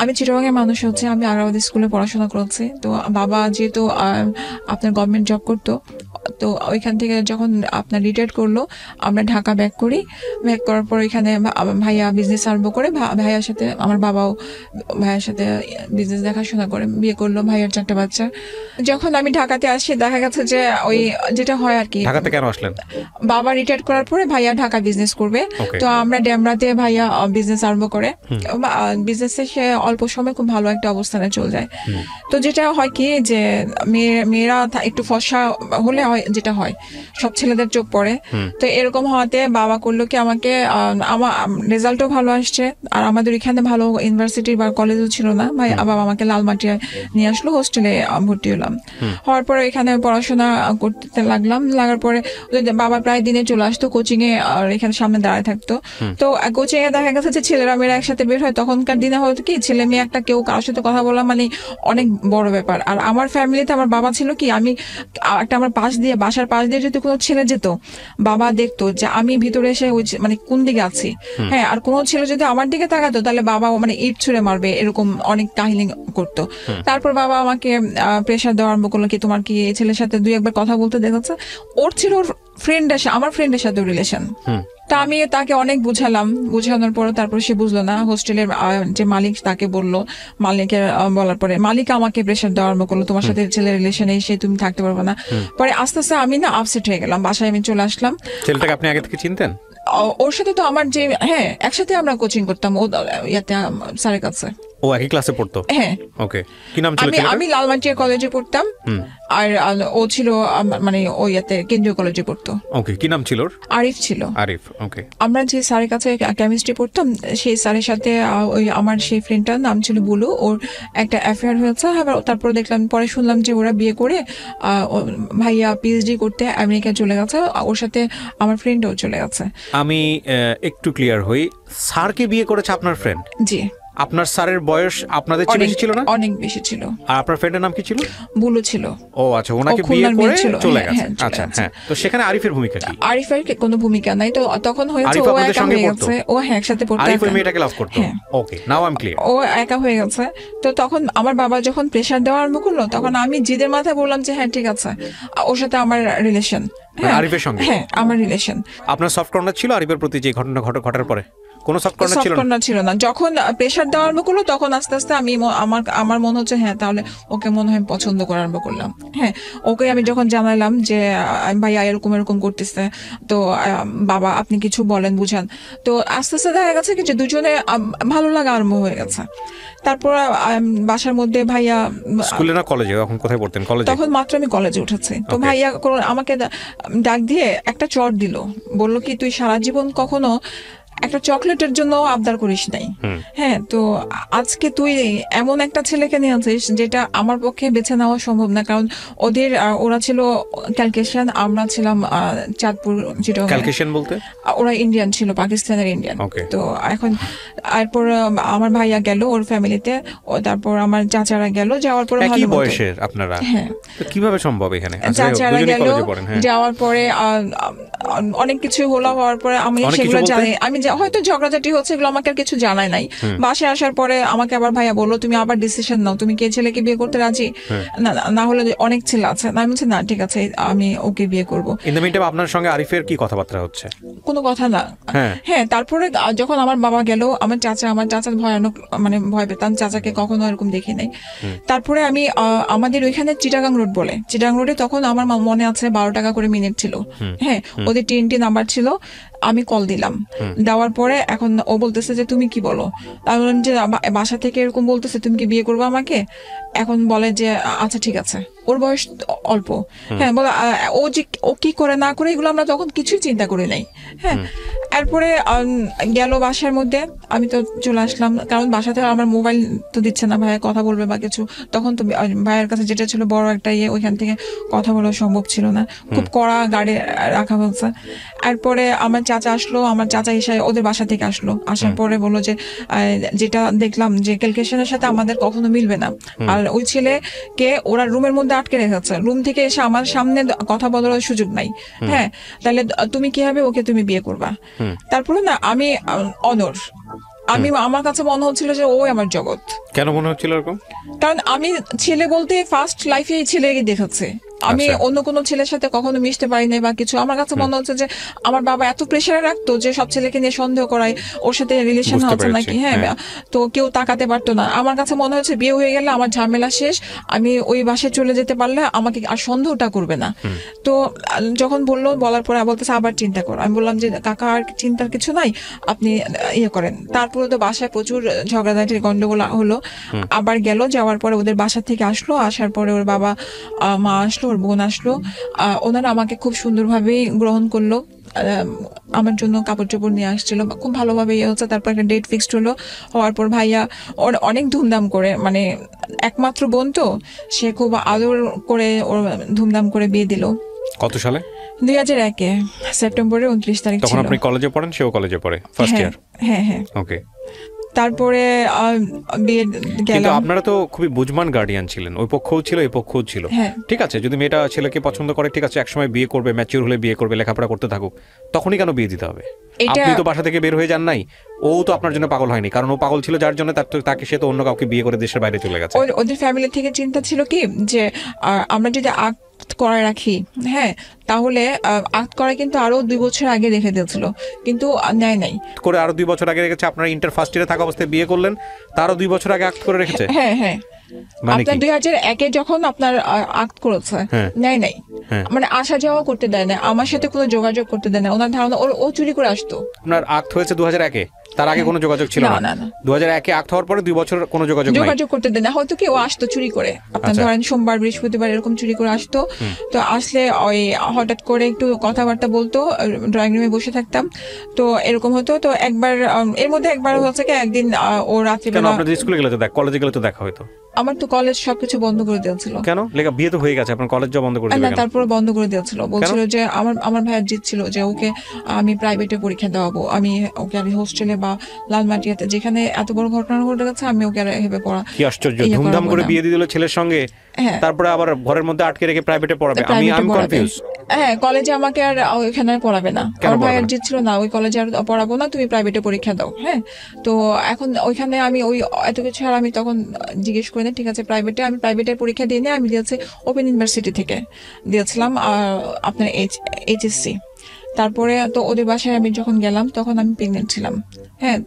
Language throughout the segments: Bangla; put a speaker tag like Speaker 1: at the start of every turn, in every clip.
Speaker 1: আমি চিটাগাংয়ের মানুষ হচ্ছে, আমি আগ্রাবাদী স্কুলে পড়াশোনা করেছি। তো বাবা যেহেতু আপনার গভর্নমেন্ট জব করতো, তো ওইখান থেকে যখন আপনার রিটায়ার করলো, আমরা ঢাকা ব্যাক করি। ব্যাক করার পর এখানে ভাইয়া বিজনেস আরম্ভ করে, ভাইয়ার সাথে আমার বাবাও ভাইয়ার সাথে বিজনেস দেখাশোনা করে বিয়ে করলো। ভাইয়ার 4টা বাচ্চা। যখন আমি ঢাকাতে আসি, দেখা গেছে যে ওই যেটা হয় আর কি।
Speaker 2: ঢাকাতে কেন আসলেন?
Speaker 1: বাবা রিটায়ার করার পরে ভাইয়া ঢাকা বিজনেস করবে, তো আমরা ডেমরাতে ভাইয়া বিজনেস আরম্ভ করে। বিজনেসে সে অল্প সময় খুব ভালো একটা অবস্থানে চলে যায়। তো যেটা হয় কি যে মেয়েরা একটু ফর্সা হলে যেটা হয়, সব ছেলেদের চোখ পড়ে। তো এরকম হওয়াতে বাবা করলো কি, আমাকে আমার রেজাল্টও ভালো আসছে, আর আমাদের এখানে ভালো ইউনিভার্সিটি বা কলেজও ছিল না। বাবা আমাকে লালমাটিয়ায় নিয়ে আসলো, হোস্টেলে ভর্তি হলাম। হওয়ার পরে এখানে পড়াশোনা করতে লাগলাম। লাগার পরে বাবা প্রায় দিনে চলে আসতো কোচিং এ, আর এখানে সামনে দাঁড়ায় থাকতো। তো কোচিং এ দেখা গেছে যে ছেলেরা মেয়েরা একসাথে বের হয়। তখনকার দিনে হয়তো কি, ছেলে মেয়ে একটা কেউ কারোর সাথে কথা বলা মানে অনেক বড় ব্যাপার। আর আমার ফ্যামিলিতে আমার বাবা ছিল কি, আমি একটা আমার বাসার পাশ দিয়ে যদি কোনো ছেলে যেত, বাবা দেখতো যে আমি ভিতরে এসে মানে কোন দিকে আছি। হ্যাঁ, আর কোনো ছেলে যদি আমার দিকে তাকাতো, তাহলে বাবা মানে ইট ছুঁড়ে মারবে, এরকম অনেক কাহিনী করতো। তারপর বাবা আমাকে প্রেশার দেওয়া আরম্ভ করলো কি, তোমার কি এই ছেলের সাথে 2-1 বার কথা বলতে দেখেছে? ওর ছিল ওর আমার ফ্রেন্ডের সাথে রিলেশন। তা আমি তাকে অনেক বুঝানোর পরে তারপর সে বুঝলো না। হোস্টেলের যে মালিক, তাকে বললো, মালিকের বলার পরে মালিক আমাকে প্রেশার দেওয়া আরম্ভ করলো, তোমার সাথে ছেলের রিলেশনে এসে তুমি থাকতে পারবে না। পরে আস্তে আস্তে আমি না আপসেট হয়ে গেলাম, বাসায় আমি চলে আসলাম।
Speaker 2: ছেলেটাকে আপনি আগে থেকে চিনতেন?
Speaker 1: ওর সাথে তো আমার যে, হ্যাঁ, একসাথে আমরা কোচিং করতাম, ও ইয়াতে স্যারের কাছে।
Speaker 2: ও একই ক্লাসে পড়তো?
Speaker 1: হ্যাঁ।
Speaker 2: ওকে, কি নাম ছিল?
Speaker 1: আমি লালমাটিয়া কলেজে পড়তাম, আর ও ছিল মানে ওই ইয়াতে কেন্দ্রীয় কলেজে পড়তো।
Speaker 2: ওকে, কি নাম ছিল?
Speaker 1: আরিফ ছিল।
Speaker 2: আরিফ, ওকে।
Speaker 1: আমরা যে স্যারের কাছে কেমিস্ট্রি পড়তাম, সেই স্যারের সাথে ওই আমার সেই ফ্রেন্ডটার নাম ছিল বুলু, ওর একটা অ্যাফেয়ার হয়েছে। তারপর দেখলাম, পরে শুনলাম যে ওরা বিয়ে করে ভাইয়া পিএইচডি করতে আমেরিকা চলে গেছে, ওর সাথে আমার ফ্রেন্ডও চলে গেছে।
Speaker 2: আমি একটু ক্লিয়ার হই, স্যারকে বিয়ে করেছে আপনার ফ্রেন্ড?
Speaker 1: জি।
Speaker 2: আপনার স্যারের বয়স আপনাদের চেয়ে বেশি ছিল না?
Speaker 1: অনেক বেশি ছিল।
Speaker 2: আর আপনার ফ্রেন্ডের নাম কি ছিল?
Speaker 1: বুলু ছিল।
Speaker 2: ও আচ্ছা, ওনাকে বিয়ে করে চলে গেছে। আচ্ছা, হ্যাঁ। তো সেখানে আরিফের ভূমিকা কি?
Speaker 1: আরিফের কোনো ভূমিকা নাই। তো তখন হয়েছে ও একা হয়ে গেছে। ও হ্যাঁ, একসাথে পড়তো।
Speaker 2: আরিফ ওই মেয়েটাকে লাভ করতো? ওকে, নাও আই এম ক্লিয়ার।
Speaker 1: ও একা হয়ে গেছে। তো তখন আমার বাবা যখন প্রেসার দেওয়া আরম্ভ করলো, তখন আমি জিদের মাথায় বললাম যে হ্যাঁ ঠিক আছে, ওর সাথে আমার রিলেশন।
Speaker 2: আরিফের সঙ্গে? হ্যাঁ,
Speaker 1: আমার রিলেশন।
Speaker 2: আপনার সফট কর্নার ছিল আরিফের প্রতি যে ঘটনা ঘটার পরে? কোনো সফট কর্নার ছিল না। যখন প্রেসার দেওয়া আরম্ভ করলো, তখন আস্তে আস্তে আমি আমার মনে হচ্ছে হ্যাঁ, তাহলে ওকে মনে হয় পছন্দ করা আরম্ভ করলাম। হ্যাঁ, ওকে আমি যখন জানালাম যে ভাইয়া এরকম করতেছে, তো বাবা আপনি কিছু বলেন, বুঝান। তো আস্তে আস্তে দেখা গেছে কি যে দুজনে ভালো লাগা আরম্ভ হয়ে গেছে। তারপর বাসার মধ্যে ভাইয়া স্কুলে না কলেজে, তখন কোথায় পড়তেন? কলেজে।
Speaker 1: তখন মাত্র আমি কলেজে উঠেছি। তো ভাইয়া আমাকে ডাক দিয়ে একটা চট দিল, বললো কি, তুই সারা জীবন কখনো একটা চকলেটের জন্য আবদার করিস নাই। হ্যাঁ, তো আজকে তুই এমন একটা ছেলেকে নিয়ে আছিস যেটা আমার পক্ষে বেছে নেওয়া সম্ভব না, কারণ ওরা ছিল ক্যালকেশিয়ান, আমরা ছিলাম চাঁদপুর।
Speaker 2: ক্যালকেশিয়ান বলতে? ওরা
Speaker 1: ইন্ডিয়ান ছিল, পাকিস্তানের ইন্ডিয়ান। তো এখন এরপর আমার ভাইয়া গেল ওর ফ্যামিলিতে, তারপর আমার চাচারা গেল। যাওয়ার পরে
Speaker 2: ভালো বয়সের আপনারা? হ্যাঁ। তো কিভাবে সম্ভব এখানে?
Speaker 1: চাচারা গেল, যাওয়ার পরে অনেক কিছু হওয়ার পরে আমি সেগুলো জানি, আমি হয়তো ঝগড়াঝাটি হচ্ছে, এগুলো আমাকে আর কিছু জানাই নাই। বাসায় আসার পরে আমাকে আবার ভাইয়া বললো, তুমি আবার ডিসিশন নাও, তুমি কে ছেলেকে বিয়ে করতে রাজি? না হলে অনেক ছেলে আছে। আমি বলছি না, ঠিক আছে, আমি ওকে বিয়ে করবো।
Speaker 2: ইন দ্য মিনটাইম আপনার সঙ্গে আরিফের কি কথাবার্তা হচ্ছে?
Speaker 1: কোনো কথা না। হ্যাঁ, তারপরে যখন আমার বাবা গেল, আমার চাচা ভয়ানক, মানে ভয় পেতাম, চাচাকে কখনো এরকম দেখি নাই। তারপরে আমি আমাদের ওইখানে চিটাগাং রোড বলে, চিটাগাং রোডে তখন আমার মনে আছে 12 টাকা করে মিনিট ছিল। হ্যাঁ, ওদের TNT নাম্বার ছিল। আমি কল দিলাম, দেওয়ার পরে এখন ও বলতেছে যে তুমি কি বলো। আমি বললাম যে বাসা থেকে এরকম বলতেছে, তুমি কি বিয়ে করবো আমাকে? এখন বলে যে আচ্ছা ঠিক আছে। ওর বয়স অল্প। হ্যাঁ, বলে ও কি করে না করে এগুলো আমরা তখন কিছুই চিন্তা করি নাই। হ্যাঁ, এরপরে গেল বাসার মধ্যে, আমি তো চলে আসলাম, কারণ বাসাতে আমার মোবাইল তো দিচ্ছে না, ভাইয়া কথা বলবে বা কিছু। তখন তো ভাইয়ের কাছে যেটা ছিল বড় একটা ওইখান থেকে কথা বলা সম্ভব ছিল না, খুব কড়া গাড়ি রাখা হয়েছে। এরপরে আমার চাচা আসলো, আমার চাচা এসে ওদের বাসা থেকে আসলো। আসার পরে বললো যে যেটা দেখলাম যে ক্যালকুলেশনের সাথে আমাদের কখনো মিলবে না, আর ওই ছেলেকে ওরা রুমের মধ্যে আটকে রেখেছে, রুম থেকে এসে আমার সামনে কথা বলার সুযোগ নাই। হ্যাঁ, তাহলে তুমি কিভাবে ওকে তুমি বিয়ে করবা? তারপরে না আমি অনর আমার কাছে মনে হচ্ছিল যে ওই আমার জগৎ।
Speaker 2: কেন মনে হচ্ছিল এরকম?
Speaker 1: কারণ আমি ছেলে বলতে ফার্স্ট লাইফে এই ছেলেকে দেখেছি, আমি অন্য কোনো ছেলের সাথে কখনো মিশতে পারি নাই বা কিছু। আমার কাছে মনে হচ্ছে যে আমার বাবা এত প্রেশারে রাখতো যে সব ছেলেকে নিয়ে সন্দেহ করায়, ওর সাথে রিলেশন হচ্ছে নাকি, হ্যাঁ, তো কেউ তাকাতে পারতো না। আমার কাছে মনে হচ্ছে বিয়ে হয়ে গেলে আমার ঝামেলা শেষ, আমি ওই বাসায় চলে যেতে পারলে আমাকে আর সন্দেহটা করবে না। তো যখন বলার পরে বলতেছে আবার চিন্তা করো, আমি বললাম যে কাকা আর চিন্তার কিছু নাই, আপনি ইয়ে করেন। তারপরে তো বাসায় প্রচুর ঝগড়াঝাটির গন্ডগোল হলো, আবার গেল, যাওয়ার পরে ওদের বাসা থেকে আসলো, আসার পরে ওর বাবা মা আসলো, ওর বোন আসলো, ওনারা আমাকে খুব সুন্দরভাবেই গ্রহণ করলো, আমার জন্য কাপড় চোপড় নিয়ে আসছিল, খুব ভালোভাবে ইয়ে হচ্ছে। তারপর একটা ডেট ফিক্সড হলো, হওয়ার পর ভাইয়া ওর অনেক ধুমধাম করে, মানে একমাত্র বোন তো, সে খুব আদর করে ওর ধুমধাম করে বিয়ে দিল।
Speaker 2: কত সালে?
Speaker 1: 2001 সেপ্টেম্বরের 29 তারিখ।
Speaker 2: তখন আপনি কলেজে পড়েন, সেও কলেজে পড়ে, ফার্স্ট ইয়ার?
Speaker 1: হ্যাঁ হ্যাঁ।
Speaker 2: ওকে।
Speaker 1: তারপরে বিয়ে
Speaker 2: গেলাম। আপনারা তো খুবই বুঝমান গার্ডিয়ান ছিলেন, ওই পক্ষও ছিল এই পক্ষও ছিল, ঠিক আছে। যদি মেয়েটা ছেলেকে পছন্দ করে, ঠিক আছে, একসময় বিয়ে করবে, ম্যাচিউর হলে বিয়ে করবে, লেখাপড়া করতে থাকুক, তখনই কেন বিয়ে দিতে হবে? আপনি তো বাসা থেকে বের হয়ে যান নাই, ও তো আপনার জন্য পাগল হয়নি, কারণ ও পাগল ছিল যার জন্য তাকে সে তো অন্য কাউকে বিয়ে করে দেশের বাইরে চলে গেছে।
Speaker 1: ওদের ফ্যামিলি থেকে চিন্তা ছিল কি যে আমরা যদি করে রাখি, হ্যাঁ, তাহলে আক্ট করা কিন্তু আরো 2 বছর আগে রেখে দিয়েছিল, কিন্তু নেয় নাই
Speaker 2: করে, আরো 2 বছর আগে রেখেছে। আপনার ইন্টার ফার্স্ট ইয়ারে থাকা অবস্থায় বিয়ে করলেন, তারও 2 বছর আগে আক্ট করে রেখেছে।
Speaker 1: হ্যাঁ হ্যাঁ, আপনার 2001-এ যখন আপনার আক্ট করেছে, নেয় নাই, মানে আসা যাওয়া করতে দেয় না, আমার সাথে কোনো যোগাযোগ করতে দেয় না। ওনার ধারণা ও চুরি করে আসতো।
Speaker 2: আপনার আক্ট হয়েছে 2001-এ, তার আগে কোনো যোগাযোগ ছিল না? 2001-এ আক্ট হওয়ার পরে 2 বছর কোনো যোগাযোগ
Speaker 1: করতে দেয় না। হয়তো কি ও আসতো চুরি করে, আপনার ধরেন সোমবার বৃহস্পতিবার এরকম চুরি করে আসতো। তো আসলে ওই হঠাৎ করে একটু কথাবার্তা বলতো, ড্রয়িং রুমে বসে থাকতাম, তো এরকম হতো। তো একবার এর মধ্যে একবার হচ্ছে কি, একদিন ও রাত্রিবেলা,
Speaker 2: আপনাদের স্কুলে গেলে তো কলেজে গেলে তো দেখা হয়তো।
Speaker 1: আমার তো কলেজ সবকিছু বন্ধ করে দিয়েছিল।
Speaker 2: কেন? লেখা বিয়ে তো হয়ে গেছে, আপনার কলেজ যা বন্ধ করে দিলেন?
Speaker 1: না, তারপরে বন্ধ করে দিয়েছিল, বলছিল যে আমার ভাইয়ের জিত ছিল যে ওকে আমি প্রাইভেটে পরীক্ষা দেওয়াবো, ওকে আমি হোস্টেলে বা লালমাটিয়াতে যেখানে এত বড় ঘটনা ঘটে গেছে, আমি ওকে হেবে পড়া।
Speaker 2: কি আশ্চর্য, ধুমধাম করে বিয়ে দিয়ে দিল ছেলের সঙ্গে, তারপরে আবার ঘরের মধ্যে আটকে রেখে প্রাইভেটে পড়াবে। আমি কনফিউজ।
Speaker 1: হ্যাঁ, কলেজে আমাকে আর ওখানে পড়াবে না, আমার ভাইয়ের জিত ছিল না, ওই কলেজে আর পড়াবো না, তুমি প্রাইভেটে পরীক্ষা দাও। হ্যাঁ, তো এখন ওইখানে আমি ওই এত কিছু আর আমি তখন জিজ্ঞেস করি না, ঠিক আছে প্রাইভেটে। আমি প্রাইভেটের পরীক্ষা দিয়ে নিয়ে আমি দিয়েছি ওপেন ইউনিভার্সিটি থেকে দিয়েছিলাম আপনার HSC। তারপরে তো ওদের বাসায় আমি যখন গেলাম তখন আমি প্রেগনেন্ট ছিলাম। হ্যাঁ,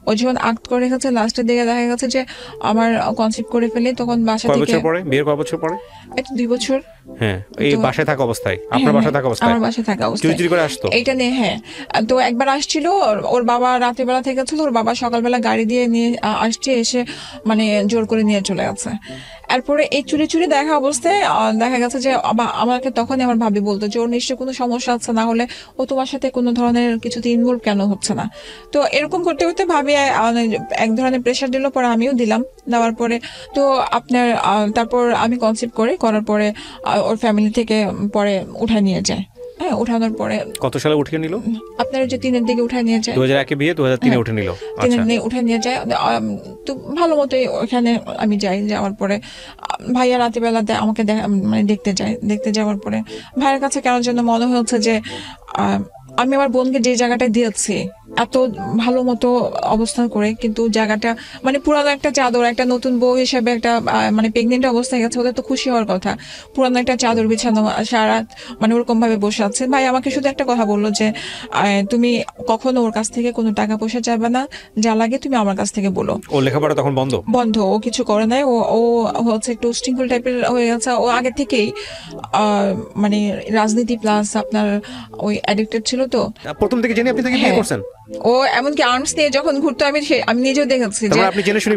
Speaker 1: ও যখন আক্ট করে গেছে, লাস্টের দিকে দেখা গেছে যে আমার কনসিভ করে ফেলে, তখন বাসা থেকে।
Speaker 2: কয় বছর পরে? বিয়ের কয় বছর পরে?
Speaker 1: এটা 2 বছর।
Speaker 2: হ্যাঁ, এই বাসায় থাকা অবস্থায়, আপনার বাসায় থাকা অবস্থায়?
Speaker 1: আমার বাসায় থাকা অবস্থায়
Speaker 2: চুরি করে আসতো
Speaker 1: এইটা নিয়ে। হ্যাঁ, তো একবার আসছিল, ওর বাবা রাতের বেলা থেকে ছিল, ওর বাবা সকালবেলা গাড়ি দিয়ে নিয়ে আসছে, এসে মানে জোর করে নিয়ে চলে গেছে। এরপরে এই চুরি দেখা অবস্থায় দেখা গেছে যে আমাকে তখনই আমার ভাবি বলতো যে ওর নিশ্চয়ই কোনো সমস্যা আছে, না হলে ও তোমার সাথে কোনো ধরনের কিছুতে ইনভলভ কেন হচ্ছে না। তো এরকম করতে করতে ভাবি এক ধরনের প্রেশার দিল, পরে আমিও দিলাম, দেওয়ার পরে তো আপনার তারপর আমি কনসিভ করার পরে ওর ফ্যামিলি থেকে পরে উঠায় নিয়ে যায়। হ্যাঁ, উঠানোর পরে
Speaker 2: কত সালে উঠিয়ে নিল?
Speaker 1: আপনার যে 3-এর দিকে উঠায় নিয়ে যায়।
Speaker 2: 2001-এ বিয়ে, 2003-এ উঠে নিল।
Speaker 1: 3 উঠে নিয়ে যায়। তো ভালো মতোই ওখানে আমি যাই, যাওয়ার পরে ভাইয়া রাতে বেলাতে আমাকে মানে দেখতে যাওয়ার পরে ভাইয়ের কাছে কেন জন্য মনে হচ্ছে যে আমি আমার বোনকে যে জায়গাটায় দিয়েছি এত ভালো মতো অবস্থান করে, কিন্তু জায়গাটা মানে পুরানো একটা চাদর, একটা নতুন বউ হিসেবে একটা মানে প্রেগনেন্ট অবস্থায় গেছে, ওদের তো খুশি হওয়ার কথা। পুরানো একটা চাদর বিছানো, সারা মানে ওরকম ভাবে বসে আছে। ভাই আমাকে শুধু একটা কথা বললো যে তুমি কখনো ওর কাছ থেকে কোনো টাকা পয়সা চাইবে না, যা লাগে তুমি আমার কাছ থেকে বলো।
Speaker 2: ও লেখাপড়া তখন বন্ধ,
Speaker 1: ও কিছু করে নাই, ও হচ্ছে একটু শৃঙ্খল টাইপের হয়ে গেছে। ও আগে থেকেই মানে রাজনীতি প্লাস আপনার ওই অ্যাডিক্টেড ছিল। তো
Speaker 2: প্রথম থেকে জেনে আপনি তাকে বিয়ে করছেন?
Speaker 1: ও এমনকি আর্মস নিয়ে যখন ঘুরতো, আমি নিজেও দেখেছি যে
Speaker 2: আপনি জেনে শুনে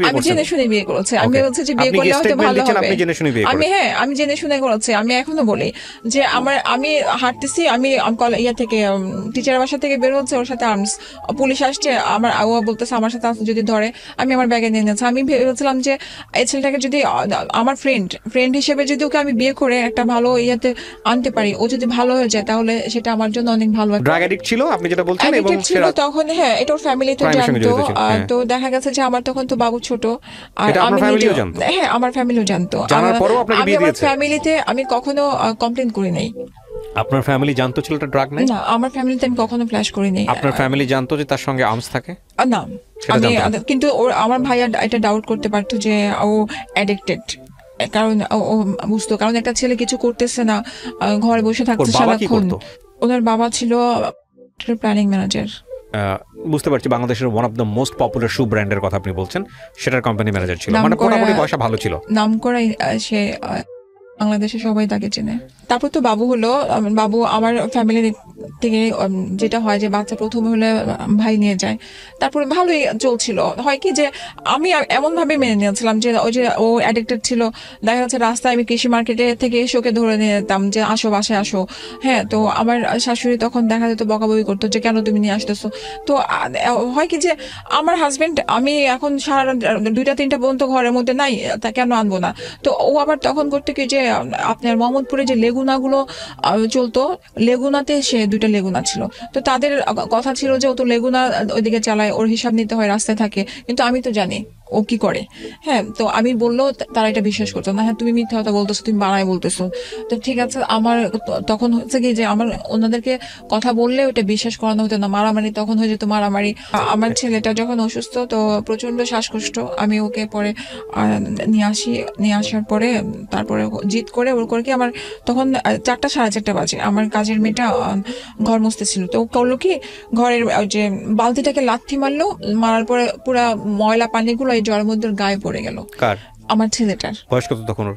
Speaker 2: বিয়ে
Speaker 1: করেছি। আমি বলছি যে বিয়ে করলে হয়তো ভালো হবে। আমি জেনে শুনে করেছি। আমি এখনো বলি যে আমি হাঁটতেছি, আমি ইয়া থেকে টিচার বাসা থেকে বের হচ্ছে, ওর সাথে আর্মস পুলিশ আসছে, ও বলতেছে আমার সাথে যদি ধরে, আমি আমার ব্যাগে নিয়ে নিয়েছি। আমি ভেবেছিলাম যে এই ছেলেটাকে যদি আমার ফ্রেন্ড হিসেবে যদি ওকে আমি বিয়ে করে একটা ভালো ইয়াতে আনতে পারি, ও যদি ভালো হয়ে যায় তাহলে সেটা আমার জন্য অনেক ভালো।
Speaker 2: ড্রাগ অ্যাডিক্ট ছিল আপনি যেটা বলছেন, এবং
Speaker 1: তখন হ্যাঁ এটা ওর ফ্যামিলিতে জানতো। তো দেখা গেছে যে আমার তখন তো বাবু ছোট, আর আমি আমার ফ্যামিলিও জানতো।
Speaker 2: জানার পরেও আপনাকে বিয়ে দিয়েছে?
Speaker 1: ফ্যামিলিতে আমি কখনো কমপ্লেইন করি নাই।
Speaker 2: আপনার ফ্যামিলি জানতো ছেলেটা ড্রাগ নেয়?
Speaker 1: না, আমার ফ্যামিলিতে আমি কখনো ফ্ল্যাশ করিনি।
Speaker 2: আপনার ফ্যামিলি জানতো যে তার সঙ্গে আর্মস থাকে?
Speaker 1: না, আমি কিন্তু আমার ভাইয়া এটা ডাউট করতে পারতো যে ও অ্যাডিক্টেড, কারণ ও বুঝতো, কারণ একটা ছেলে কিছু করতেছে না, ঘরে বসে থাকছে সারাক্ষণ। ওনার বাবা ছিল প্ল্যানিং ম্যানেজার।
Speaker 2: বুঝতে পারছি, বাংলাদেশের one of the most popular shoe ব্র্যান্ডের কথা আপনি বলছেন, সেটার কোম্পানি ম্যানেজার ছিল, মানে মোটামুটি পয়সা ভালো ছিল,
Speaker 1: নাম করা। সে বাংলাদেশে সবাই তাকে চেনে। তারপর তো বাবু হলো। বাবু আমার ফ্যামিলি থেকে যেটা হয় যে বাচ্চা প্রথম হলে ভাই নিয়ে যায়, তারপরে ভালোই চলছিল। হয় কি যে আমি এমন ভাবে মেনে নিয়েছিলাম যে ওই যে ও অ্যাডিক্টেড ছিল, দেখা যাচ্ছে রাস্তায় আমি কৃষি মার্কেটে থেকে এসে ওকে ধরে নিয়ে যেতাম যে আসো বাসায় আসো। হ্যাঁ, তো আমার শাশুড়ি তখন দেখা যেত বকাবকি করতো যে কেন তুমি নিয়ে আসতেছো। তো হয় কি যে আমার হাজবেন্ড, আমি এখন সারা 2টা-3টা পর্যন্ত ঘরের মধ্যে নাই, তা কেন আনবো না। তো ও আবার তখন করতে কি যে আপনার মোহাম্মদপুরে যে লেগুনাগুলো চলতো, লেগুনাতে সে 2টা লেগুনা ছিল। তো তাদের কথা ছিল যে ও তো লেগুনা ওইদিকে চালায়, ওর হিসাব নিতে হয়, রাস্তায় থাকে। কিন্তু আমি তো জানি ও কি করে। হ্যাঁ, তো আমি বললেও তারা এটা বিশ্বাস করতো না। হ্যাঁ, তুমি মিথ্যা কথা বলতেছো, তুমি বানায় বলতেছো। তো ঠিক আছে, আমার তখন হচ্ছে কি যে আমার ওনাদেরকে কথা বললে ওটা বিশ্বাস করানো হতো না, মারামারি তখন হয়ে যেত মারামারি। আমার ছেলেটা যখন অসুস্থ, তো প্রচন্ড শ্বাসকষ্ট, আমি ওকে পরে নিয়ে আসার পরে তারপরে জিদ করে ওর করে কি আমার তখন 4টা 4:30 বাজে, আমার কাজের মেয়েটা ঘর মুছতেছিল। তো করলো কি, ঘরের যে বালতিটাকে লাথি মারলো, মারার পরে পুরা ময়লা পানিগুলো এই জলের মধ্যে গায়ে পড়ে গেল।
Speaker 2: কার?
Speaker 1: আমার ছেলেটার।
Speaker 2: বয়স কত তখন ওর?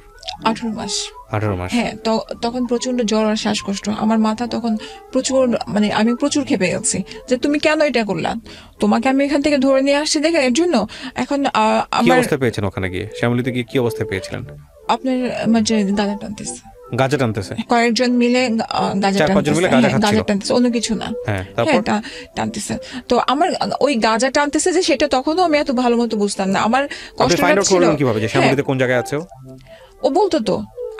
Speaker 1: 18 মাস।
Speaker 2: 18 মাস।
Speaker 1: হ্যাঁ, তো তখন প্রচন্ড জ্বর আর শ্বাসকষ্ট, আমার মাথা তখন প্রচুর, মানে আমি প্রচুর ক্ষেপে গেছি যে তুমি কেন এটা করলা, তোমাকে আমি এখান থেকে ধরে নিয়ে আসছি দেখে এর জন্য। এখন
Speaker 2: আমার অবস্থা পেয়েছেন ওখানে গিয়ে, শ্যামলীতে গিয়ে কি অবস্থা পেয়েছিলেন?
Speaker 1: আপনার যে গাঁজা টানতেছে কয়েকজন মিলে, গাঁজা টানতেছে, অন্য কিছু না। হ্যাঁ, টানতেছে। তো আমার ওই গাঁজা টানতেছে যে সেটা তখনও আমি এত ভালো মতো বুঝতাম না। আমার কষ্ট লাগছিল
Speaker 2: কিভাবে যে শ্যামলীতে কোন জায়গায় আছে
Speaker 1: ও বলতো তো,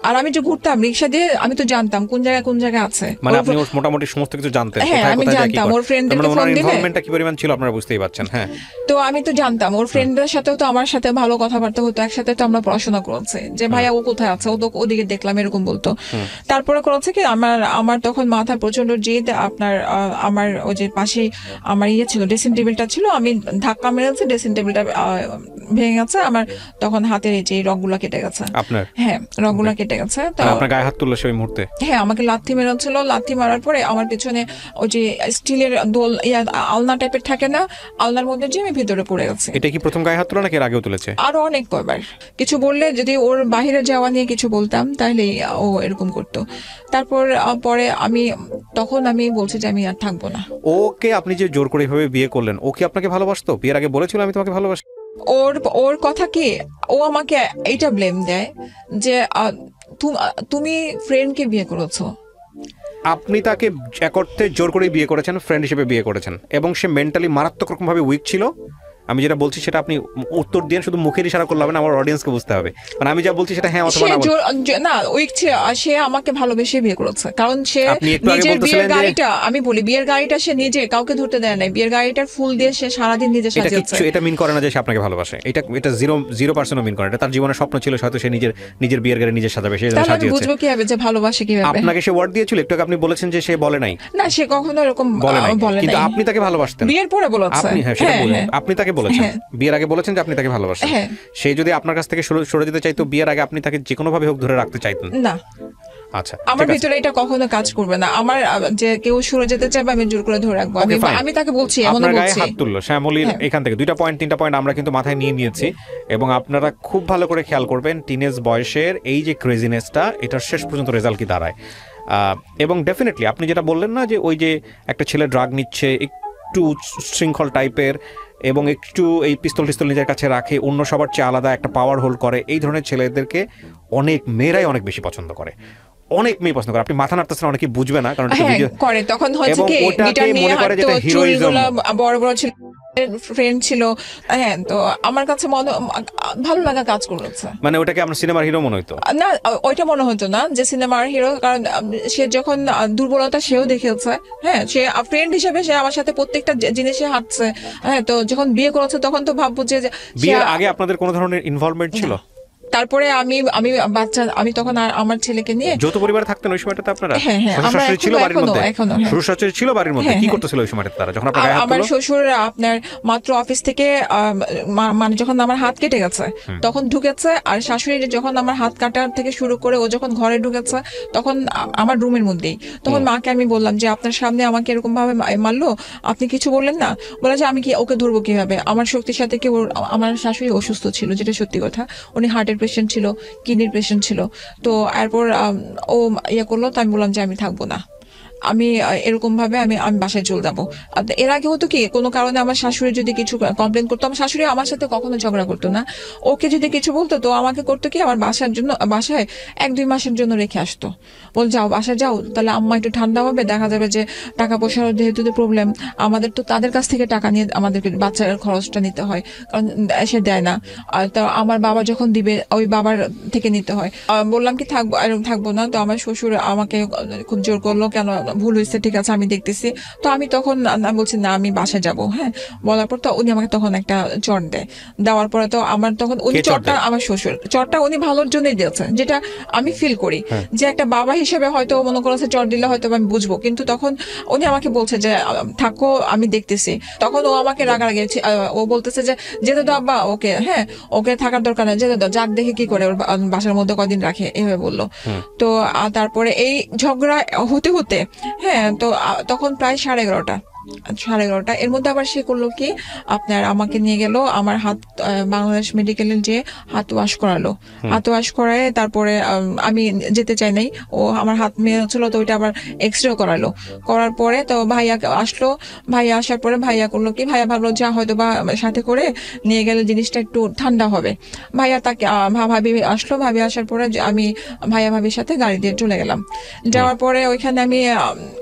Speaker 1: আর আমি যে ঘুরতাম রিক্সা দিয়ে, আমি তো জানতাম কোন জায়গায় আছে।
Speaker 2: মানে আপনি মোটামুটি সমস্ত কিছু জানতেন?
Speaker 1: হ্যাঁ, আমি জানতাম। ওর ফ্রেন্ডদেরকে ফোন দিলে
Speaker 2: ইনভলভমেন্টটা কি পরিমাণ ছিল আপনারা বুঝতেই পারছেন। হ্যাঁ,
Speaker 1: তো আমি তো জানতাম, ওর ফ্রেন্ডদের সাথেও তো আমার সাথে ভালো কথাবার্তা হতো, একসাথে তো আমরা পড়াশোনা করছি, যে ভাইয়া ও কোথায় আছে, ও তো ওদিকে দেখলাম, এরকম বলতো। তারপরে করেছে কি, আমার তখন মাথা প্রচন্ড জিদ। আমার ওই যে পাশে আমার ছিল, ড্রেসিং টেবিলটা ছিল, আমি ধাক্কা মেরেছি, ড্রেসিং টেবিলটা ভেঙে গেছে। আমার তখন হাতের এই যে রগগুলো কেটে গেছে।
Speaker 2: আপনার?
Speaker 1: হ্যাঁ, রগগুলো কেটে গেছে।
Speaker 2: আপনার গায়ে হাত তুললো সেই মুহূর্তে?
Speaker 1: হ্যাঁ, আমাকে লাথি মেরেছিল। লাথি মারার পরে আমার পিছনে ওই যে স্টিলের দোল, আলনা টাইপের থাকে না, আলনার মধ্যে যে আমি ভিতরে পড়ে গেছি।
Speaker 2: এটা কি প্রথম গায়ে হাত তোলা নাকি এর আগেও তুলেছে?
Speaker 1: আরো অনেক কয়বার। কিছু বললে, যদি ওর বাহিরে যাওয়া নিয়ে কিছু বলতাম, তাহলে ও এরকম করতো। তারপর পরে তখন আমি বলছি যে আমি আর থাকবো না।
Speaker 2: ওকে আপনি যে জোর করে এভাবে বিয়ে করলেন, ও কি আপনাকে ভালোবাসতো? বিয়ের আগে বলেছিল আমি তোমাকে ভালোবাসি?
Speaker 1: ওর কথা কি, ও আমাকে এইটা ব্লেম দেয় যে তুমি ফ্রেন্ডকে বিয়ে করেছো।
Speaker 2: আপনি তাকে এক অর্থে জোর করে বিয়ে করেছেন, ফ্রেন্ড হিসেবে বিয়ে করেছেন, এবং সে মেন্টালি মারাত্মক রকম ভাবে উইক ছিল। আমি যেটা বলছি সেটা আপনি উত্তর দিয়ে শুধু মুখের ইশারা করলে হবে না, আমার অডিয়েন্সকে বুঝতে হবে। মানে আমি যা বলছি সেটা হ্যাঁ অথবা
Speaker 1: না। উইক ছিল, সে আমাকে ভালোবেসে বিয়ে করেছে, কারণ সে নিজের বিয়ের গাড়িটা, আমি বলি বিয়ের গাড়িটা সে নিজে কাউকে ধরতে দেয় নাই, বিয়ের গাড়িটার ফুল দিয়ে সে সারাদিন নিজে সাজিয়েছে।
Speaker 2: এটা মিন করে না যে সে আপনাকে ভালোবাসে, এটা 0% মিন করে। এটা তার জীবনের স্বপ্ন ছিল, হয়তো সে নিজের বিয়ের গাড়ি নিজে সাজাবে, সে সাজিয়েছে।
Speaker 1: বুঝবো কিভাবে যে ভালোবাসে কিভাবে?
Speaker 2: আপনাকে সে ওয়ার্ড দিয়েছিল, একটু আপনি বলেছেন যে সে বলে নাই।
Speaker 1: না, সে কখনো এরকম বলে নাই,
Speaker 2: কিন্তু আপনি তাকে ভালোবাসতেন।
Speaker 1: বিয়ের পরে বলেছে।
Speaker 2: আপনি আপনি তাকে বলেছেন, বিয়ের আগে বলেছেন যে আপনি তাকে ভালোবাসেন। সে যদি আপনার কাছ থেকে সরে যেতে চাইতো, বিয়ের আগে আপনি তাকে যে কোনো ভাবে হোক ধরে রাখতে চাইতেন
Speaker 1: না?
Speaker 2: আচ্ছা,
Speaker 1: আমার ভিতরে এটা কখনো কাজ করবে না। আমার যে কেউ সরে যেতে চাইবে, আমি জোর করে ধরে রাখবো। আমি তাকে বলছি, এমন বলছি। গায়ে
Speaker 2: হাত তুললো শ্যামলীর এখান থেকে 2টা পয়েন্ট 3টা পয়েন্ট আমরা কিন্তু মাথায় নিয়েছি, এবং আপনারা খুব ভালো করে খেয়াল করবেন টিনেজ বয়সের এই যে ক্রেজিনেসটা, এটার শেষ পর্যন্ত রেজাল্ট কি দাঁড়ায়। এবং ডেফিনেটলি আপনি যেটা বললেন না, যে ওই যে একটা ছেলে ড্রাগ নিচ্ছে, একটু শৃঙ্খল টাইপের, এবং একটু এই পিস্তল নিজের কাছে রাখে, অন্য সবার চেয়ে আলাদা একটা পাওয়ার হোল্ড করে, এই ধরনের ছেলেদেরকে অনেক মেয়েরাই অনেক বেশি পছন্দ করে, অনেক মেয়ে পছন্দ করে। আপনি মাথা নাড়তেছেন, অনেকে বুঝবে না, কারণ
Speaker 1: করে তখন হচ্ছে কি গিটার নিয়ে হাঁটতো, চুলগুলো বড় বড় ছিল, ফ্রেন্ড ছিল। হ্যাঁ, তো আমার কাছে ভালো লাগা কাজ করেছে।
Speaker 2: মানে ওটাকে আমার সিনেমার হিরো মনে হতো
Speaker 1: না? ওইটা মনে হতো না যে সিনেমার হিরো, কারণ সে যখন দুর্বলতা সেও দেখেছে। হ্যাঁ, সে ফ্রেন্ড হিসেবে সে আমার সাথে প্রত্যেকটা জিনিসে হাঁটছে। হ্যাঁ, তো যখন বিয়ে করেছে তখন তো ভাববো যে
Speaker 2: বিয়ের আগে আপনাদের কোনো ধরনের ইনভলভমেন্ট ছিল?
Speaker 1: তারপরে আমি তখন আমার ছেলেকে নিয়ে
Speaker 2: যৌথ পরিবারে থাকতেন ওই সময়টাতে আপনারা?
Speaker 1: হ্যাঁ, আমরা
Speaker 2: ছিল বাড়ির মধ্যে,
Speaker 1: এখনো
Speaker 2: শ্বশুর শাশুড়ি ছিল বাড়ির মধ্যে, কি করতেছিল ওই সময়টাতে তারা যখন আপনার গায়ে হাত
Speaker 1: আমার শ্বশুর আপনার মাত্র অফিস থেকে মানে যখন আমার হাত কেটে গেছে তখন ঢুকেছে, আর শাশুড়ি যখন আমার হাত কাটার থেকে শুরু করে ও যখন ঘরে ঢুকেছে তখন আমার রুমের মধ্যেই, তখন মাকে আমি বললাম যে আপনার সামনে আমাকে এরকম ভাবে মারলো, আপনি কিছু বললেন না? বলে যে আমি কি ওকে ধরবো কিভাবে, আমার শক্তির সাথে কি আমার শাশুড়ি অসুস্থ ছিল, যেটা সত্যি কথা, উনি হার্টের পেশেন্ট ছিল, কিডনির পেশেন্ট ছিল। তো এরপর ও করলো, তো আমি বললাম যে আমি থাকবো না, আমি এরকম ভাবে আমি বাসায় চলে যাবো। এর আগে হতো কি, কোনো কারণে আমার শাশুড়ি যদি কিছু কমপ্লেন করতো, আমার শাশুড়ি আমার সাথে কখনো ঝগড়া করতো না, ওকে যদি কিছু বলতো তো আমাকে করতো কি, আমার বাসায় 1-2 মাসের জন্য রেখে আসতো, বল যাও বাসায় যাও, তাহলে আম্মা একটু ঠান্ডা হবে, দেখা যাবে যে টাকা পয়সার যেহেতু প্রবলেম, আমাদের তো তাদের কাছ থেকে টাকা নিয়ে আমাদেরকে বাচ্চার খরচটা নিতে হয়, কারণ এসে দেয় না, আর তো আমার বাবা যখন দিবে ওই বাবার থেকে নিতে হয়। বললাম কি থাকবো না, তো আমার শ্বশুর আমাকে খুব জোর করলো, কেন ভুল হয়েছে, ঠিক আছে আমি দেখতেছি। তো আমি তখন বলছি না আমি বাসায় যাব। হ্যাঁ, বলার পর তো উনি আমাকে তখন একটা চট দেয়, দেওয়ার পরে তো আমার তখন উনি চটটা, আমার শ্বশুর চটটা উনি ভালোর জন্যই দিয়েছেন, যেটা আমি ফিল করি যে একটা বাবা হিসেবে হয়তো মনে করেছে চট দিলে হয়তো আমি বুঝবো, কিন্তু তখন উনি আমাকে বলছে যে থাকো আমি দেখতেছি। তখন ও আমাকে রাগারাগি, ও বলতেছে যে যেতে দাও আব্বা ওকে, হ্যাঁ ওকে থাকার দরকার নেই, যেতে দাও, যাক দেখে কি করে ওর বাসার মধ্যে কদিন রাখে, এভাবে বললো। তো তারপরে এই ঝগড়া হতে হতে, হ্যাঁ, তো তখন প্রায় 11:30 এর মধ্যে আবার সে করলো কি, আপনার আমাকে নিয়ে গেল, আমার হাত বাংলাদেশ মেডিকেলের যে হাত ওয়াশ করালো, হাত ওয়াশ করায় তারপরে আমি যেতে চাই নাই, ও আমার হাত মেয়ে ছিল, তো ওইটা আবার এক্সরে করার পরে তো ভাইয়া আসলো, ভাইয়া আসার পরে ভাইয়া করলো কি, ভাইয়া ভাবলো যা হয়তো বা সাথে করে নিয়ে গেলে জিনিসটা একটু ঠান্ডা হবে, ভাইয়া তাকে ভাবি আসলো, ভাবি আসার পরে আমি ভাবির সাথে গাড়ি দিয়ে চলে গেলাম। যাওয়ার পরে ওইখানে আমি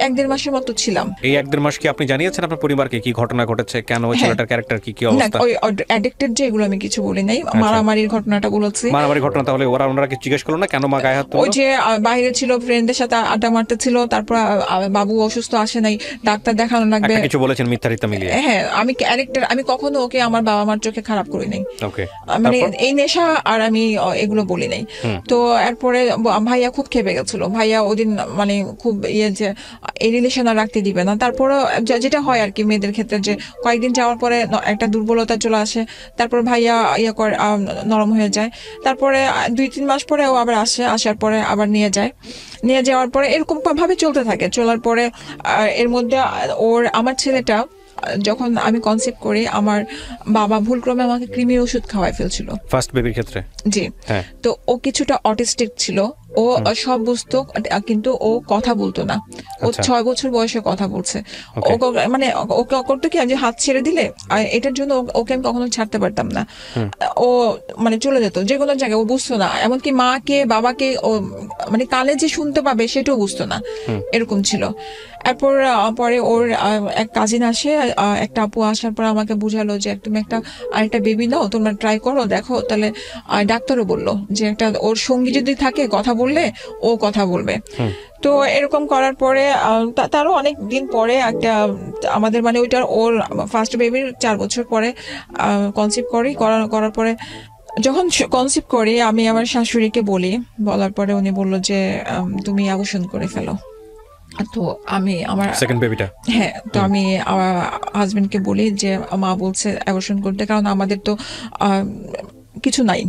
Speaker 1: 1-1.5 মাসের মতো ছিলাম।
Speaker 2: এই 1-1.5 মাস কি আপনি জানিয়েছেন আপনার পরিবারকে কি ঘটনা ঘটেছে, কেন ওই ছেলেটার ক্যারেক্টার কি অবস্থা?
Speaker 1: ওই অ্যাডিক্টেড যে এগুলো আমি কিছু বলি নাই, মারামারির ঘটনাটা বলেছি।
Speaker 2: মারামারির ঘটনা, তাহলে ওনারা কি জিজ্ঞেস করলো না কেন মা গায়ে হাত তুললো?
Speaker 1: ওই যে বাইরে ছিল, ফ্রেন্ডদের সাথে আড্ডা মারতে ছিল, তারপর বাবু অসুস্থ আসে নাই, ডাক্তার দেখানো লাগবে,
Speaker 2: কিছু বলেছেন মিথ্যারিতা মিলিয়ে।
Speaker 1: হ্যাঁ, আমি কখনো ওকে আমার বাবা মার চোখে খারাপ করি নাই, মানে এই নেশা আর আমি এগুলো বলি নাই। তো এরপরে ভাইয়া খুব খেপে গেছিল, ভাইয়া ওদিন মানে খুব যে এই রিলেশন আর রাখতে দিবে না। তারপরে যেটা হয় আর কি মেয়েদের ক্ষেত্রে, যে কয়েকদিন যাওয়ার পরে একটা দুর্বলতা চলে আসে, তারপর ভাইয়া নরম হয়ে যায়, তারপরে 2-3 মাস পরে ও আবার আসার পরে আবার নিয়ে যাওয়ার পরে এরকম ভাবে চলতে থাকে। চলার পরে এর মধ্যে আমার ছেলেটা যখন আমি কনসেপ্ট করি, আমার বাবা ভুলক্রমে আমাকে কৃমির ওষুধ খাওয়াই ফেলছিল
Speaker 2: ফার্স্ট বেবির ক্ষেত্রে।
Speaker 1: জি, তো ও কিছুটা অটিস্টিক ছিল, ও সব বুঝতো কিন্তু ও কথা বলতো না। ও 6 বছর বয়সে কথা বলছে। মানে ওকে করতো কি, যে হাত ছেড়ে দিলে, এটার জন্য ওকে আমি কখনো ছাড়তে পারতাম না। ও মানে চলে যেত যে কোনো জায়গায়, ও বুঝতো না, এমনকি মাকে বাবাকে ও মানে কানে যে শুনতে পাবে সেটাও বুঝতো না, এরকম ছিল। এরপর পরে ওর এক কাজিন আসে, একটা আপু আসার পর আমাকে বুঝালো যে তুমি আরেকটা বেবি নাও, তোমরা ট্রাই করো, দেখো। তাহলে ডাক্তারও বললো যে ওর সঙ্গী যদি থাকে কথা বললে ও কথা বলবে। তো এরকম করার পরে তারও অনেক দিন পরে একটা আমাদের মানে ওর ফার্স্ট বেবির 4 বছর পরে কনসিভ করার পরে, যখন কনসিভ করি আমি আমার শাশুড়িকে বলার পরে উনি বললো যে তুমি অ্যাবর্শন করে ফেলো। তো আমি আমার
Speaker 2: সেকেন্ড বেবিটা,
Speaker 1: হ্যাঁ, তো আমি আমার হাজবেন্ডকে বলি যে মা বলছে অ্যাবর্শন করতে, কারণ আমাদের তো কিছু নাই,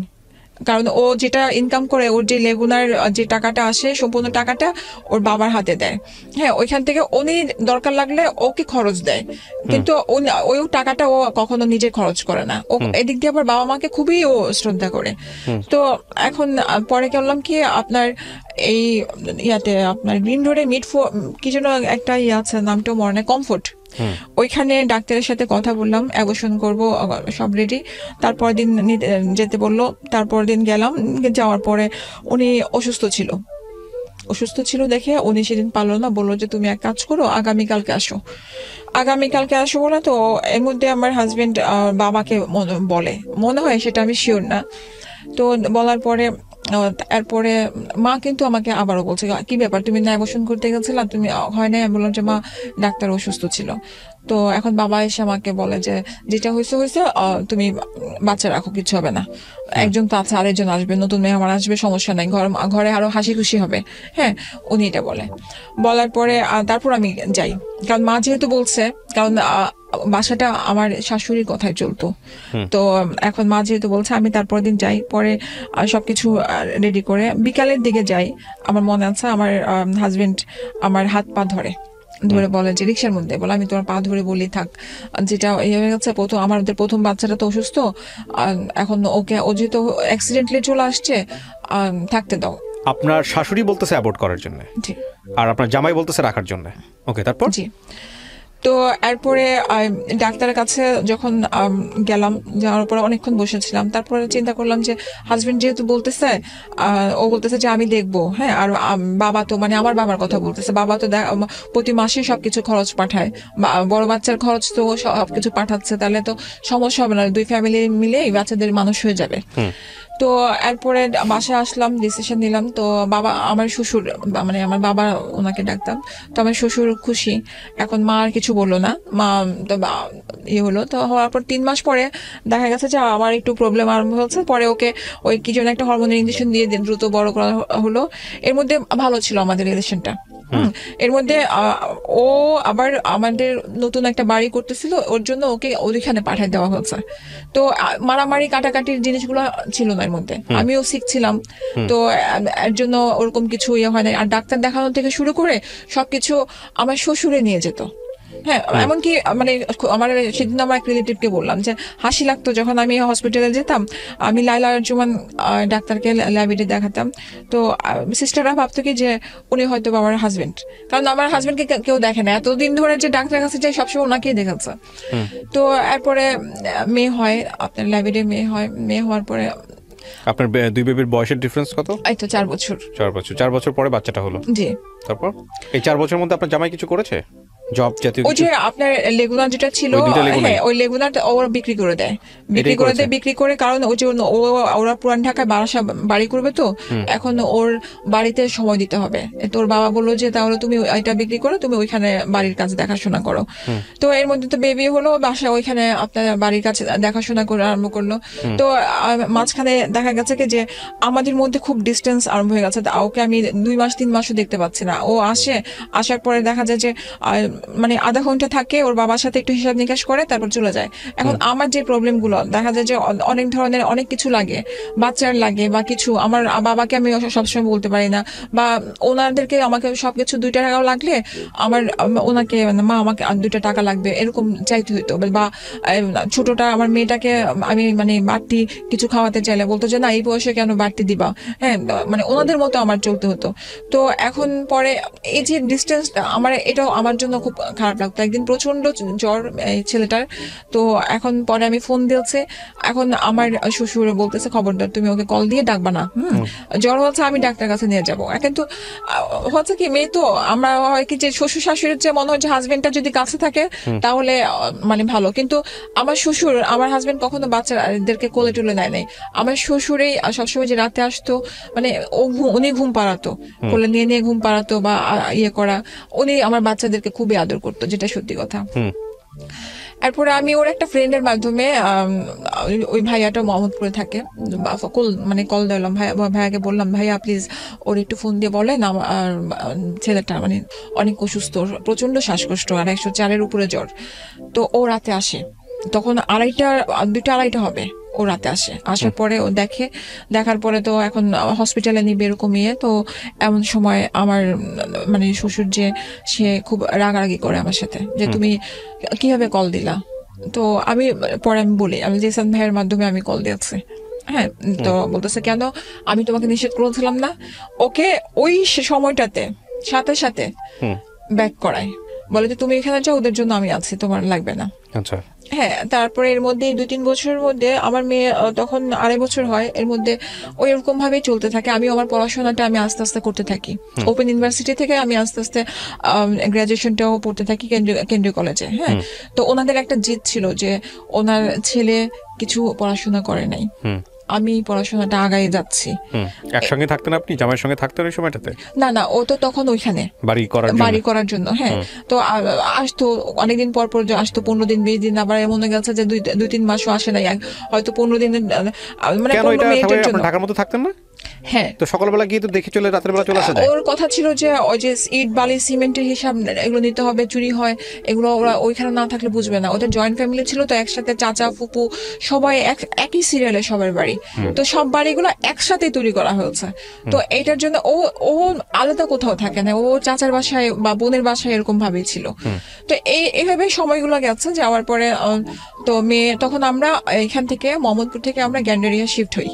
Speaker 1: কারণ ও যেটা ইনকাম করে, ওর যে রেগুলার যে টাকাটা আসে সম্পূর্ণ টাকাটা ওর বাবার হাতে দেয়। হ্যাঁ, ওইখান থেকে উনি দরকার লাগলে ওকে খরচ দেয়, কিন্তু ওই টাকাটা ও কখনো নিজে খরচ করে না। ও এদিক দিয়ে আবার বাবা মাকে খুবই ও শ্রদ্ধা করে। তো এখন পরে করলাম কি, আপনার এই আপনার গ্রিন রোডে কি যেন একটা আছে, নামটাও মনে নেই, কমফোর্ট, ওইখানে ডাক্তারের সাথে কথা বললাম, অ্যাবর্শন করব, সব রেডি। তারপর দিন যেতে বললো, তারপর দিন গেলাম, যাওয়ার পরে উনি অসুস্থ ছিল দেখে উনি সেদিন পারলো না, বললো যে তুমি এক কাজ করো, আগামীকালকে আসো বলে। তো এর মধ্যে আমার হাজবেন্ড বাবাকে বলে, মনে হয় সেটা আমি শিওর না, তো বলার পরে এরপরে মা কিন্তু আমাকে আবারও বলছে, কি ব্যাপার, তুমি ন্যায় বসন করতে গেছিলা, তুমি হয় নাই? আমি বললাম যে মা, ডাক্তার অসুস্থ ছিল। তো এখন বাবা এসে আমাকে বলে যে যেটা হয়েছে হয়েছে, তুমি বাচ্চা রাখো, কিছু হবে না, একজন তো আছে, আরেকজন আসবে, নতুন মেহমান আসবে, সমস্যা নাই, ঘরে আরো হাসি খুশি হবে। হ্যাঁ, উনি এটা বলার পরে তারপর আমি যাই, কারণ মা যেহেতু বলছে, কারণ বাসাটা আমার শাশুড়ির কথায় চলতো। তো এখন মা যেহেতু বলছে, আমি তারপর দিন যাই, পরে সবকিছু রেডি করে বিকালের দিকে যাই। আমার মনে আছে, আমার হাজবেন্ড আমার হাত পা ধরে বলে যে রিক্সার মধ্যে বলে, আমি তোমার পা ধরে বলি থাক, যেটা হয়ে গেছে, আমাদের প্রথম বাচ্চাটা তো অসুস্থ, এখন ও যেহেতু অ্যাক্সিডেন্টলি চলে আসছে, থাকতে দাও।
Speaker 2: আপনার শাশুড়ি বলতেছে অ্যাবর্ট করার জন্য, আর আপনার জামাই বলতেছে রাখার জন্য। ওকে, তারপর?
Speaker 1: জি। তো এরপরে ডাক্তারের কাছে যখন গেলাম, যাওয়ার পরে অনেকক্ষণ বসেছিলাম, তারপরে চিন্তা করলাম যে হাজবেন্ড যেহেতু বলতেছে, ও বলতেছে যে আমি দেখবো। হ্যাঁ, আর বাবা তো, মানে আমার বাবার কথা বলতেছে, বাবা তো প্রতি মাসে সবকিছু খরচ পাঠায়, বড় বাচ্চার খরচ তো সবকিছু পাঠাচ্ছে, তাহলে তো সমস্যা হবে না, দুই ফ্যামিলি মিলে বাচ্চাদের মানুষ হয়ে যাবে। তো এরপরে বাসায় আসলাম, ডিসিশন নিলাম। তো বাবা, আমার শ্বশুর, মানে আমার বাবা, ওনাকে ডাকতাম, তো আমার শ্বশুর খুশি। এখন মা আর কিছু বললো না, মা তো হলো। তো হওয়ার পর 3 মাস পরে দেখা গেছে যে আমার একটু প্রবলেম আরম্ভ হচ্ছে। পরে ওকে ওই কি জন্য একটা হরমোনের ইঞ্জেকশন দিয়ে দ্রুত বড় করা হলো। এর মধ্যে ভালো ছিল আমাদের রিলেশনটা। এর মধ্যে ও আবার আমাদের নতুন একটা বাড়ি করতেছিল, ওর জন্য ওকে ওইখানে পাঠিয়ে দেওয়া হচ্ছে। তো মারামারি কাটাকাটির জিনিসগুলো ছিল না এর মধ্যে, আমিও শিখছিলাম। তো এর জন্য ওরকম কিছু হয় না। আর ডাক্তার দেখানো থেকে শুরু করে সবকিছু আমার শ্বশুরে নিয়ে যেত। হ্যাঁ, এমনকি মানে আমার সেদিন আমার এক রিলেটিভকে বললাম যে হাসি লাগতো, যখন আমি হসপিটালে যেতাম, আমি লাইলা আরজুমান ডাক্তারকে ল্যাবরেটরি দেখাতাম, তো সিস্টাররা ভাবতো কি যে উনি হয়তো আমার হাজবেন্ড, কারণ আমার হাজবেন্ডকে কেউ দেখে না, এতদিন ধরে যে ডাক্তারের কাছে যাই সবসময় ওনাকেই দেখাচ্ছে। তো এরপরে মেয়ে হয়, আপনার ল্যাবরেটরি মেয়ে হওয়ার পরে
Speaker 2: আপনার দুই বেবির বয়সের ডিফারেন্স কত?
Speaker 1: এই তো 4 বছর।
Speaker 2: 4 বছর পরে বাচ্চাটা হলো।
Speaker 1: জি।
Speaker 2: তারপর এই 4 বছরের মধ্যে আপনার জামাই কিছু করেছে? জব জাতীয়
Speaker 1: ওই যে আপনার লেগুনার যেটা ছিল, হ্যাঁ, ওই লেগুনারটা ওরা বিক্রি করে দেয়, বিক্রি করে, কারণ ওই যে ওরা পুরান ঢাকায় বাড়ি করবে, তো এখন ওর বাড়িতে সময় দিতে হবে। তোর বাবা বললো যে তাহলে তুমি এটা বিক্রি করো, তুমি ওইখানে বাড়ির কাজ দেখাশোনা করো। তো এর মধ্যে তো বেবি হলো, বাসা ওইখানে আপনার বাড়ির কাছে দেখাশোনা করে আরম্ভ করলো। তো মাঝখানে দেখা গেছে কি যে আমাদের মধ্যে খুব ডিস্টেন্স আরম্ভ হয়ে গেছে। ওকে আমি 2 মাস 3 মাসও দেখতে পাচ্ছি না। ও আসার পরে দেখা যায় যে মানে আধা ঘন্টা থাকে, ওর বাবার সাথে একটু হিসাব নিকাশ করে, তারপর চলে যায়। এখন আমার যে প্রবলেম গুলো দেখা যায় যে অনেক ধরনের অনেক কিছু লাগে, বাচ্চার লাগে বা কিছু, আমার বাবাকে আমি সবসময় বলতে পারি না, বা ওনাদেরকে আমাকে সবকিছু 2 টাকা লাগলে ওনাকে মা আমাকে 2 টাকা লাগবে এরকম চাইতে হইতো, বা ছোটটা আমার মেয়েটাকে আমি মানে বাড়তি কিছু খাওয়াতে চাইলে বলতো যে না, এই বয়সে কেন বাড়তি দিবা। হ্যাঁ, মানে ওনাদের মতো আমার চলতে হতো। তো এখন পরে এই যে ডিস্টেন্সটা, এটাও আমার জন্য খুব খারাপ লাগতো। একদিন প্রচন্ড জ্বর এই ছেলেটার, তো এখন পরে আমি ফোন দিয়েছে, এখন আমার শ্বশুর বলতেছে খবরদার তুমি ওকে কল দিয়ে ডাকবা না, জ্বর হচ্ছে, আমি ডাক্তার কাছে নিয়ে যাবো। কিন্তু হচ্ছে কি, মেয়ে তো আমরা হয় কি যে শ্বশুর শাশুড়ির যে মনে হয় যে হাজবেন্ডটা যদি কাছে থাকে তাহলে মানে ভালো, কিন্তু আমার শ্বশুর, আমার হাজবেন্ড কখনো বাচ্চাদেরকে কোলে টুলে নেয় নাই। আমার শ্বশুরেই সবসময় যে রাতে আসতো, মানে উনি ঘুম পাড়াতো, কোলে নিয়ে নিয়ে ঘুম পাড়াতো বা ইয়ে করা, উনি আমার বাচ্চাদেরকে খুবই আদর করতো, যেটা সত্যি কথা। এরপরে আমি ওর একটা ফ্রেন্ডের মাধ্যমে, ওই ভাইয়াটা মোহাম্মদপুরে থাকে, মানে কল দিলাম ভাইয়াকে, বললাম ভাইয়া প্লিজ ওর একটু ফোন দিয়ে বলেন, আর ছেলেটা মানে অনেক অসুস্থ, প্রচন্ড শ্বাসকষ্ট, আর 104-এর উপরে জ্বর। তো ও রাতে আসে, তখন 2:30 হবে, ও রাতে আসার পরে ও দেখার পরে তো এখন হসপিটালে নিবে এরকম ইয়ে। তো এমন সময় আমার মানে শ্বশুর যে, সে খুব রাগারাগি করে আমার সাথে যে তুমি কিভাবে কল দিলা। তো আমি বলি, আমি জেসান ভাইয়ের মাধ্যমে আমি কল দিয়েছি। হ্যাঁ, তো বলতেছে কেন, আমি তোমাকে নিষেধ করেছিলাম না। ওকে ওই সময়টাতে সাথে ব্যাক করায়, বলে যে তুমি এখানে যাও, ওদের জন্য আমি আছি, তোমার লাগবে না।
Speaker 2: আচ্ছা।
Speaker 1: হ্যাঁ, তারপরে এর মধ্যে 2-3 বছরের মধ্যে আমার মেয়ে তখন 2.5 বছর হয়, এর মধ্যে ওই এরকম ভাবেই চলতে থাকে। আমি আমার পড়াশোনাটা আমি আস্তে আস্তে করতে থাকি, ওপেন ইউনিভার্সিটি থেকে আমি আস্তে আস্তে গ্রাজুয়েশনটাও পড়তে থাকি কেন্দ্রীয় কলেজে। হ্যাঁ, তো ওনাদের একটা জিদ ছিল যে ওনার ছেলে কিছু পড়াশোনা করে নাই, আমি পড়াশোনাটা আগায় যাচ্ছি।
Speaker 2: একসঙ্গে থাকতেন আপনি জামাইয়ের সঙ্গে থাকতেন ওই সময়টাতে?
Speaker 1: না, ও তো তখন ওইখানে বাড়ি করার জন্য। হ্যাঁ, তো আসতো অনেকদিন পর আসতো, 15 দিন 20 দিন, আবার এমন গেছে যে 2-3 মাসও আসে নাই, হয়তো 15 দিনের মানে 15 মিনিটের জন্য।
Speaker 2: ঢাকার মতো থাকতেন না?
Speaker 1: হ্যাঁ,
Speaker 2: তো সকালবেলা গিয়ে তো দেখে চলে রাতের বেলা চলে আসা যায়।
Speaker 1: ওর কথা ছিল যে ওই যে ইট বালি সিমেন্টের হিসাব এগুলো নিতে হবে, চুরি হয় এগুলো, ওরা ওইখানে না থাকলে বুঝবে না। ওদের জয়েন্ট ফ্যামিলি ছিল তো, একসাথে চাচা ফুপু সবাই একই সিরিয়ালে সবার বাড়ি, তো সব বাড়িগুলো একসাথে তৈরি করা হয়েছে। তো এইটার জন্য ও আলাদা কোথাও থাকে না, ও চাচার বাসায় বা বোনের বাসায় এরকম ভাবেই ছিল। তো এইভাবে সময়গুলো গেছে। যাওয়ার পরে তো মেয়ে, তখন আমরা এখান থেকে মোহাম্মদপুর থেকে আমরা গ্যান্ডারিয়া শিফট হই।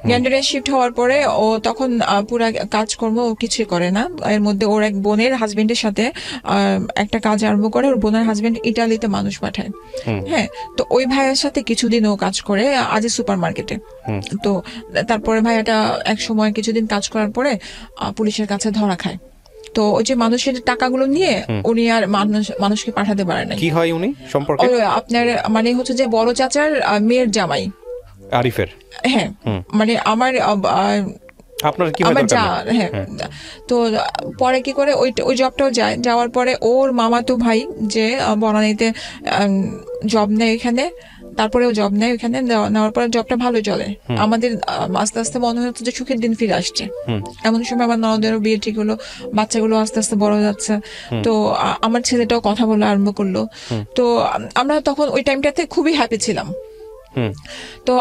Speaker 1: গ্যান্ডারিয়া শিফট হওয়ার পরে ও তখন পুরা কাজকর্ম কিছুই করে না। এর মধ্যে ওর এক বোনের হাজবেন্ডের সাথে একটা কাজ আরম্ভ করে। ওর বোনের হাজবেন্ড ইটালিতে মানুষ পাঠায়। হ্যাঁ, তো ওই ভাইয়ের সাথে কিছুদিন ও কাজ করে আজি সুপার মার্কেটে। তো তারপরে ভাইয়াটা এক সময় কিছুদিন কাজ করার পরে পুলিশের কাছে ধরা খায়। তো ওই যে মানুষের টাকাগুলো নিয়ে উনি আর মানুষকে পাঠাতে পারে না।
Speaker 2: কি হয় উনি সম্পর্কে?
Speaker 1: আপনার মানে হচ্ছে যে বড় চাচার মেয়ের জামাই
Speaker 2: আরিফের।
Speaker 1: হ্যাঁ, মানে আমার
Speaker 2: কি হয়
Speaker 1: যা। হ্যাঁ, তো পরে কি করে ওই জবটাও যায়। যাওয়ার পরে ওর মামাতো ভাই যে বনানীতে জব নেয় এখানে, তারপরেও জব নেয় ওখানে। নেওয়ার পরে জবটা ভালো চলে। আমাদের আস্তে আস্তে মনে হচ্ছে যে সুখের দিন ফিরে আসছে। এমন সময় আমার ননদেরও বিয়ে ঠিক হলো, বাচ্চাগুলো আস্তে আস্তে বড় যাচ্ছে। তো আমার ছেলেটাও কথা বলা আরম্ভ করলো। তো আমরা তখন ওই টাইমটাতে খুবই হ্যাপি ছিলাম। তো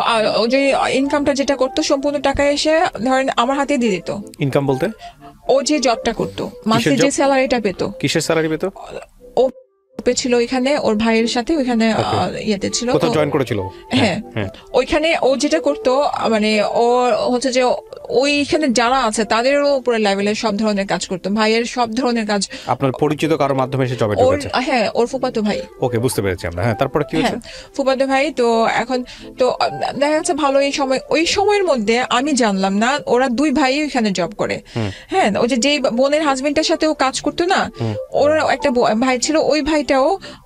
Speaker 1: যে ইনকামটা যেটা করতো সম্পূর্ণ টাকা এসে ধরেন আমার হাতে দিয়ে দিত।
Speaker 2: ইনকাম বলতে
Speaker 1: ও যে জবটা করতো, মাসে যে স্যালারিটা পেতো।
Speaker 2: কিসের স্যালারি পেতো?
Speaker 1: ও ছিল ওইখানে ওর ভাইয়ের সাথে, ওইখানে ইয়েতে ছিল,
Speaker 2: কোথাও জয়েন করেছিল।
Speaker 1: হ্যাঁ, ওইখানে ও যেটা করতো মানে ও হচ্ছে যে ওইখানে যারা আছে তাদেরও উপরে লেভেলের সব ধরনের কাজ করতো, ভাইয়ের সব ধরনের কাজ।
Speaker 2: আপনার পরিচিত কারোর মাধ্যমে এসে জবে ঢুকেছে?
Speaker 1: হ্যাঁ, ওর ফুফাতো ভাই।
Speaker 2: ওকে, বুঝতে পেরেছি আমরা। হ্যাঁ, তারপরে কি হয়েছে?
Speaker 1: ফুফাতো ভাই। তো এখন তো দেখা যাচ্ছে ভালো। ওই সময়ের মধ্যে আমি জানলাম না ওরা দুই ভাই ওইখানে জব করে। হ্যাঁ, ওই যে বোনের হাজবেন্ডের সাথে ও কাজ করতো না, ওর একটা ভাই ছিল, ওই ভাইটাও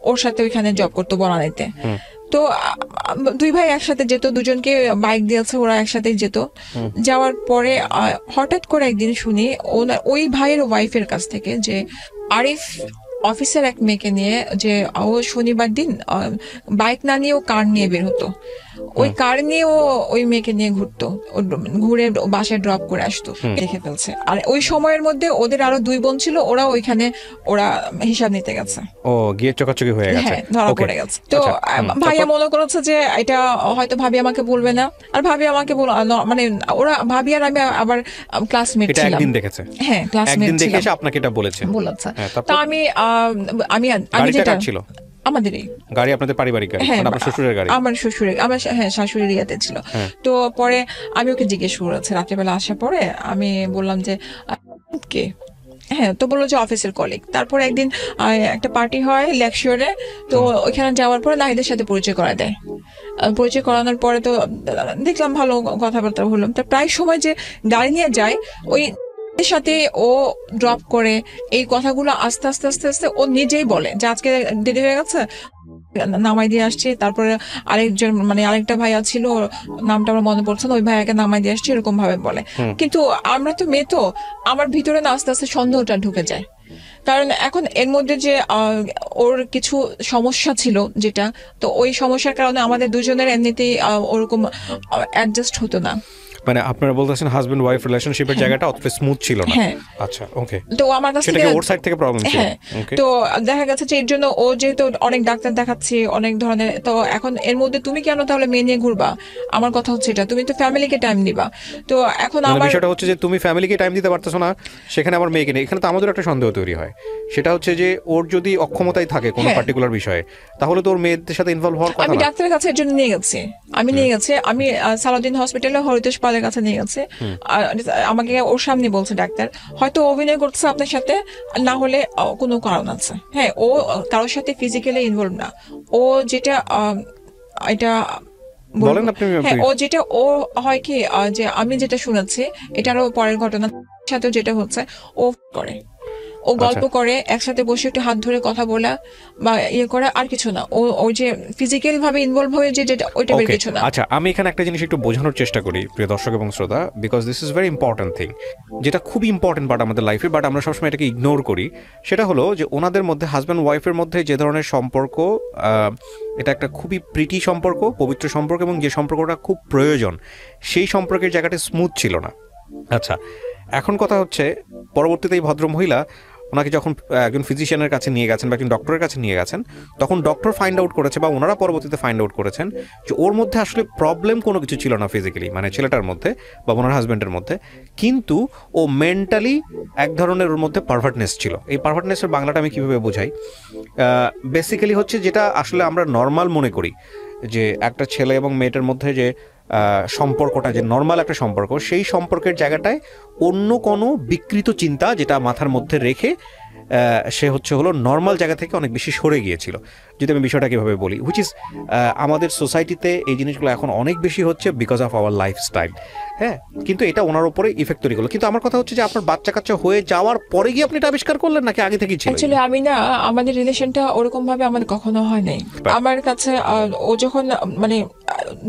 Speaker 1: ওর সাথে ওইখানে জব করতো বনানীতে। তো দুই ভাই একসাথে যেত, দুজনকে বাইক দিয়েছে, ওরা একসাথেই যেত। যাওয়ার পরে হঠাৎ করে একদিন শুনি ওই ভাইয়ের ওয়াইফের কাছ থেকে যে আরিফ অফিসের এক মেয়েকে নিয়ে, যে ও শনিবার দিন বাইক না নিয়ে ও কার নিয়ে বের হতো, ওই কার নিয়ে ও ওই মেয়েকে নিয়ে ঘুরতো, ঘুরে বাসায় ড্রপ করে আসতো। দেখে ফেলছে। আর ওই সময়ের মধ্যে ওদের আরো দুই বোন ছিল, ওরা হিসাব নিতে গেছে।
Speaker 2: ও গিয়ে চকাচকি হয়ে গেছে,
Speaker 1: ধরা পড়ে গেছে। তো ভাইয়া মনে করেছে যে এটা হয়তো ভাবি আমাকে বলবে না, আর ভাবি আমাকে মানে ওরা ভাবি আর আমি আবার ক্লাসমেট ছিলাম।
Speaker 2: একদিন দেখেছে।
Speaker 1: হ্যাঁ, ক্লাসমেট
Speaker 2: একদিন দেখে এসে আপনাকে এটা বলেছে।
Speaker 1: তো আমি যেটা ছিল আমাদেরই
Speaker 2: গাড়ি, আপনাদের পারিবারিক গাড়ি, আপনার শ্বশুরের গাড়ি? আমার
Speaker 1: শ্বশুরের, আমার শাশুড়ির ইয়াতে ছিল। তো পরে আমি ওকে জিজ্ঞেস করেছি রাত্রেবেলা আসার পরে, আমি বললাম যে কে? হ্যাঁ, তো বললো যে অফিসের কলিগ। তারপর একদিন একটা পার্টি হয় লেকশিওরে, তো ওইখানে যাওয়ার পরে নাহিদের সাথে পরিচয় করা দেয়। পরিচয় করানোর পরে তো দেখলাম ভালো কথাবার্তা হলো। তো প্রায় সময় যে গাড়ি নিয়ে যায়, ওই সাথে ও ড্রপ করে এই কথাগুলো আস্তে আস্তে আস্তে আস্তে ও নিজেই বলে যে আজকে দেরি হয়ে গেছে, নামাই দিয়ে আসছি। তারপরে আরেকজন মানে আরেকটা ভাইয়া ছিল, নামটা আমার মনে পড়ছে না, ওই ভাইয়াকে নামাই দিয়ে আসছি, এরকম ভাবে বলে। কিন্তু আমরা তো মেয়ে, তো আমার ভিতরে না আস্তে আস্তে সন্দেহটা ঢুকে যায়। কারণ এখন এর মধ্যে যে ওর কিছু সমস্যা ছিল যেটা, তো ওই সমস্যার কারণে আমাদের দুজনের এমনিতেই ওরকম অ্যাডজাস্ট হতো না।
Speaker 2: মানে আপনারা বলতেছেন হাজবেন্ড ওয়াইফ রিলেশনশিপের জায়গাটা অতটা স্মুথ ছিল না। আচ্ছা, ওকে।
Speaker 1: তো আমার কাছে থেকে
Speaker 2: ওর সাইড থেকে প্রবলেম ছিল।
Speaker 1: তো দেখা গেছে যে এর জন্য ও যেহেতু অনেক ডাক্তার দেখাচ্ছে অনেক ধরনের, তো এখন এর মধ্যে তুমি কেন তাহলে মেয়ে নিয়ে ঘুরবা? আমার কথা হচ্ছে এটা, তুমি তো ফ্যামিলিকে টাইম দিবা। তো এখন আমার
Speaker 2: বিষয়টা হচ্ছে যে তুমি ফ্যামিলিকে টাইম দিতে পারতেছো না, সেখানে আমার মেয়েকে নিয়ে। এখানে তো আমাদের একটা সন্দেহ তৈরি হয়, সেটা হচ্ছে যে ওর যদি অক্ষমতাই থাকে কোনো পার্টিকুলার বিষয়ে, তাহলে তো ওর মেয়েদের সাথে ইনভলভ হওয়ার কথা না।
Speaker 1: আমি ডাক্তারের কাছে এর জন্য নিয়ে গেছি। আমি সালাউদ্দিন হসপিটালে হরিতোষ পালের কাছে নিয়ে গেছে। আমাকে ওর সামনে বলছে ডাক্তার, হয়তো অভিনয় করছে আপনার সাথে, না হলে কোনো কারণ আছে। হ্যাঁ, ও কারোর সাথে ফিজিক্যালি ইনভলভ না। ও যেটা এটা বলেন আপনি। হ্যাঁ, ও যেটা ও হয় কি যে আমি যেটা শুনেছি, এটারও পরের ঘটনা সাথে যেটা হচ্ছে, ও করে ও গল্প করে, একসাথে বসে একটু হাত ধরে কথা বলা বা ইয়ে করা, আর কিছু না। ওই যে ফিজিক্যাল ভাবে ইনভলভ হয়ে যে ওই টাইপের কিছু না।
Speaker 2: আচ্ছা, আমি এখানে একটা জিনিস একটু বোঝানোর চেষ্টা করি প্রিয় দর্শক এবং শ্রোতা, because this is very important thing, যেটা খুবই ইম্পর্টেন্ট পার্ট আমাদের লাইফে, বাট আমরা সবসময় এটাকে ইগনোর করি। সেটা হলো যে ওনাদের মধ্যে, হাজব্যান্ড ওয়াইফের মধ্যে যে ধরনের সম্পর্ক, এটা একটা খুবই প্রীতি সম্পর্ক, পবিত্র সম্পর্ক, এবং যে সম্পর্কটা খুব প্রয়োজন, সেই সম্পর্কের জায়গাটা স্মুথ ছিল না। আচ্ছা, এখন কথা হচ্ছে, পরবর্তীতে এই ভদ্রমহিলা ওনাকে যখন একজন ফিজিশিয়ানের কাছে নিয়ে গেছেন বা একজন ডক্টরের কাছে নিয়ে গেছেন, তখন ডক্টর ফাইন্ড আউট করেছে, বা ওনারা পরবর্তীতে ফাইন্ড আউট করেছেন যে ওর মধ্যে আসলে প্রবলেম কোনো কিছু ছিল না ফিজিক্যালি, মানে ছেলেটার মধ্যে বা ওনার হাজব্যান্ডের মধ্যে, কিন্তু ও মেন্টালি এক ধরনের ওর মধ্যে পারভার্টনেস ছিল। এই পারভার্টনেসের বাংলাটা আমি কীভাবে বোঝাই, বেসিক্যালি হচ্ছে যেটা আসলে আমরা নর্মাল মনে করি, যে একটা ছেলে এবং মেয়েটার মধ্যে যে সম্পর্কটা, যে নর্মাল একটা সম্পর্ক, সেই সম্পর্কের জায়গাটায় অন্য কোনো বিকৃত চিন্তা যেটা মাথার মধ্যে রেখে সে হলো নর্মাল জায়গা থেকে অনেক বেশি সরে গিয়েছিল, যদি আমি বিষয়টা কীভাবে বলি, হুইচ ইজ আমাদের সোসাইটিতে এই জিনিসগুলো এখন অনেক বেশি হচ্ছে বিকজ অফ আওয়ার লাইফস্টাইল। হ্যাঁ, কিন্তু এটা ওনার উপরে ইফেক্ট তৈরি করলো। কিন্তু আমার কথা হচ্ছে যে আপনার বাচ্চা কাচ্চা হয়ে যাওয়ার পরে গিয়ে আপনি এটা আবিষ্কার করলেন, নাকি আগে থেকেই ছিল?
Speaker 1: অ্যাকচুয়ালি আমি না, আমাদের রিলেশনটা ওরকম ভাবে আমাদের কখনো হয় নাই। আমার কাছে ও যখন মানে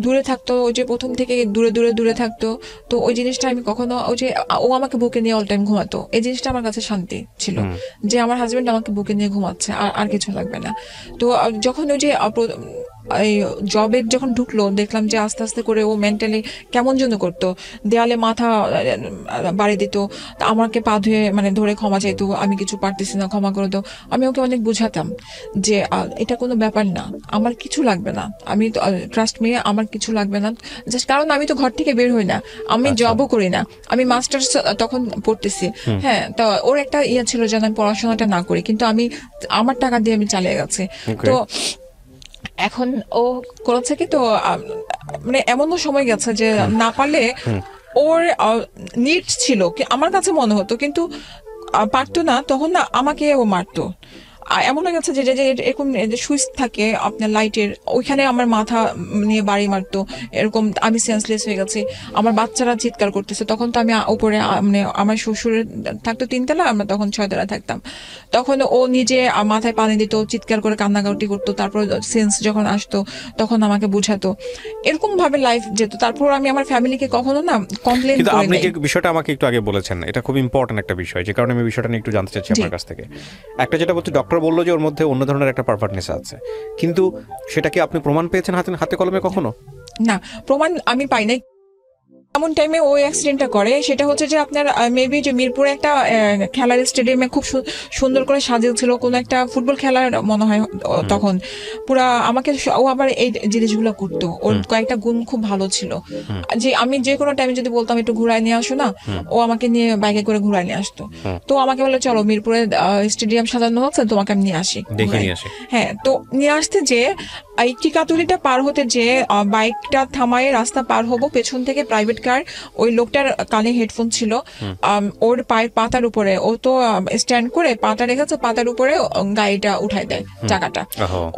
Speaker 1: দূরে থাকতো, ওই যে প্রথম থেকে দূরে দূরে দূরে থাকতো, তো ওই জিনিসটা আমি কখনো, ওই যে ও আমাকে বুকে নিয়ে অল টাইম ঘুমাতো, এই জিনিসটা আমার কাছে শান্তি ছিল, যে আমার হাজবেন্ড আমাকে বুকে নিয়ে ঘুমাচ্ছে, আর কিছু লাগবে না। তো যখন ওই যে এই জবের যখন ঢুকলো, দেখলাম যে আস্তে আস্তে করে ও মেন্টালি কেমন যেন করতো, দেয়ালে মাথা বাড়ি দিত, আমাকে পা ধুয়ে মানে ধরে ক্ষমা চাইতো, আমি কিছু পারতেছি না, ক্ষমা করে দাও। আমি ওকে অনেক বুঝাতাম যে এটা কোনো ব্যাপার না, আমার কিছু লাগবে না, আমি ট্রাস্ট মি, আমার কিছু লাগবে না, জাস্ট কারণ আমি তো ঘর থেকে বের হই না, আমি জবও করি না, আমি মাস্টার্স তখন পড়তেছি। হ্যাঁ, তো ওর একটা ইয়ে ছিল যেন আমি পড়াশোনাটা না করি, কিন্তু আমি আমার টাকা দিয়ে আমি চালিয়ে গেছি। তো এখন ও করেছে কি, তো মানে এমনও সময় গেছে যে না পারলে ওর নিড ছিল, আমার কাছে মনে হতো, কিন্তু পারতো না, তখন না আমাকে ও মারতো। এমন হয়ে গেছে যে এরকম সুইচ থাকে আপনার লাইটের, ওইখানে আমার মাথা নিয়ে বাড়ি মারতো, এরকম আমি সেন্সলেস হয়ে গেছি, আমার বাচ্চারা চিৎকার করতেছে, তখন তো আমি উপরে, মানে আমার শ্বশুরের থাকতো 3 তলা, আমরা তখন 6 তলা থাকতাম, তখন ও নিজে মাথায় পানি দিত, চিৎকার করে কান্নাকাটি করতো, তারপর সেন্স যখন আসতো তখন আমাকে বুঝাতো, এরকম ভাবে লাইফ যেত। তারপর আমি আমার ফ্যামিলিকে কখনো না কমপ্লেন করি না।
Speaker 2: আপনি যে বিষয়টা আমাকে একটু আগে বলেছেন, এটা খুব ইম্পর্টেন্ট একটা বিষয়, যে কারণে আমি বিষয়টা নিয়ে একটু জানতে চাচ্ছি আপনার কাছ থেকে। একটা যেটা বলতে, ডক্টর বললো যে ওর মধ্যে অন্য ধরনের একটা পারভার্টনেস আছে, কিন্তু সেটা কি আপনি প্রমাণ পেয়েছেন হাতে কলমে কখনো?
Speaker 1: না, প্রমাণ আমি পাই নাই। এমন টাইমে ওই অ্যাক্সিডেন্টটা করে, সেটা হচ্ছে যে আপনার মেবি যে মিরপুরে একটা খেলার স্টেডিয়ামে খুব সুন্দর করে সাজিয়েছিল কোনো একটা ফুটবল খেলার মনে হয়, তখন পুরা আমাকে, ও আবার এই জিনিসগুলো করতো, ওর কয়েকটা গুণ খুব ভালো ছিল, যে আমি যে কোনো টাইমে যদি বলতাম একটু ঘুরায় নিয়ে আসো না, ও আমাকে নিয়ে বাইকে করে ঘুরায় নিয়ে আসতো। তো আমাকে বলে চলো মিরপুরে স্টেডিয়াম সাজানো হচ্ছে, তোমাকে আমি নিয়ে আসি। হ্যাঁ, তো নিয়ে আসতে যে এই টিকাতুলিটা পার হতে যে বাইকটা থামায় রাস্তা পার হবো, পেছন থেকে প্রাইভেট কার, ওই লোকটার কানে হেডফোন ছিল, ওর পায়ের পাতার উপরে, ও তো স্ট্যান্ড করে পাতা রেখেছে, পাতার উপরে গাড়িটা উঠাই দেয় চাকাটা,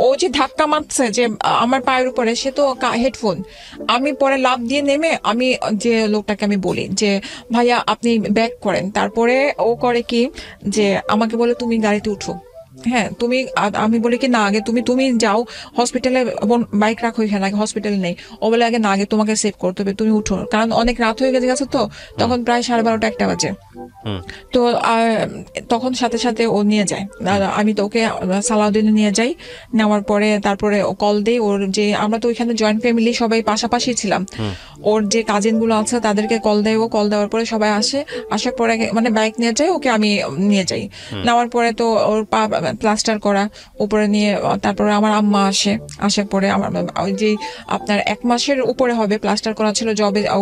Speaker 1: ও যে ধাক্কা মারছে যে আমার পায়ের উপরে, সে তো হেডফোন। আমি পরে লাফ দিয়ে নেমে আমি যে লোকটাকে আমি বলি যে ভাইয়া আপনি ব্যাক করেন, তারপরে ও করে কি যে আমাকে বলে তুমি গাড়িতে উঠো। হ্যাঁ, তুমি, আমি বলি কি না আগে তুমি যাও হসপিটালে, বাইক রাখো এখানে, আগে হসপিটালে নেই। ও বলে আগে না, আগে তোমাকে সেভ করতে হবে, তুমি উঠো, কারণ অনেক রাত হয়ে গেছে, তো তখন প্রায় 12:30 1টা বাজে। তো তখন সাথে সাথে ও নিয়ে যায়, আমি তো ওকে সালাউদ্দিনে নিয়ে যাই, নেওয়ার পরে তারপরে ও কল দেই, ওর যে আমরা তো ওইখানে জয়েন্ট ফ্যামিলি সবাই পাশাপাশি ছিলাম, ওর যে কাজিন গুলো আছে তাদেরকে কল দেয়, ও কল দেওয়ার পরে সবাই আসে, আসার পরে মানে বাইক নিয়ে যায়, ওকে আমি নিয়ে যাই, নেওয়ার পরে তো ওর পা প্লাস্টার করা উপরে নিয়ে, তারপরে আমার আম্মা আসে, আসার পরে আমার ওই যে আপনার 1 মাসের উপরে হবে প্লাস্টার করা ছিল, জবে ও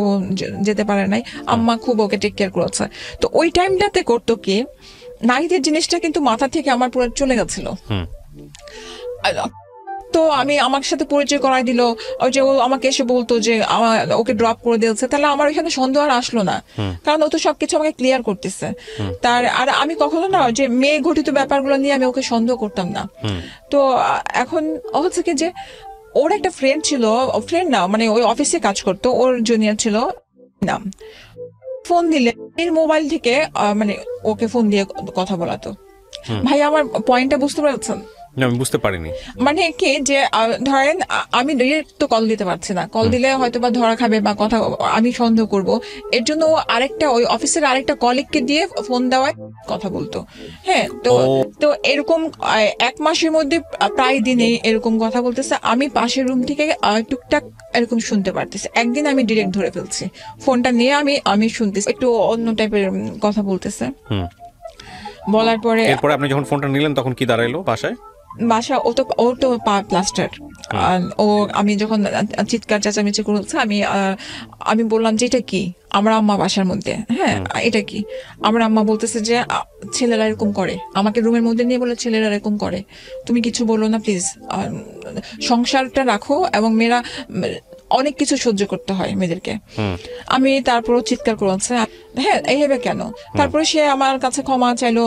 Speaker 1: যেতে পারে নাই, আম্মা খুব ওকে টেক কেয়ার করেছে। তো ওই টাইমটাতে করতো কি, নাহিদের জিনিসটা কিন্তু মাথা থেকে আমার পুরো চলে গেছিল। তো আমি আমার সাথে পরিচয় করাই দিল, ওই যে ও আমাকে এসে বলতো যে ওকে ড্রপ করে দিয়েছে, তাহলে আমার ওইখানে সন্দেহ আর আসলো না, কারণ ও তো সবকিছু আমাকে ক্লিয়ার করতেছে। আর আমি কখনো না যে মেয়ে ঘটিত ব্যাপারগুলো নিয়ে আমি ওকে সন্দেহ করতাম না। তো এখন হচ্ছে কি যে ওর একটা ফ্রেন্ড ছিল, ফ্রেন্ড না মানে ওই অফিসে কাজ করতো, ওর জুনিয়র ছিল নাম, ফোন দিলে এর মোবাইল থেকে মানে ওকে ফোন দিয়ে কথা বলাতো। ভাই আমার পয়েন্টটা বুঝতে পারছেন?
Speaker 2: আমি বুঝতে পারিনি।
Speaker 1: মানে কি যে ধরেন আমি ডিরেক্ট তো কল দিতে পারছি না, কল দিলে হয়তো বা ধরা খাবে বা কথা আমি সন্দেহ করব, এর জন্য আরেকটা ওই অফিসের আরেকটা কলিগকে দিয়ে ফোন দেওয়ায় কথা বলতো। হ্যাঁ, তো এরকম 1 মাসের মধ্যে প্রায় দিনেই এরকম কথা বলতেছে। আমি পাশের রুম থেকে টুকটাক এরকম শুনতে পারতেছি। একদিন আমি ডিরেক্ট ধরে ফেলছি, ফোনটা নিয়ে আমি শুনতেছি একটু অন্য টাইপের কথা বলতেছে। বলার পরে
Speaker 2: এরপরে আপনি যখন ফোনটা নিলেন তখন কি দাঁড়াইলো বাসায়?
Speaker 1: বাসা ও তো পা প্লাস্টার। ও আমি যখন চিৎকার চেঁচামেচি করেছে আমি বললাম যে এটা কি, আমার আম্মা বাসার মধ্যে। হ্যাঁ, এটা কি? আমার আম্মা বলতেছে যে ছেলেরা এরকম করে, আমাকে রুমের মধ্যে নিয়ে বলে ছেলেরা এরকম করে, তুমি কিছু বলো না প্লিজ, সংসারটা রাখো। এবং মেয়েরা অনেক কিছু সহ্য করতে হয় মেয়েদেরকে। আমি তারপরও চিৎকার করেছে, হ্যাঁ এইভাবে কেন? তারপরে সে আমার কাছে ক্ষমা চাইলো,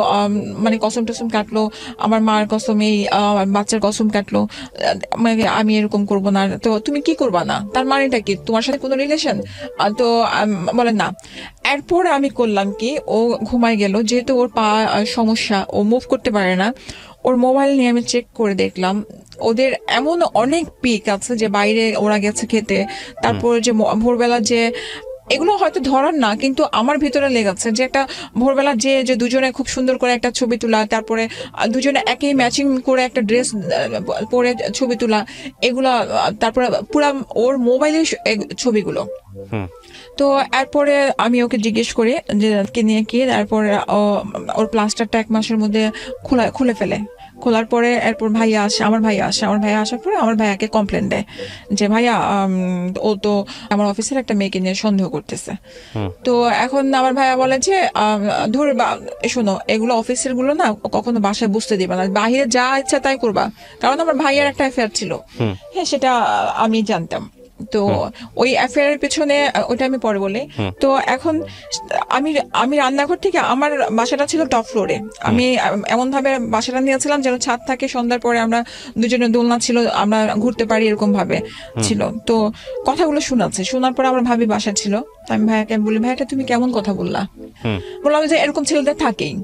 Speaker 1: মানে কসম টসম কাটলো, আমার মার কসম, এই বাচ্চার কসম কাটলো, আমি এরকম করবো না। তো তুমি কি করবা না, তার মানেটা কি? তোমার সাথে কোনো রিলেশন? তো বলে না। এরপর আমি করলাম কি, ও ঘুমাই গেল, যেহেতু ওর পা সমস্যা, ও মুভ করতে পারে না। ওর মোবাইল নিয়ে আমি চেক করে দেখলাম ওদের এমন অনেক পিক আছে যে বাইরে ওরা গেছে খেতে, তারপর যে ভোরবেলা যে এগুলো হয়তো ধরার না, কিন্তু আমার ভিতরে লেগেছে যে একটা ভোরবেলা যে দুজনে খুব সুন্দর করে একটা ছবি তোলা, তারপরে দুজনে একই ম্যাচিং করে একটা ড্রেস পরে ছবি তোলা, এগুলা তারপরে পুরা ওর মোবাইলের ছবিগুলো। তো এরপরে আমি ওকে জিজ্ঞেস করি যে কে নিয়ে কি, তারপরে ওর প্লাস্টারটা 1 মাসের মধ্যে খুলে ফেলে। খোলার পরে এরপর আমার ভাইয়া আসার পরে আমার ভাইয়াকে কমপ্লেন দেয় যে ভাইয়া ও তো আমার অফিসের একটা মেয়েকে নিয়ে সন্দেহ করতেছে। তো এখন আমার ভাইয়া বলে যে ধর শোনো, এগুলো অফিসের গুলো না কখনো বাসায় বুঝতে দিবা না, বাহিরে যা ইচ্ছা তাই করবা। কারণ আমার ভাইয়ার একটা অ্যাফেয়ার ছিল, হ্যাঁ সেটা আমি জানতাম। তো ওই অ্যাফেয়ারের পেছনে, ওইটা আমি পরে বলি। তো এখন আমি রান্নাঘর থেকে, আমার বাসাটা ছিল টপ ফ্লোরে, আমি এমন ভাবে বাসাটা নিয়েছিলাম যেন ছাদ থাকে, সন্ধ্যার পরে আমরা দুজনে দোলনা ছিল, আমরা ঘুরতে পারি এরকম ভাবে ছিল। তো কথাগুলো শোনার পরে আমার ভাবি বাসা ছিল। আমি ভাইয়াকে বলি, ভাইয়াটা তুমি কেমন কথা বললাম যে এরকম ছেলেদের থাকেই।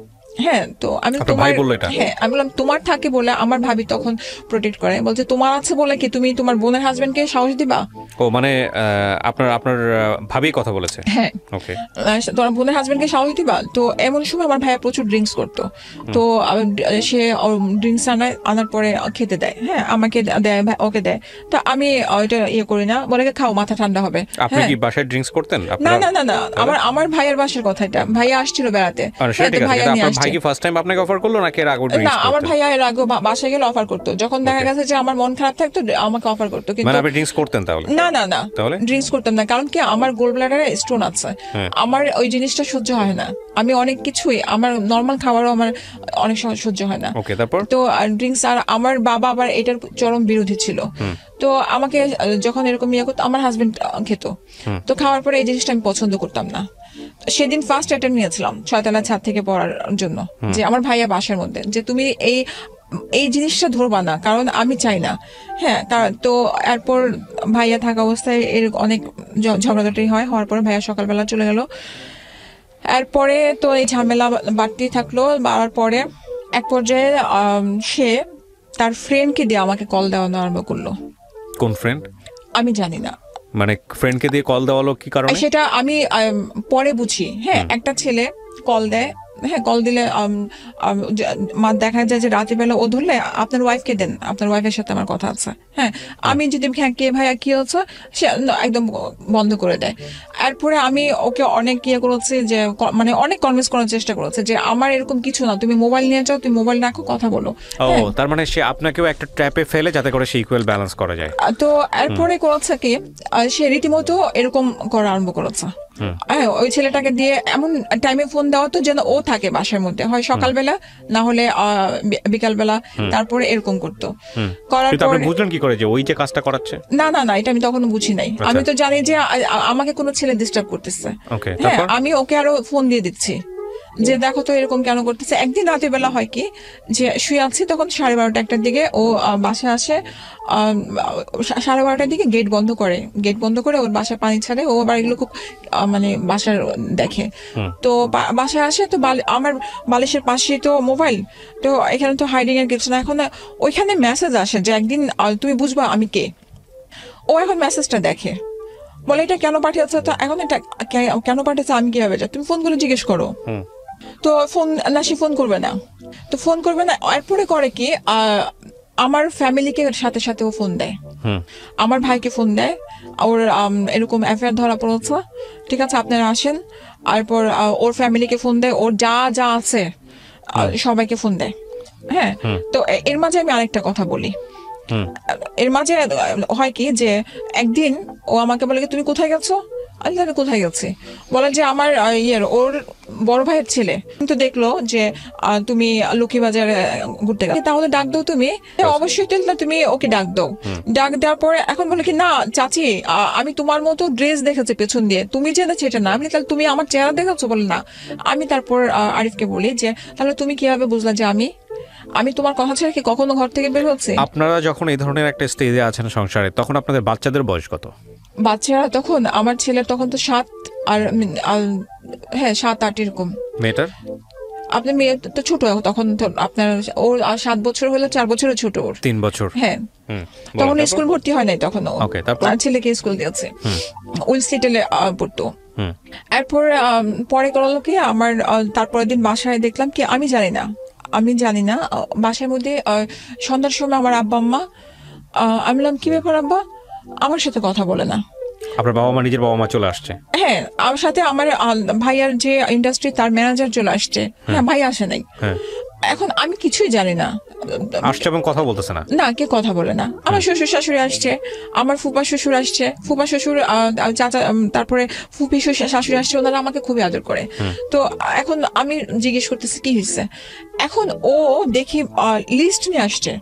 Speaker 1: হ্যাঁ, তো আমি বললাম তোমার থাকে বলে আমার ভাবি তখন প্রোটেক্ট করে, বলছে তোমার আছে বলে কি তুমি তোমার বোনের হাজবেন্ডকে সাহস দিবা?
Speaker 2: ও মানে আপনার ভাবি কথা বলেছে?
Speaker 1: হ্যাঁ, ওকে, তোমার বোনের হাজবেন্ডকে সাহস দিবা? তো এমন সময় আমার ভাইয়া প্রচুর ড্রিঙ্কস করতো। তো সে ড্রিঙ্কস আনার পরে খেতে দেয়, হ্যাঁ আমাকে দেয়, ওকে দেয়। তো আমি ওইটা করি না, বলে খাও মাথা ঠান্ডা হবে।
Speaker 2: আপনি কি বাসায় ড্রিঙ্কস করতেন?
Speaker 1: না, আমার ভাইয়ের বাসার কথা এটা, ভাইয়া আসছিল বেড়াতে।
Speaker 2: ভাই কি ফার্স্ট টাইম আপনাকে অফার করলো নাকি এর আগে ড্রিঙ্কস করতেন?
Speaker 1: না, আমার ভাইয়া এর আগে বাসায় গেলে অফার করতো, যখন দেখা গেছে যে আমার মন খারাপ থাকতো আমাকে অফার করতো। কিন্তু
Speaker 2: মানে আপনি ড্রিঙ্কস করতেন তাহলে?
Speaker 1: না, তাহলে ড্রিঙ্কস করতাম না, কারণ কি আমার গোল ব্লাডারে স্টোন আছে, আমার ওই জিনিসটা সহ্য হয় না। আমি অনেক কিছুই, আমার নরমাল খাবারও আমার অনেক সময় সহ্য হয় না।
Speaker 2: ওকে, তারপর
Speaker 1: তো ড্রিঙ্কস, আর আমার বাবা আবার এটার চরম বিরোধী ছিল। তো আমাকে যখন এরকম করতো, আমার হাজবেন্ড খেত, তো খাওয়ার পরে এই জিনিসটা আমি পছন্দ করতাম না। সেদিন ফার্স্ট অ্যাটেম্প নিয়েছিলাম 6 তলা ছাদ থেকে পড়ার জন্য, যে আমার ভাইয়া বাসার মধ্যে, যে তুমি এই জিনিসটা ধরবা না, কারণ আমি চাই না। হ্যাঁ, তো এরপর ভাইয়া থাকা অবস্থায় এর অনেক ঝগড়াঝাটি হওয়ার পরে ভাইয়া সকালবেলা চলে গেল। এরপরে তো এই ঝামেলা বাড়তেই থাকলো। বাড়ার পরে এক পর্যায়ে সে তার ফ্রেন্ডকে দিয়ে আমাকে কল দেওয়ানো আরম্ভ করলো।
Speaker 2: কোন ফ্রেন্ড?
Speaker 1: আমি জানি না,
Speaker 2: মানে ফ্রেন্ডকে দিয়ে কল দেওয়ালো কি কারণে
Speaker 1: সেটা আমি পরে বুঝি। হ্যাঁ, একটা ছেলে কল দেয়, হ্যাঁ কল দিলে দেখা যায় যে রাতের বেলা ও ধরলে আপনার ওয়াইফকে দেন, আপনার ওয়াইফের সাথে আমার কথা আছে। হ্যাঁ, আমি যদি কে ভাইয়া কি হচ্ছে, সে একদম বন্ধ করে দেয়। এরপরে আমি ওকে অনেক করেছি, যে মানে অনেক কনভিন্স করার চেষ্টা করেছে যে আমার এরকম কিছু না, তুমি মোবাইল নিয়ে যাও, তুমি মোবাইল রাখো, কথা বলো।
Speaker 2: তার মানে সে আপনাকেও একটা ট্র্যাপে ফেলে যাতে করে সে ইকুয়াল ব্যালেন্স করা যায়।
Speaker 1: তো এরপরে করেছে কি, সে রীতিমতো এরকম করা আরম্ভ করেছে। ওই ছেলেটাকে দিয়ে এমন টাইমে ফোন দেওয়া তো যেন ও থাকে বাসার মধ্যে, হয় সকালবেলা না হলে বিকালবেলা, তারপরে এরকম করতো। করার পরে
Speaker 2: বুঝলেন কি করে যে ওই যে কাজটা করাচ্ছে?
Speaker 1: না, এটা আমি তখন বুঝি নাই। আমি তো জানি যে আমাকে কোনো ছেলে ডিস্টার্ব করতেছে। হ্যাঁ, আমি ওকে আরো ফোন দিয়ে দিচ্ছি যে দেখো তো এরকম কেন করতেছে। একদিন রাতের বেলা হয় কি যে শুয়ে আছি, তখন 12:30 একটার দিকে ও বাসায় আসে। 12:30টার দিকে গেট বন্ধ করে ওর বাসায় পানি ছাড়ে। ও আবার এগুলো খুব মানে বাসার দেখে। তো বাসায় আসে, তো আমার বালিশের পাশে তো মোবাইল, তো এখানে তো হাইডিং এর কিছু না। এখন ওইখানে মেসেজ আসে যে একদিন তুমি বুঝবা আমি কে। ও এখন মেসেজটা দেখে, বলে এটা কেন পাঠিয়েছে, তো এখন এটা কেন পাঠিয়েছে আমি কিভাবে যাই, তুমি ফোন করে জিজ্ঞেস করো। তো ফোন না, সে ফোন করবে না। তো ফোন করবে না, এরপরে করে কি আমার ফ্যামিলিকে সাথে সাথে ও ফোন দেয়, আমার ভাইকে ফোন দেয়, ওর এরকম অ্যাফেয়ার ধরা পড়েছে, ঠিক আছে আপনারা আসেন। এরপর ওর ফ্যামিলিকে ফোন দেয়, ওর যা যা আছে সবাইকে ফোন দেয়। হ্যাঁ, তো এর মাঝে আমি আরেকটা কথা বলি। এর মাঝে হয় কি যে একদিন ও আমাকে বলে তুমি কোথায় গেছো, আমি তাকে কোথায় গেছি, বলে যে আমার ওর বড় ভাইয়ের ছেলে কিন্তু দেখলো যে তুমি লক্ষ্মীবাজারে ঘুরতে গেছো, তাহলে ডাক দাও তুমি। অবশ্যই তুমি ওকে ডাক দাও। ডাক দেওয়ার পরে এখন বলে কি না চাচি, আমি তোমার মতো ড্রেস দেখেছি পেছন দিয়ে, তুমি জেনেছো এটা না। আমি তাহলে তুমি আমার চেহারা দেখেছো, বলে না। আমি তারপর আরিফকে বলি যে তাহলে তুমি কিভাবে বুঝলা যে আমি তোমার কথা ছেড়ে কি কখনো ঘর থেকে বের হচ্ছে।
Speaker 2: আপনারা যখন এই ধরনের একটা স্টেজে আছেন সংসারে, তখন আপনাদের বাচ্চাদের বয়স কত?
Speaker 1: বাচ্চারা তখন আমার ছেলের তখন তো 7 আর হ্যাঁ 7-8 এরকম।
Speaker 2: মেয়েটার?
Speaker 1: আপনার মেয়ে তো ছোট তখন, তো আপনার ওর 7 বছর হলো, 4 বছরের ছোট ওর।
Speaker 2: 3 বছর।
Speaker 1: হ্যাঁ, তখন স্কুল ভর্তি হয় নাই তখন। আর ছেলেকে স্কুল দিয়েছে, উইলস্টেটে পড়তো। এরপর পরে করলো কি আমার তারপরের দিন বাসায় দেখলাম কি আমি জানি না বাসার মধ্যে সন্ধ্যার সময় আমার আব্বা আম্মা, আমি বললাম কি ব্যাপার আব্বা, আমার সাথে কথা বলে না।
Speaker 2: আপনার বাবা মা, নিজের বাবা মা চলে আসছে?
Speaker 1: হ্যাঁ, আমার সাথে আমার ভাইয়ার যে ইন্ডাস্ট্রি তার ম্যানেজার চলে আসছে। হ্যাঁ, ভাই আসে নাই। এখন আমি কিছুই জানি না,
Speaker 2: আসছে এবং কথা বলতেছে না,
Speaker 1: না কে কথা বলে না। আমার শ্বশুর শাশুড়ি আসছে, আমার ফুপা শ্বশুর আসছে, ফুপা শ্বশুর চাচা, তারপরে ফুপি শাশুড়ি আসছে, ওনারা আমাকে খুবই আদর করে। তো এখন আমি জিজ্ঞেস করতেছি কি হয়েছে। এখন ও দেখি লিস্ট নিয়ে আসছে,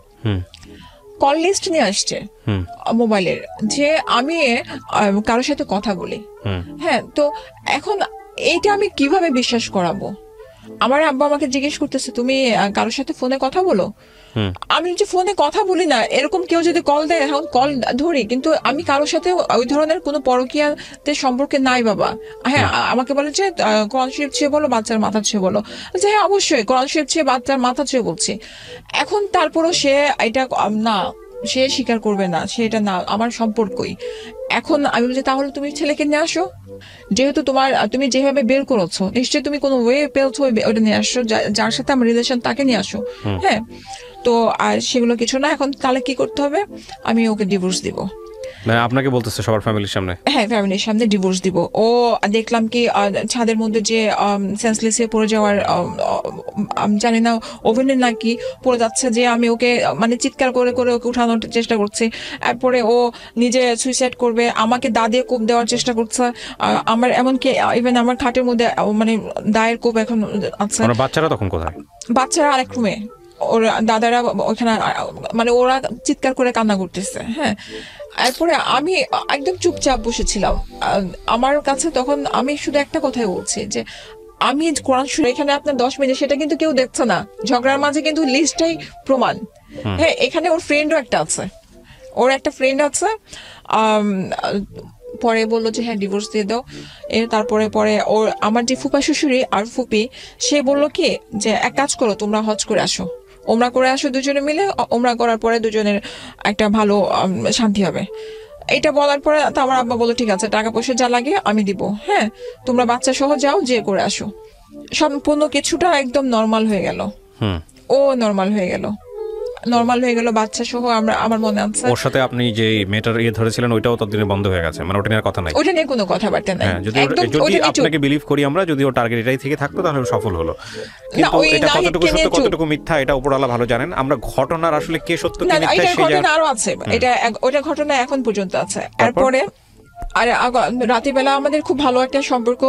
Speaker 1: কল লিস্ট নিয়ে আসছে মোবাইলের, যে আমি কারোর সাথে কথা বলি। হ্যাঁ, তো এখন এইটা আমি কিভাবে বিশ্বাস করাবো? আমার আব্বা আমাকে জিজ্ঞেস করতেছে তুমি কারোর সাথে ফোনে কথা বলো। আমি যে ফোনে কথা বলি না, এরকম কেউ যদি কল দেয় এখন কল ধরি, কিন্তু আমি কারোর সাথে ওই ধরনের কোনো পরকীয়াতে সম্পর্কে নাই বাবা। হ্যাঁ, আমাকে বলে যে কোরআন শরীফ ছুঁয়ে বলো, বাচ্চার মাথা ছুঁয়ে বলো। যে হ্যাঁ অবশ্যই কোরআন শরীফ ছুঁয়ে বাচ্চার মাথা ছুঁয়ে বলছি। এখন তারপরও সে এটা না, সে স্বীকার করবে না, সে এটা না আমার সম্পর্কই। এখন আমি বলছি তাহলে তুমি ছেলেকে নিয়ে আসো, যেহেতু তুমি যেভাবে বের করেছো নিশ্চয়ই তুমি কোনো ওয়ে পেয়েছো, ওটা নিয়ে আসো, যার সাথে আমার রিলেশন তাকে নিয়ে আসো। হ্যাঁ, তো আর সেগুলো কিছু না। এখন তাহলে কি করতে হবে, আমি ওকে ডিভোর্স দিব।
Speaker 2: আপনাকে বলতেছে সবার ফ্যামিলির সামনে?
Speaker 1: হ্যাঁ, ফ্যামিলির সামনে ডিভোর্স দিব। ও দেখলাম কি ছাদের মধ্যে যে সেন্সলেস হয়ে পড়ে যাওয়ার, আমি জানি না ওভেনের নাকি পড়ে যাচ্ছে, যে আমি ওকে মানে চিৎকার করে করে ওকে উঠানোর চেষ্টা করছি। এরপরে ও নিজে সুইসাইড করবে, আমাকে দা দিয়ে কোপ দেওয়ার চেষ্টা করছে। আমার এমনকি ইভেন আমার খাটের মধ্যে মানে দায়ের কোপ এখন আছে।
Speaker 2: বাচ্চারা তখন কোথায়?
Speaker 1: বাচ্চারা আরেক রুমে, ওর দাদারা ওখানে, মানে ওরা চিৎকার করে কান্না করতেছে। হ্যাঁ, এরপরে আমি একদম চুপচাপ বসেছিলাম। আমার কাছে তখন আমি শুধু একটা কথাই বলছি যে আমি কোরআন শুনে এখানে আপনার 10 মিনিট, সেটা কিন্তু কেউ দেখছে না। ঝগড়ার মাঝে কিন্তু লিস্টটাই প্রমাণ। হ্যাঁ, এখানে ওর ফ্রেন্ডও একটা আছে, ওর একটা ফ্রেন্ড আছে। পরে বললো যে হ্যাঁ ডিভোর্স দিয়ে দাও। তারপরে ওর আমার যে ফুপা শ্বশুরি আর ফুপি, সে বললো কি যে এক কাজ করো, তোমরা হজ করে আসো, ওমরা করে আসো দুজনে মিলে। ওমরা করার পরে দুজনের একটা ভালো শান্তি হবে। এটা বলার পরে তো আমার আব্বা বললো ঠিক আছে, টাকা পয়সা যা লাগে আমি দিব। হ্যাঁ, তোমরা বাচ্চা সহ যাও, যে করে আসো। সম্পূর্ণ কিছুটা একদম নর্মাল হয়ে গেল। ও নর্মাল হয়ে গেল বাচ্চা সহ। আমার মনে আছে
Speaker 2: ওর সাথে আপনি যে মেটার ধরেছিলেন ওইটাও ততদিনে বন্ধ হয়ে গেছে, মানে ওটা নিয়ে কথা নাই,
Speaker 1: ওটা নিয়ে কোনো কথাবার্তা নাই।
Speaker 2: যদি আপনাকে বিলিভ করি আমরা, যদি ওর টার্গেট এটাই থেকে থাকতো তাহলে সফল হলো। কিন্তু এটা কতটুকু সত্য কতটুকু মিথ্যা এটা উপরওয়ালা ভালো জানেন। আমরা ঘটনার আসলে কে সত্য কে মিথ্যা সেই
Speaker 1: ঘটনা আরো আছে, ওটা ঘটনা এখন পর্যন্ত আছে। এরপরে আর রাতেবেলা আমাদের খুব ভালো একটা সম্পর্ক,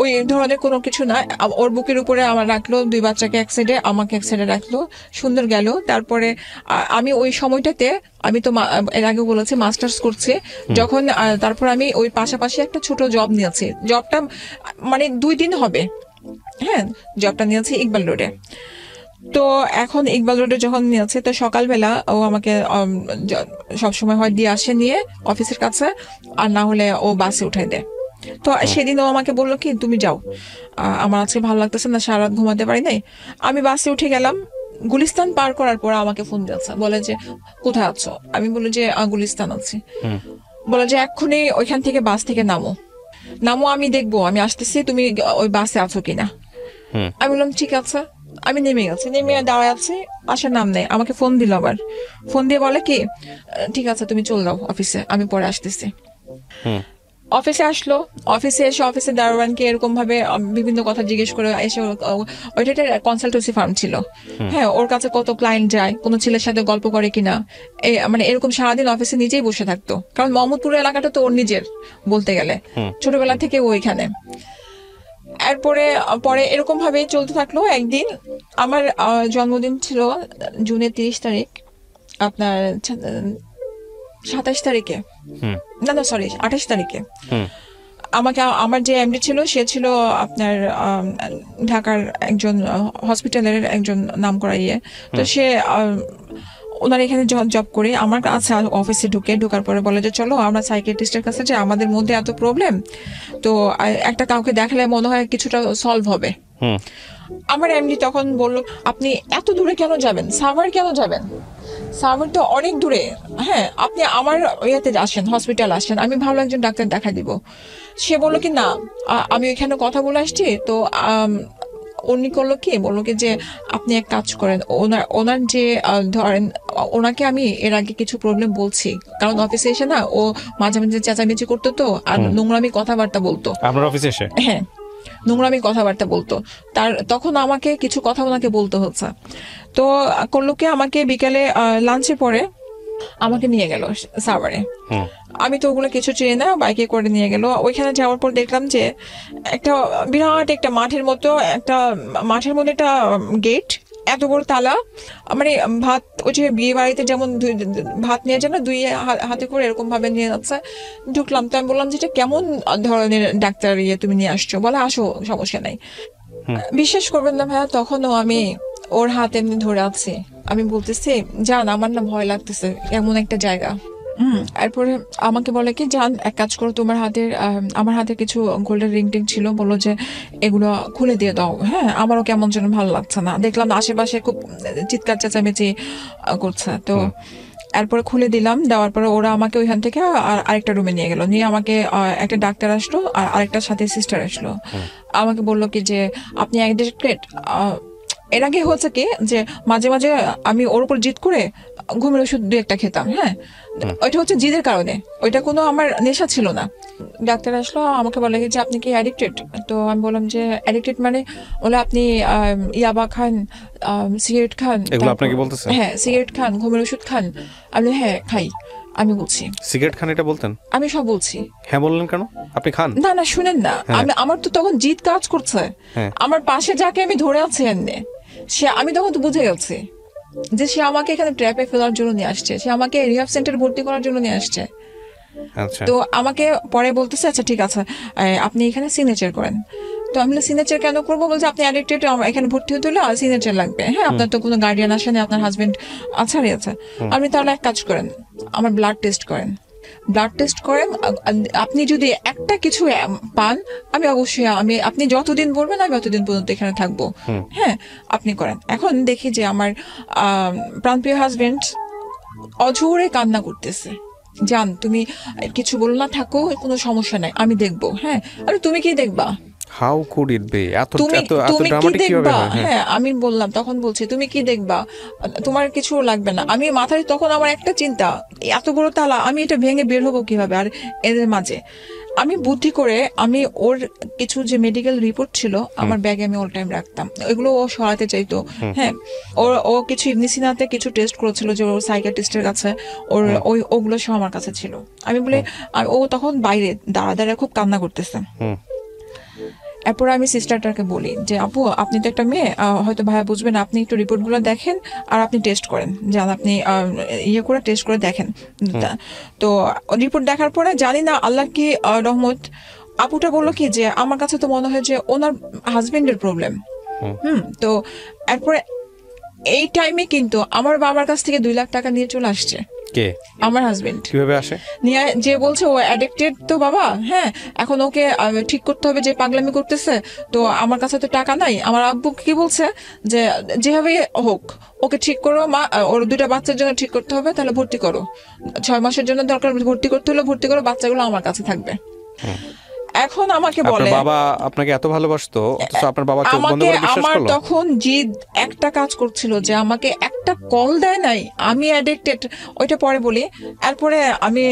Speaker 1: ওই ধরনের কোনো কিছু না। ওর বুকের উপরে আমার রাখলো, 2 বাচ্চাকে এক সাইডে, আমাকে এক সাইডে রাখলো, সুন্দর গেল। তারপরে আমি ওই সময়টাতে, আমি তো এর আগে বলেছি মাস্টার্স করছি যখন, তারপর আমি ওই পাশাপাশি একটা ছোট জব নিয়েছি। জবটা মানে 2 দিন হবে, হ্যাঁ, জবটা নিয়েছি ইকবাল রোডে। তো এখন ইকবাল রোডে যখন নিয়েছে, তো সকালবেলা ও আমাকে সবসময় হয় দিয়ে আসে নিয়ে অফিসের কাছে, আর না হলে ও বাসে উঠাই দেয়। তো সেদিন ও আমাকে বললো কি তুমি যাও, আমার আজকে ভালো লাগতেছে না, সারা রাত ঘুমাতে পারি নাই। আমি বাসে উঠে গেলাম। গুলিস্তান পার করার পর আমাকে ফোন দিয়েছে, বলে যে কোথায় আছো? আমি বলি যে গুলিস্তান আছি। বলে যে এক্ষুনি ওইখান থেকে বাস থেকে নামো, আমি দেখবো, আমি আসতেছি, তুমি ওই বাসে আছো কিনা। আমি বললাম ঠিক আছে। আমি নেমে গেছি, নেমে দাঁড়ায় আছি, আসার নাম নেই। আমাকে ফোন দিল, আবার ফোন দিয়ে বলে কি ঠিক আছে তুমি চলে যাও অফিসে, আমি পরে আসতেছি। অফিসে আসলো, অফিসে এসে অফিসে দারোয়ানকে এরকম ভাবে বিভিন্ন কথা জিজ্ঞেস করে এসে, ওইটা একটা কনসালটেন্সি ফার্ম ছিল। হ্যাঁ, ওর কাছে কত ক্লায়েন্ট যায়, কোনো ছেলের সাথে গল্প করে কিনা, মানে এরকম সারাদিন অফিসে নিজেই বসে থাকতো, কারণ মোহাম্মদপুর এলাকাটা তো ওর নিজের বলতে গেলে, ছোটবেলা থেকে ও এখানে। এরপরে পরে এরকম ভাবে চলতে থাকলো। একদিন আমার জন্মদিন ছিল জুনের 30 তারিখ, আপনার 27 তারিখে, না সরি 28 তারিখে। আমাকে আমার যে এমডি ছিল, সে ছিল আপনার ঢাকার একজন হসপিটালের একজন নাম করা ইয়ে। তো সে ওনার এখানে জব করে আমার কাছে অফিসে ঢোকার পরে বলে যে চলো আমরা সাইকিয়াট্রিস্টের কাছে যাই, আমাদের মধ্যে এত প্রবলেম, তো একটা কাউকে দেখালে মনে হয় কিছুটা সলভ হবে। আমার এমনি তখন বললো আপনি এত দূরে কেন যাবেন, সাভার কেন যাবেন, সাভার তো অনেক দূরে। হ্যাঁ, আপনি আমার ইয়েতে আসেন, হসপিটাল আসেন, আমি ভালো একজন ডাক্তার দেখা দিব। সে বললো কি না, আমি ওইখানে কথা বলে আসছি। তো উনি করলো কি, বললো কি যে আপনি এক কাজ করেন, ওনার যে ধরেন ওনাকে আমি এর আগে কিছু প্রবলেম বলছি, কারণ অফিসে এসে না ও মাঝে মাঝে চেঁচামেচি করতো, তো আর নোংরামি কথাবার্তা বলতো আপনার অফিসে এসে। হ্যাঁ, নোংরামি কথাবার্তা বলতো, তখন আমাকে কিছু কথা ওনাকে বলতে হচ্ছে। তো করলো কি, আমাকে বিকেলে লাঞ্চের পরে আমাকে নিয়ে গেল সাভারে। আমি তো ওগুলো কিছু চিনি না, বাইকে করে নিয়ে গেল। ওইখানে যাওয়ার পর দেখলাম যে একটা বিরাট একটা মাঠের মতো, একটা মাঠের মধ্যে একটা গেট, এত বড় তালা, মানে ভাত, ওই যে বিয়ে বাড়িতে যেমন ভাত নিয়ে যায় না দুই হাতে করে, এরকম ভাবে নিয়ে যাচ্ছে। ঢুকলাম, তো আমি বললাম যে এটা কেমন ধরনের ডাক্তার ইয়ে তুমি নিয়ে আসছো? বলে আসো, সমস্যা নাই। বিশ্বাস করবেন না ভাইয়া, তখনও আমি ওর হাত এমনি ধরে আছি, আমি বলতেছি জান আমার না ভয় লাগতেছে, এমন একটা জায়গা। এরপরে আমাকে বলে কি জান এক কাজ করো, তোমার হাতের আমার হাতে কিছু গোল্ডের রিং টিং ছিল, বললো যে এগুলো খুলে দিয়ে দাও। হ্যাঁ, আমারও কেমন যেন ভালো লাগছে না, দেখলাম আশেপাশে খুব চিৎকার চেঁচামেচি করছে। তো এরপরে খুলে দিলাম, দেওয়ার পরে ওরা আমাকে ওইখান থেকে আরেকটা রুমে নিয়ে গেল, নিয়ে আমাকে একটা ডাক্তার আসলো আর আরেকটার সাথে সিস্টার আসলো। আমাকে বললো কি যে আপনি অ্যাডিক্টেড। এর আগে হচ্ছে কি যে মাঝে মাঝে আমি ওর উপর জিদ করে ঘুমের ওষুধ 2-1টা খেতাম। হ্যাঁ, ওইটা হচ্ছে জিদের কারণে, ওইটা কোনো আমার নেশা ছিল না। ডাক্তার আসলো, আমাকে বলে যে আপনি কি অ্যাডিক্টেড? তো আমি বললাম যে অ্যাডিক্টেড মানে, বলে আপনি ইয়াবা খান, সিগারেট খান। হ্যাঁ, সিগারেট খান, ঘুমের ওষুধ খান। আমি হ্যাঁ খাই। আমি বলছি সিগারেট খান, এটা বলতেন? আমি সব বলছি। হ্যাঁ বললেন কেন, আপনি খান? না শুনেন না, আমার তো তখন জিদ কাজ করছে। আমার পাশে যাকে আমি ধরে আছি এনে, সে আমি তখন তো বুঝে গেছি যে সে আমাকে এখানে ট্র্যাপে ফেলার জন্য নিয়ে আসছে, সে আমাকে রিহাব সেন্টারে ভর্তি করার জন্য নিয়ে আসছে। তো আমাকে পরে বলতেছে আচ্ছা ঠিক আছে আপনি এখানে সিগনেচার করেন। তো আমি সিগনেচার কেন করবো, বলছে আপনি অ্যাডিক্টেড, এখানে ভর্তি হতে হলে সিগনেচার লাগবে। হ্যাঁ, আপনার তো কোনো গার্ডিয়ান আসে না, আপনার হাজবেন্ড আছাড়ি আছে। আপনি তাহলে এক কাজ করেন, আমার ব্লাড টেস্ট করেন। আপনি যদি একটা কিছু পান, আমি অবশ্যই আপনি যতদিন বলবেন আমি অতদিন পর্যন্ত এখানে থাকবো। হ্যাঁ, আপনি করেন। এখন দেখি যে আমার প্রাণপ্রিয় হাজবেন্ড অঝোরে কান্না করতেছে, জান তুমি কিছু বলো না, থাকো, কোনো সমস্যা নাই, আমি দেখবো। হ্যাঁ, আরে তুমি কি দেখবা? হাউ কুড ইট বি, তুমি কি দেখবা? হ্যাঁ, আমি বললাম, তখন বলছি তুমি কি দেখবা, তোমার কিছু লাগবে না। আমি মাথায় তখন আমার একটা চিন্তা, এত বড় তালা, আমি এটা ভেঙে বের হবো কিভাবে? আর এদের মাঝে আমি বুদ্ধি করে আমি ওর কিছু যে মেডিকেল রিপোর্ট ছিল আমার ব্যাগে আমি অল টাইম রাখতাম, এগুলো ও সরাতে চাইতো। হ্যাঁ, ও কিছু ইবনিসিনাতে কিছু টেস্ট করেছিল যে ওর সাইকিয়াট্রিস্টের কাছে, ওগুলো সব আমার কাছে ছিল। আমি বলে ও তখন বাইরে দাঁড়া খুব কান্না করতেছে। এরপর আমি সিস্টারটাকে বলি যে আপু আপনি তো একটা মেয়ে, হয়তো ভাইয়া বুঝবেন, আপনি একটু রিপোর্টগুলো দেখেন আর আপনি টেস্ট করেন, যান আপনি ইয়ে করে টেস্ট করে দেখেন। তো রিপোর্ট দেখার পরে জানি না আল্লাহ কি রহমত, আপুটা বললো কি যে আমার কাছে তো মনে হয় যে ওনার হাজবেন্ডের প্রবলেম। তো এরপরে এই টাইমে কিন্তু আমার বাবার কাছ থেকে 2 লাখ টাকা নিয়ে চলে আসছে।
Speaker 2: কে?
Speaker 1: আমার হাজবেন্ড।
Speaker 2: কিভাবে আসে?
Speaker 1: নিয়ে যে বলছে ও অ্যাডিক্টেড তো বাবা, হ্যাঁ এখন ওকে ঠিক করতে হবে, যে পাগলামি করতেছে, তো আমার কাছে তো টাকা নাই। আমার আব্বু কি বলছে যে যেভাবে হোক ওকে ঠিক করো মা, ওর 2টা বাচ্চার জন্য ঠিক করতে হবে, তাহলে ভর্তি করো, 6 মাসের জন্য দরকার ভর্তি করতে হলে ভর্তি করো, বাচ্চাগুলো আমার কাছে থাকবে। এখন আমাকে বলে
Speaker 2: বাবা আপনাকে এত ভালোবাসতো, অথচ আপনার বাবা চোখ বন্ধ করে বিশ্বাস
Speaker 1: আমার
Speaker 2: করলো?
Speaker 1: তখন জিদ একটা কাজ করছিল যে আমাকে একটা কল দেয় নাই, আমি অ্যাডিক্টেড, ওইটা পরে বলি। এরপরে আমি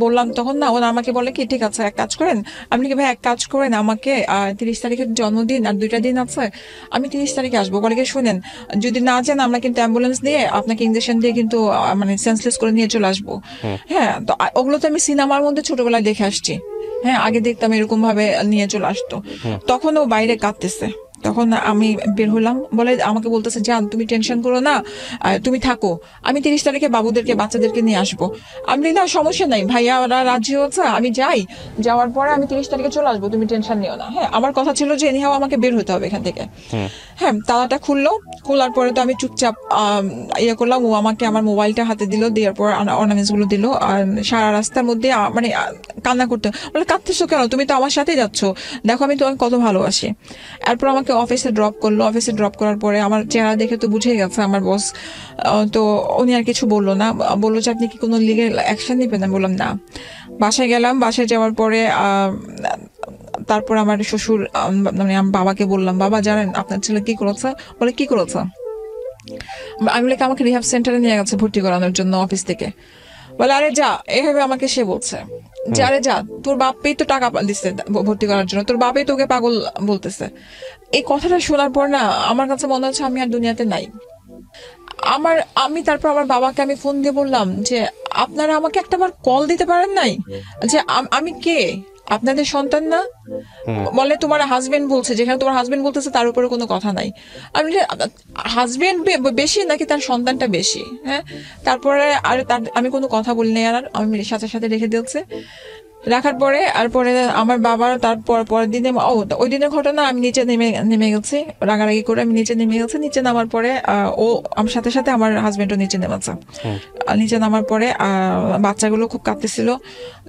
Speaker 1: বললাম তখন না, ওরা আমাকে বলে কি ঠিক আছে এক কাজ করেন, আপনি কি ভাই এক কাজ করেন, আমাকে 30 তারিখের জন্মদিন আর 2টা দিন আছে, আমি 30 তারিখে আসবো। বলে কি শুনেন, যদি না যান আমরা কিন্তু অ্যাম্বুলেন্স দিয়ে আপনাকে ইঞ্জেকশন দিয়ে কিন্তু মানে সেন্সলেস করে নিয়ে চলে আসবো। হ্যাঁ, তো ওগুলো তো আমি সিনেমার মধ্যে ছোটবেলায় দেখে আসছি। হ্যাঁ, আগে দেখতাম এরকম ভাবে নিয়ে চলে আসতো। তখন ও বাইরে কাঁদতেছে, তখন আমি বের হলাম, বলে আমাকে বলতেছে জান তুমি টেনশন করো না, তুমি থাকো, আমি 30 তারিখে বাবুদেরকে বাচ্চাদেরকে নিয়ে আসবো। আমি না সমস্যা নাই ভাইয়া, ওরা রাজি হচ্ছে, আমি যাই, যাওয়ার পরে আমি 30 তারিখে চলে আসবো, তুমি টেনশন নিও না। হ্যাঁ, আমার কথা ছিল যে এনিহাও আমাকে বের হতে হবে এখান থেকে। হ্যাঁ, তালাটা খুললো, খোলার পরে তো আমি চুপচাপ ইয়ে করলাম, ও আমাকে আমার মোবাইলটা হাতে দিল, দেওয়ার পর অর্নামেন্টস গুলো দিল, আর সারা রাস্তার মধ্যে মানে কান্না করতে, বলে কাঁদতেছো কেন, তুমি তো আমার সাথেই যাচ্ছ, দেখো আমি তোমাকে কত ভালোবাসি। এরপর আমাকে অফিসে ড্রপ করলো, অফিসে ড্রপ করার পরে আমার চেহারা দেখে তো বুঝে গেছে আমার বস, তো উনি আর কিছু বললো না, বললো যে আপনি কি কোনো লিগ্যাল অ্যাকশন নেবেন? আমি বললাম না। বাসায় গেলাম, বাসায় যাওয়ার পরে তারপর আমার শ্বশুর মানে আমার বাবাকে বললাম, বাবা জানেন আপনার ছেলে কি করেছে? বলে কি করেছে? আমি বলে আমাকে রিহাব সেন্টারে নিয়ে গেছে ভর্তি করানোর জন্য অফিস থেকে। বলে আরে যা, এভাবে আমাকে সে বলছে যে আরে যা, তোর বাপই তো টাকা দিচ্ছে ভর্তি করার জন্য, তোর বাপই তোকে পাগল বলতেছে। এই কথাটা শোনার পর না আমার কাছে মনে হচ্ছে আমি আর দুনিয়াতে নাই। আমি তারপর আমার বাবাকে আমি ফোন দিয়ে বললাম যে আপনারা আমাকে একটাবার কল দিতে পারেন নাই, যে আমি কে, আপনাদের সন্তান না? বলে তোমার হাজবেন্ড বলছে, যেখানে তোমার হাজবেন্ড বলতেছে তার উপরে কোনো কথা নাই। আমি হাজবেন্ড বেশি নাকি তার সন্তানটা বেশি? হ্যাঁ, তারপরে আর আমি কোনো কথা বলি নাই, আর আমি সাথে সাথে রেখে দিয়েছে। রাখার পরে আর পরে আমার বাবার তারপর পরের দিনে ওই দিনের ঘটনা, আমি নিচে নেমে গেছি, রাগারাগি করে আমি নিচে নেমে গেছি। নিচে নামার পরে ও আমার সাথে সাথে আমার হাজবেন্ডও নিচে নেমেছে। নিচে নামার পরে বাচ্চাগুলো খুব কাঁদতেছিল।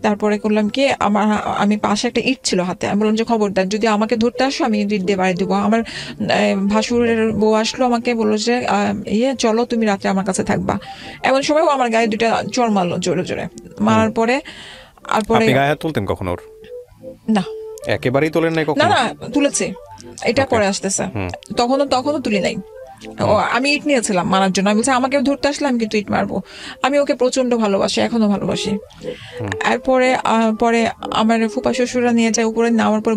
Speaker 1: তারপরে করলাম কি, আমি পাশে একটা ইট ছিল হাতে, আমি বললাম যে খবরদার যদি আমাকে ধরতে আসো আমি ইট দিয়ে বাড়ি দেবো। আমার ভাসুরের বউ আসলো, আমাকে বললো যে চলো তুমি রাত্রে আমার কাছে থাকবা। এমন সময় ও আমার গায়ে 2টা চড় মারলো জোরে জোরে। মারার পরে
Speaker 2: আপনি গায়ে হাত তুলতেন কখনো ওর?
Speaker 1: না,
Speaker 2: একেবারেই তোলেন নাই কখনো?
Speaker 1: না, তুলেছি, এটা পরে আসতেছে, তখনও তুলি নাই। আমি ইট নিয়েছিলাম মারার জন্য, আমি বলছি আমাকে ধরতে আসলে আমি কিন্তু ইট মারবো। আমি ওকে প্রচন্ড ভালোবাসি, এখনো ভালোবাসি। এরপরে পরে আমার ফুপা শ্বশুররা নিয়ে যায় উপরে, নেওয়ার পর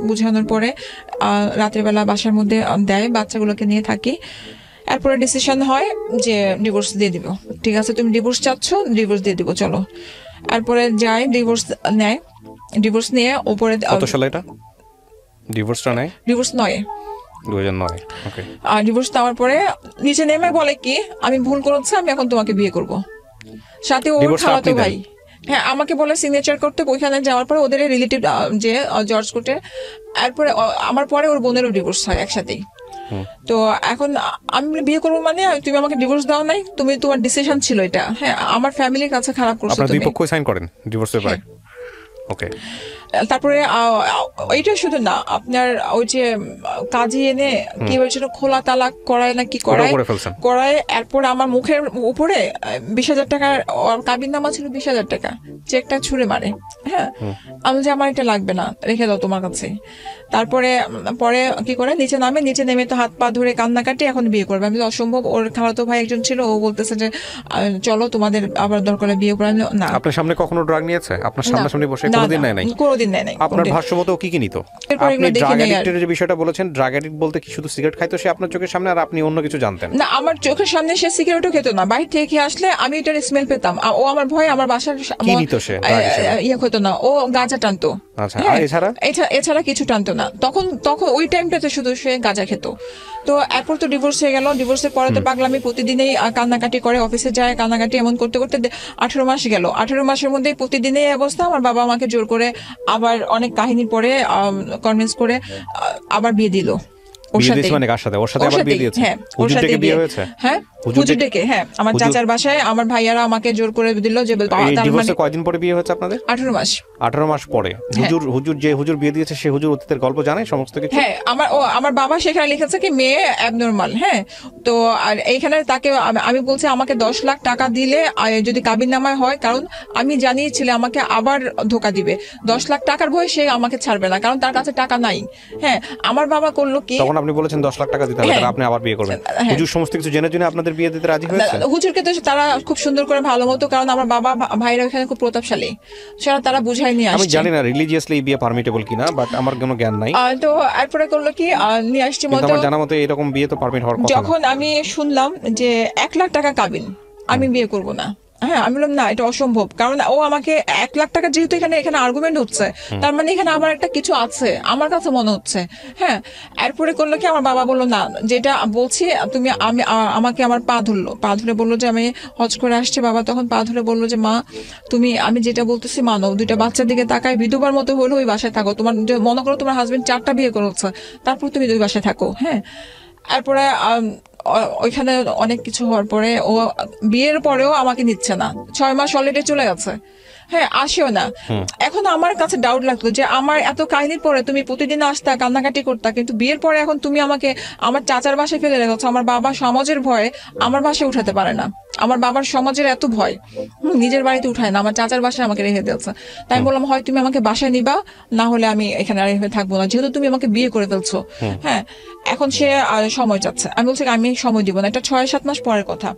Speaker 1: বুঝানোর পরে রাত্রিবেলা বাসার মধ্যে দেয়, বাচ্চাগুলোকে নিয়ে থাকি। এরপরে ডিসিশন হয় যে ডিভোর্স দিয়ে দিব। ঠিক আছে, তুমি ডিভোর্স চাচ্ছ, ডিভোর্স দিয়ে দিব, চলো। এরপরে যাই, ডিভোর্স নেয়। ডিভোর্স নিয়ে উপরে
Speaker 2: কত সালে এটা ডিভোর্সটা নেয়?
Speaker 1: ডিভোর্স
Speaker 2: 2009। ওকে।
Speaker 1: আর ডিভোর্স নেওয়ার পরে নিচে নেমে বলে কি আমি ভুল করেছি, আমি এখন তোমাকে বিয়ে করব। সাথে ওর খালাতো ভাই, হ্যাঁ, আমাকে বলে সিগনেচার করতে। ওইখানে যাওয়ার পরে ওদের রিলেটিভ যে জর্জ কোর্টে, এরপরে আমার পরে ওর বোনেরও ডিভোর্স হয় একসাথেই। তো এখন আমি বিয়ে করবো মানে তুমি আমাকে ডিভোর্স দাও নাই, তুমি তোমার ডিসিশন ছিল এটা। হ্যাঁ, আমার ফ্যামিলির কাছে খারাপ করছো তুমি।
Speaker 2: আপনারা দুই পক্ষই সাইন করেন ডিভোর্স পেপারে? ওকে।
Speaker 1: তারপরে ওইটা শুধু না, আপনার ওই যে কাজী এনে কি হয়েছিল, খোলা তালাক করায় না কি করায়। এরপর আমার মুখের উপরে 20,000 টাকার কাবিন নামা ছিল, 20,000 টাকা চেকটা ছুঁড়ে মারে। হ্যাঁ, আমি যে আমার এটা লাগবে না, রেখে দাও তোমার কাছে। তারপরে পরে কি করে নিচে নেমে তো হাত পা ধরে কান্নাকাটি, এখন বিয়ে করবে। আমি অসম্ভব। ওর খালাতো ভাই একজন ছিল, ও বলতেছে যে চলো তোমাদের আবার দরকার বিয়ে করে। না।
Speaker 2: আপনার সামনে কখনো ড্রাগ নিয়েছে? আপনার সামনে বসে কোনোদিন নেয় নাই?
Speaker 1: কোনোদিন নেয় নাই।
Speaker 2: আপনার ভাষ্যমত কি নিত? আপনি ড্রাগ অ্যাডিক্টের যে বিষয়টা বলেছেন, ড্রাগ অ্যাডিক্ট বলতে কি শুধু সিগারেট খাইতো সে আপনার চোখের সামনে, আর আপনি অন্য কিছু জানতেন
Speaker 1: না? আমার চোখের সামনে সে সিগারেটও খেত না, বাইরে থেকে খেয়ে আসলে আমি এটার স্মেল পেতাম। ও আমার ভয় আমার বাসার
Speaker 2: কি নিত সে?
Speaker 1: ইয়ে হতো না, ও গাঁজা টানতো।
Speaker 2: আচ্ছা,
Speaker 1: এছাড়া কিছু টানতো না। তখন ওই টাইমটাতে শুধু সে গাঁজা খেত। তো এরপর তো ডিভোর্স হয়ে গেল। ডিভোর্সের পরে তো পাগলামি, প্রতিদিনই কান্নাকাটি করে, অফিসে যায় কান্নাকাটি, এমন করতে করতে 18 মাস গেল। 18 মাসের মধ্যে প্রতিদিনই অবস্থা। আমার বাবা আমাকে জোর করে আবার অনেক কাহিনী পরে কনভিন্স করে আবার বিয়ে দিল। আমার চাচার বাসায় আমার ভাইয়ারা আমাকে জোর করে দিল যে
Speaker 2: কয়দিন পরে বিয়ে হয়েছে আপনাদের?
Speaker 1: 18 মাস।
Speaker 2: 18 মাস পরে হুজুর বিয়ে দিয়েছে, সে হুজুর অতীতের গল্প জানে সমস্ত কিছু?
Speaker 1: হ্যাঁ, আমার বাবা সেখানে লিখেছে কি মেয়ে অ্যাবনর্মাল। হ্যাঁ, তো আর এইখানে তাকে আমি বলছি আমাকে 10 লাখ টাকা দিলে যদি কাবিননামায় হয়, কারণ আমি জানি ছেলে আমাকে আবার ধোকা দিবে। 10 লাখ টাকার ভয়ে সে আমাকে ছাড়বে না, কারণ তার কাছে টাকা নাই। হ্যাঁ, আমার বাবা করলো কি,
Speaker 2: তখন আপনি বলেছেন 10 লাখ টাকা দিতে হবে, আপনি আবার বিয়ে করবেন। হুজুর সমস্ত কিছু জেনে জেনে আপনাদের বিয়ে দিতে রাজি হয়েছে?
Speaker 1: হুজুরকে তো তারা খুব সুন্দর করে ভালো মতো, কারণ আমার বাবা ভাইরা ওখানে খুব প্রতাপশালী, সেটা তারা বুঝাই নিয়ে আসছে।
Speaker 2: আমি জানি না রিলিজিয়াসলি বিয়ে পারমিটেবল কিনা, বাট আমার কোনো জ্ঞান নাই।
Speaker 1: তো এরপরে করলো কি নিয়ে আসছি মতো,
Speaker 2: আমার জানা মতে এরকম বিয়ে তো পারমিট হওয়ার কথা।
Speaker 1: যখন আমি শুনলাম যে 1 লাখ টাকা কাবিন, আমি বিয়ে করব না। হ্যাঁ, আমি বললাম না, এটা অসম্ভব, কারণ ও আমাকে 1 লাখ টাকা যেহেতু এখানে আর্গুমেন্ট হচ্ছে, তার মানে এখানে আমার একটা কিছু আছে আমার কাছে মনে হচ্ছে। হ্যাঁ, এরপরে করলো কি আমার বাবা বললো না, যেটা বলছি তুমি আমাকে আমার পা ধরে বললো যে আমি হজ করে আসছি। বাবা তখন পা ধরে বললো যে মা তুমি আমি যেটা বলতেছি মানো, 2টা বাচ্চার দিকে তাকায় বিধবার মতো হলো ওই বাসায় থাকো। তোমার মনে করো তোমার হাজবেন্ড 4টা বিয়ে করেছে, তারপর তুমি 2 বাসায় থাকো। হ্যাঁ, এরপরে ওইখানে অনেক কিছু হওয়ার পরে ও বিয়ের পরেও আমাকে নিচ্ছে না, 6 মাস অলরেডি চলে গেছে। হ্যাঁ, আসেও না। এখন আমার কাছে ডাউট লাগতো যে আমার এত কাহিনীর পরে তুমি প্রতিদিন আসতা, কান্নাকাটি করতা, কিন্তু বিয়ের পরে এখন তুমি আমাকে আমার চাচার বাসায় ফেলে রেখেছো। আমার বাবা সমাজের ভয়ে আমার বাসায় উঠাতে পারে না, আমার বাবার সমাজের এত ভয়, নিজের বাড়িতে উঠায় না, আমার চাচার বাসায় আমাকে রেখে দিয়েছে। তাই আমি বললাম হয় তুমি আমাকে বাসায় নিবা, না হলে আমি এখানে আর থাকবো না, যেহেতু তুমি আমাকে বিয়ে করে ফেলছো। হ্যাঁ, এখন সে সময় চাচ্ছে। আমি বলছি আমি সময় দিব না, এটা 6-7 মাস পরের কথা।